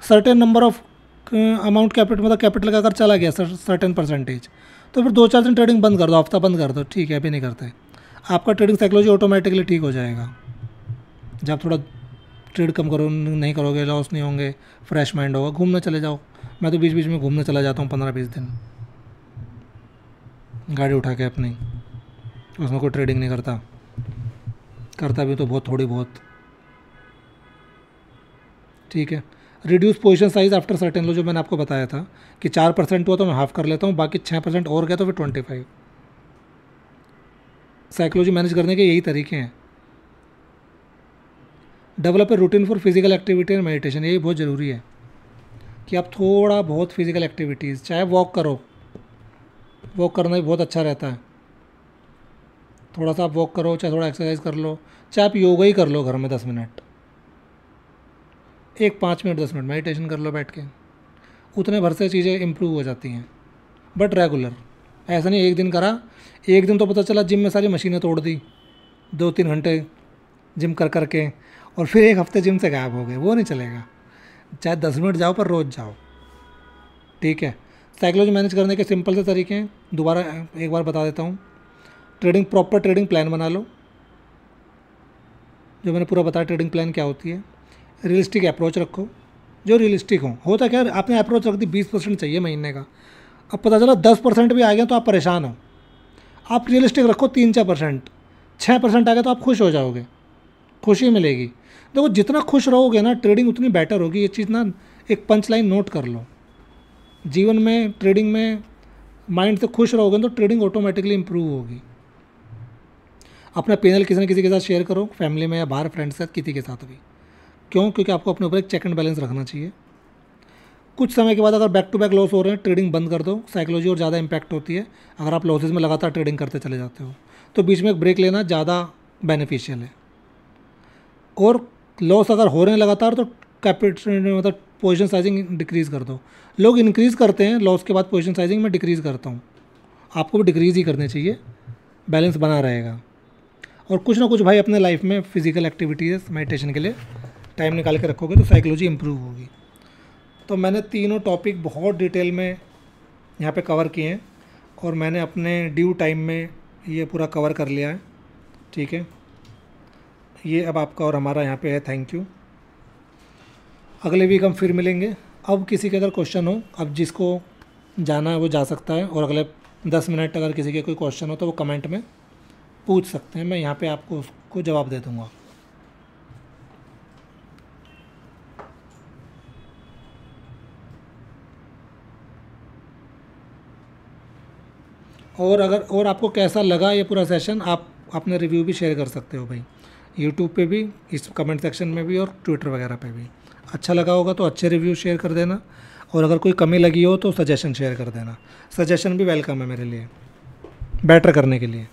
[SPEAKER 1] Certain number of amount capital, मतलब कैपिटल का अगर चला गया सर्टेन परसेंटेज, तो फिर 2-4 दिन ट्रेडिंग बंद कर दो, हफ्ता बंद कर दो, ठीक है अभी नहीं करते। आपका ट्रेडिंग साइकोलॉजी ऑटोमेटिकली ठीक हो जाएगा। जब थोड़ा ट्रेड कम करो, नहीं करोगे, लॉस नहीं होंगे, फ्रेश माइंड होगा, घूमने चले जाओ। मैं तो बीच बीच में घूमने चला जाता हूँ 15-20 दिन, गाड़ी उठा के अपनी, उसमें कोई ट्रेडिंग नहीं करता, करता भी तो बहुत थोड़ी बहुत, ठीक है। Reduce position size after certain लो, जो मैंने आपको बताया था कि 4% हुआ तो मैं हाफ कर लेता हूँ, बाकी 6% और गया तो फिर 25। साइकोलॉजी मैनेज करने के यही तरीके हैं। Develop a routine for physical activity and meditation, यही बहुत ज़रूरी है कि आप थोड़ा बहुत फिजिकल एक्टिविटीज़, चाहे वॉक करो, वॉक करना भी बहुत अच्छा रहता है। थोड़ा सा आप वॉक करो, चाहे थोड़ा एक्सरसाइज कर लो, चाहे आप योगा ही कर लो घर में 10 मिनट, 5 मिनट 10 मिनट मेडिटेशन कर लो बैठ के, उतने भर से चीज़ें इम्प्रूव हो जाती हैं। बट रेगुलर, ऐसा नहीं एक दिन करा, एक दिन तो पता चला जिम में सारी मशीनें तोड़ दी, 2-3 घंटे जिम कर कर के, और फिर एक हफ्ते जिम से गायब हो गए, वो नहीं चलेगा। चाहे 10 मिनट जाओ पर रोज़ जाओ, ठीक है। साइकोलॉजी मैनेज करने के सिंपल से तरीके हैं, दोबारा एक बार बता देता हूँ। ट्रेडिंग, प्रॉपर ट्रेडिंग प्लान बना लो, जो मैंने पूरा बताया ट्रेडिंग प्लान क्या होती है। रियलिस्टिक अप्रोच रखो, जो रियलिस्टिक हो। होता क्या, आपने अप्रोच रख दी 20% चाहिए महीने का, अब पता चला 10% भी आ गया तो आप परेशान हो। आप रियलिस्टिक रखो 3-4%, 6% आ गया तो आप खुश हो जाओगे, खुशी मिलेगी। देखो जितना खुश रहोगे ना ट्रेडिंग उतनी बेटर होगी। ये चीज़ ना एक पंच लाइन नोट कर लो, जीवन में ट्रेडिंग में माइंड से खुश रहोगे तो ट्रेडिंग ऑटोमेटिकली इंप्रूव होगी। अपना पैनल किसी न किसी के साथ शेयर करो, फैमिली में या बाहर फ्रेंड्स के साथ, किसी के साथ भी। क्यों? क्योंकि आपको अपने ऊपर एक चेक एंड बैलेंस रखना चाहिए। कुछ समय के बाद अगर बैक टू बैक लॉस हो रहे हैं, ट्रेडिंग बंद कर दो। साइकोलॉजी और ज़्यादा इंपैक्ट होती है अगर आप लॉसेज में लगातार ट्रेडिंग करते चले जाते हो, तो बीच में एक ब्रेक लेना ज़्यादा बेनिफिशियल है। और लॉस अगर हो रहे हैं लगातार तो कैपिटल, मतलब पोजीशन साइजिंग डिक्रीज़ कर दो। लोग इंक्रीज़ करते हैं लॉस के बाद पोजीशन साइजिंग, में डिक्रीज़ करता हूँ। आपको भी डिक्रीज़ ही करनी चाहिए, बैलेंस बना रहेगा। और कुछ ना कुछ भाई अपने लाइफ में फिजिकल एक्टिविटीज़, मेडिटेशन के लिए टाइम निकाल के रखोगे तो साइकोलॉजी इंप्रूव होगी। तो मैंने तीनों टॉपिक बहुत डिटेल में यहाँ पे कवर किए हैं और मैंने अपने ड्यू टाइम में ये पूरा कवर कर लिया है, ठीक है। ये अब आपका और हमारा यहाँ पे है थैंक यू। अगले वीक हम फिर मिलेंगे। अब किसी के अगर क्वेश्चन हो, अब जिसको जाना है वो जा सकता है, और अगले 10 मिनट अगर किसी के कोई क्वेश्चन हो तो वो कमेंट में पूछ सकते हैं, मैं यहाँ पे आपको उसको जवाब दे दूँगा। और अगर और आपको कैसा लगा ये पूरा सेशन, आप अपने रिव्यू भी शेयर कर सकते हो भाई, यूट्यूब पे भी, इस कमेंट सेक्शन में भी, और ट्विटर वगैरह पे भी। अच्छा लगा होगा तो अच्छे रिव्यू शेयर कर देना, और अगर कोई कमी लगी हो तो सजेशन शेयर कर देना। सजेशन भी वेलकम है मेरे लिए, बेटर करने के लिए।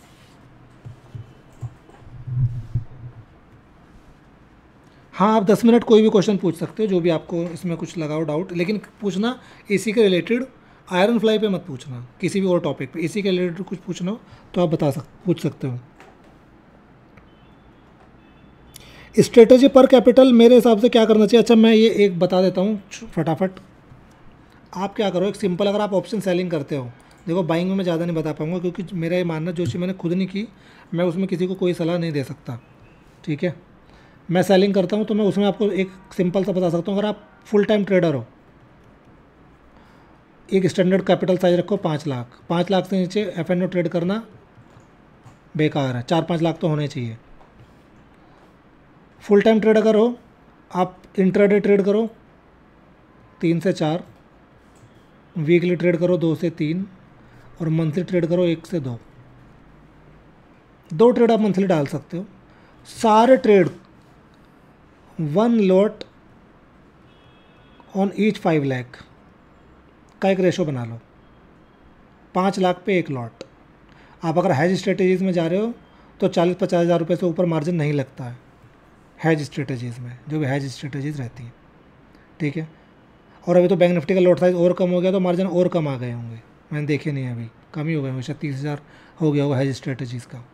[SPEAKER 1] हाँ, आप 10 मिनट कोई भी क्वेश्चन पूछ सकते हो, जो भी आपको इसमें कुछ लगा हो डाउट, लेकिन पूछना इसी के रिलेटेड, आयरन फ्लाई पे मत पूछना, किसी भी और टॉपिक पे, इसी के रिलेटेड कुछ पूछना हो तो आप पूछ सकते हो। स्ट्रेटजी पर कैपिटल मेरे हिसाब से क्या करना चाहिए, अच्छा मैं ये एक बता देता हूँ फटाफट। आप क्या करो, एक सिंपल, अगर आप ऑप्शन सेलिंग करते हो, देखो बाइंग में मैं ज़्यादा नहीं बता पाऊँगा, क्योंकि मेरा ये मानना, जो चीज़ मैंने खुद नहीं की, मैं उसमें किसी को कोई सलाह नहीं दे सकता, ठीक है। मैं सेलिंग करता हूँ तो मैं उसमें आपको एक सिंपल सा बता सकता हूँ। अगर आप फुल टाइम ट्रेडर हो, एक स्टैंडर्ड कैपिटल साइज रखो 5 लाख, 5 लाख से नीचे एफ ट्रेड करना बेकार है, 4-5 लाख तो होने चाहिए। फुल टाइम ट्रेड अगर हो, आप इंट्राडे ट्रेड करो 3 से 4, वीकली ट्रेड करो 2 से 3, और मंथली ट्रेड करो 1 से 2। 2 ट्रेड आप मंथली डाल सकते हो। सारे trade 1 lot on each 5 lakh का एक रेशो बना लो, 5 लाख पे 1 लॉट। आप अगर हैज स्ट्रेटेजीज़ में जा रहे हो तो 40-50 हज़ार रुपये से ऊपर मार्जिन नहीं लगता है हैज स्ट्रेटेजीज़ में, जो भी हैज स्ट्रेटेजीज़ रहती हैं, ठीक है। और अभी तो बैंक निफ्टी का लॉट साइज़ और कम हो गया तो मार्जिन और कम आ गए होंगे, मैंने देखे नहीं है अभी, कम ही हो गए होंगे, शायद 30,000 हो गया होगा हैज स्ट्रेटेजीज़ का।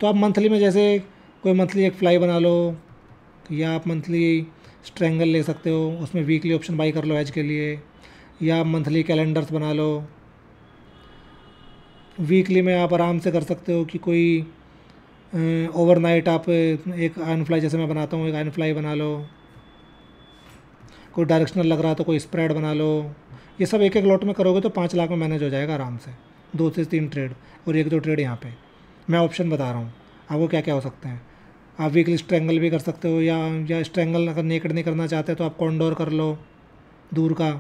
[SPEAKER 1] तो आप मंथली में, जैसे कोई मंथली एक फ्लाई बना लो, या आप मंथली स्ट्रेंगल ले सकते हो, उसमें वीकली ऑप्शन बाई कर लो हैज के लिए, या मंथली कैलेंडर्स बना लो। वीकली में आप आराम से कर सकते हो कि कोई ओवरनाइट आप एक आयरन फ्लाई, जैसे मैं बनाता हूँ, एक आयरन फ्लाई बना लो। कोई डायरेक्शनल लग रहा है तो कोई स्प्रेड बना लो। ये सब एक एक लॉट में करोगे तो 5 लाख में मैनेज हो जाएगा आराम से, 2 से 3 ट्रेड, और 1-2 ट्रेड यहाँ पे। मैं ऑप्शन बता रहा हूँ आपको क्या क्या हो सकते हैं। आप वीकली स्ट्रेंगल भी कर सकते हो, या स्ट्रेंगल अगर नेकेड नहीं करना चाहते तो आप कॉन्डोर कर लो दूर का,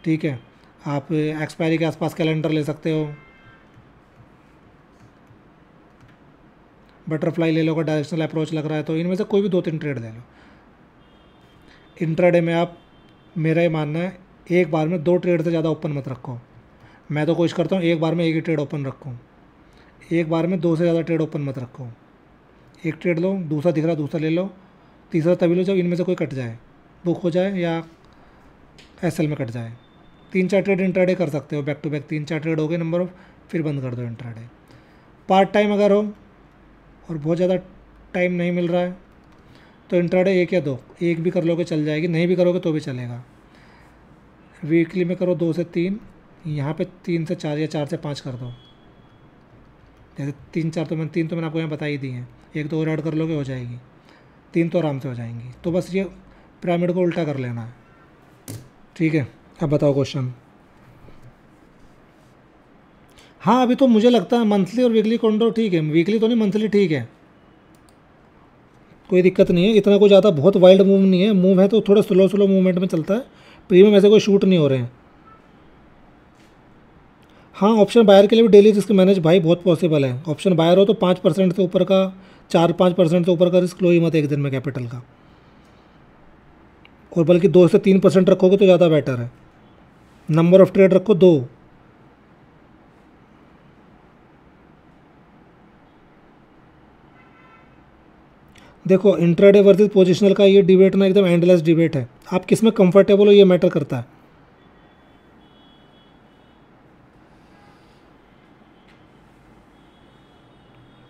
[SPEAKER 1] ठीक है। आप एक्सपायरी के आसपास कैलेंडर ले सकते हो, बटरफ्लाई ले लो अगर डायरेक्शनल अप्रोच लग रहा है तो। इनमें से कोई भी 2-3 ट्रेड ले लो। इंट्राडे में आप, मेरा ये मानना है, एक बार में 2 ट्रेड से ज़्यादा ओपन मत रखो। मैं तो कोशिश करता हूँ एक बार में एक ही ट्रेड ओपन रखूँ, एक बार में 2 से ज़्यादा ट्रेड ओपन मत रखो। एक ट्रेड लो, दूसरा दिख रहा दूसरा ले लो, तीसरा तभी लो जब इनमें से कोई कट जाए, बुक हो जाए या एसएल में कट जाए। 3-4 ट्रेड इंट्राडे कर सकते हो, बैक टू बैक 3-4 ट्रेड हो गए नंबर ऑफ, फिर बंद कर दो इंट्राडे। पार्ट टाइम अगर हो और बहुत ज़्यादा टाइम नहीं मिल रहा है तो इंट्राडे 1 या 2, एक भी कर लोगे चल जाएगी, नहीं भी करोगे तो भी चलेगा। वीकली में करो 2 से 3, यहाँ पे 3 से 4 या 4 से 5 कर दो। जैसे 3-4 तो मैंने 3 तो मैंने आपको यहाँ बता ही दी हैं, एक तो और ऐड कर लोगे हो जाएगी, 3 तो आराम से हो जाएंगी। तो बस ये पिरामिड को उल्टा कर लेना है, ठीक है। अब बताओ क्वेश्चन। हाँ, अभी तो मुझे लगता है मंथली और वीकली कॉन्डो ठीक है, वीकली तो नहीं, मंथली ठीक है, कोई दिक्कत नहीं है। इतना कोई ज़्यादा बहुत वाइल्ड मूव नहीं है, मूव है तो थोड़ा स्लो स्लो मूवमेंट में चलता है। प्रीमियम ऐसे कोई शूट नहीं हो रहे हैं। हाँ, ऑप्शन बायर के लिए भी डेली रिस्क मैनेज भाई बहुत पॉसिबल है। ऑप्शन बायर हो तो 5% से ऊपर का, 4-5% से ऊपर का रिस्क लो ही मत एक दिन में कैपिटल का, और बल्कि 2 से 3% रखोगे तो ज़्यादा बेटर है। नंबर ऑफ़ ट्रेड रखो 2। देखो, इंट्राडे वर्सेस पोजिशनल का ये डिबेट ना एकदम एंडलेस डिबेट है, आप किस में कंफर्टेबल हो ये मैटर करता है।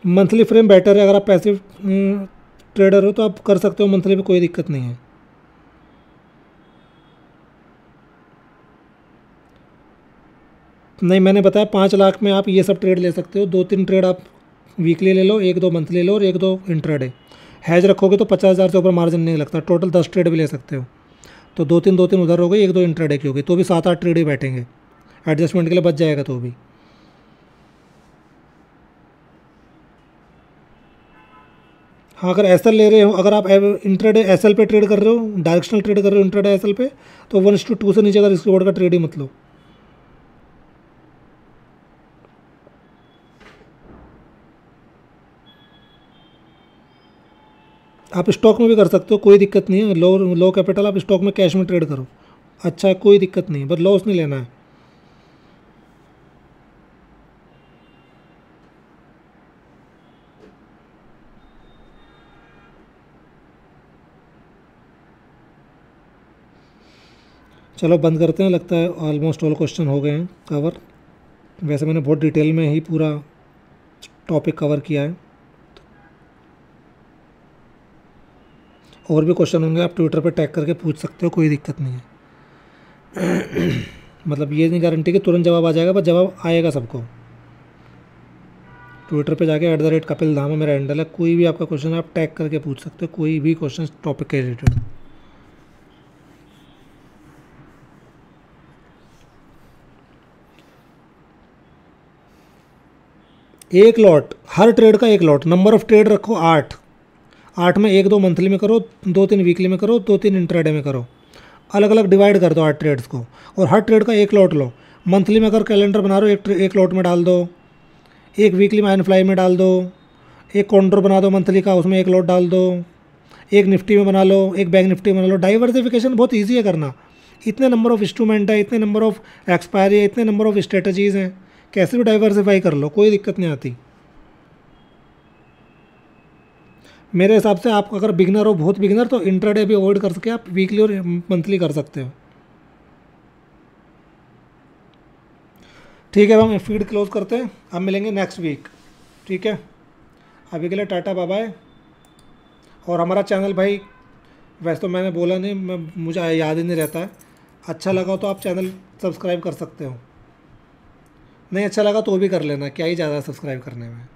[SPEAKER 1] मंथली फ्रेम बेटर है, अगर आप पैसिव ट्रेडर हो तो आप कर सकते हो मंथली में, कोई दिक्कत नहीं है। नहीं, मैंने बताया 5 लाख में आप ये सब ट्रेड ले सकते हो, 2-3 ट्रेड आप वीकली ले लो, एक दो मंथली लो और एक दो इंट्राडे। हैज रखोगे तो 50,000 से ऊपर मार्जिन नहीं लगता, टोटल 10 ट्रेड भी ले सकते हो। तो दो तीन उधर हो गई, एक दो इंट्राडे की हो गई, तो भी 7-8 ट्रेड ही बैठेंगे, एडजस्टमेंट के लिए बच जाएगा तो भी। हाँ, अगर एसएल ले रहे हो, अगर आप इंट्राडे एसएल पे ट्रेड कर रहे हो, डायरेक्शनल ट्रेड कर रहे हो इंट्राडे एसएल पे, तो 1:2 से नीचे का रिस्क रिवॉर्ड का ट्रेड ही मत लो। आप स्टॉक में भी कर सकते हो, कोई दिक्कत नहीं है। लो लो कैपिटल आप स्टॉक में कैश में ट्रेड करो, अच्छा है, कोई दिक्कत नहीं है, बस लॉस नहीं लेना है। चलो बंद करते हैं, लगता है ऑलमोस्ट ऑल क्वेश्चन हो गए हैं कवर। वैसे मैंने बहुत डिटेल में ही पूरा टॉपिक कवर किया है। और भी क्वेश्चन होंगे आप ट्विटर पे टैग करके पूछ सकते हो, कोई दिक्कत नहीं है। मतलब ये नहीं गारंटी कि तुरंत जवाब आ जाएगा, बस जवाब आएगा सबको। ट्विटर पे जाके @कपिल धामा मेरा हैंडल है, कोई भी आपका क्वेश्चन आप टैग करके पूछ सकते हो, कोई भी क्वेश्चन टॉपिक के रिलेटेड। एक लॉट, हर ट्रेड का एक लॉट, नंबर ऑफ ट्रेड रखो 8। 8 में एक दो मंथली में करो, 2-3 वीकली में करो, 2-3 इंट्राडे में करो, अलग अलग डिवाइड कर दो 8 ट्रेड्स को, और हर ट्रेड का एक लॉट लो। मंथली में अगर कैलेंडर बना रहे हो, एक लॉट में डाल दो, एक वीकली में फ्लाई में डाल दो, एक काउंटर बना दो मंथली का, उसमें एक लॉट डाल दो, एक निफ्टी में बना लो, एक बैंक निफ्टी में बना लो। डाइवर्सिफिकेशन बहुत ईजी है करना, इतने नंबर ऑफ इंस्ट्रूमेंट है, इतने नंबर ऑफ एक्सपायरी है, इतने नंबर ऑफ स्ट्रेटजीज़ हैं, कैसे भी डाइवर्सिफाई कर लो, कोई दिक्कत नहीं आती। मेरे हिसाब से आप अगर बिगनर हो, बहुत बिगनर, तो इंट्राडे भी अवॉइड कर सके, आप वीकली और मंथली कर सकते हो। ठीक है, हम फीड क्लोज करते हैं, अब मिलेंगे नेक्स्ट वीक। ठीक है, अभी के लिए टाटा बाय बाय। और हमारा चैनल भाई, वैसे तो मैंने बोला नहीं, मुझे याद ही नहीं रहता है, अच्छा लगा तो आप चैनल सब्सक्राइब कर सकते हो, नहीं अच्छा लगा तो भी कर लेना, क्या ही ज़्यादा सब्सक्राइब करने में।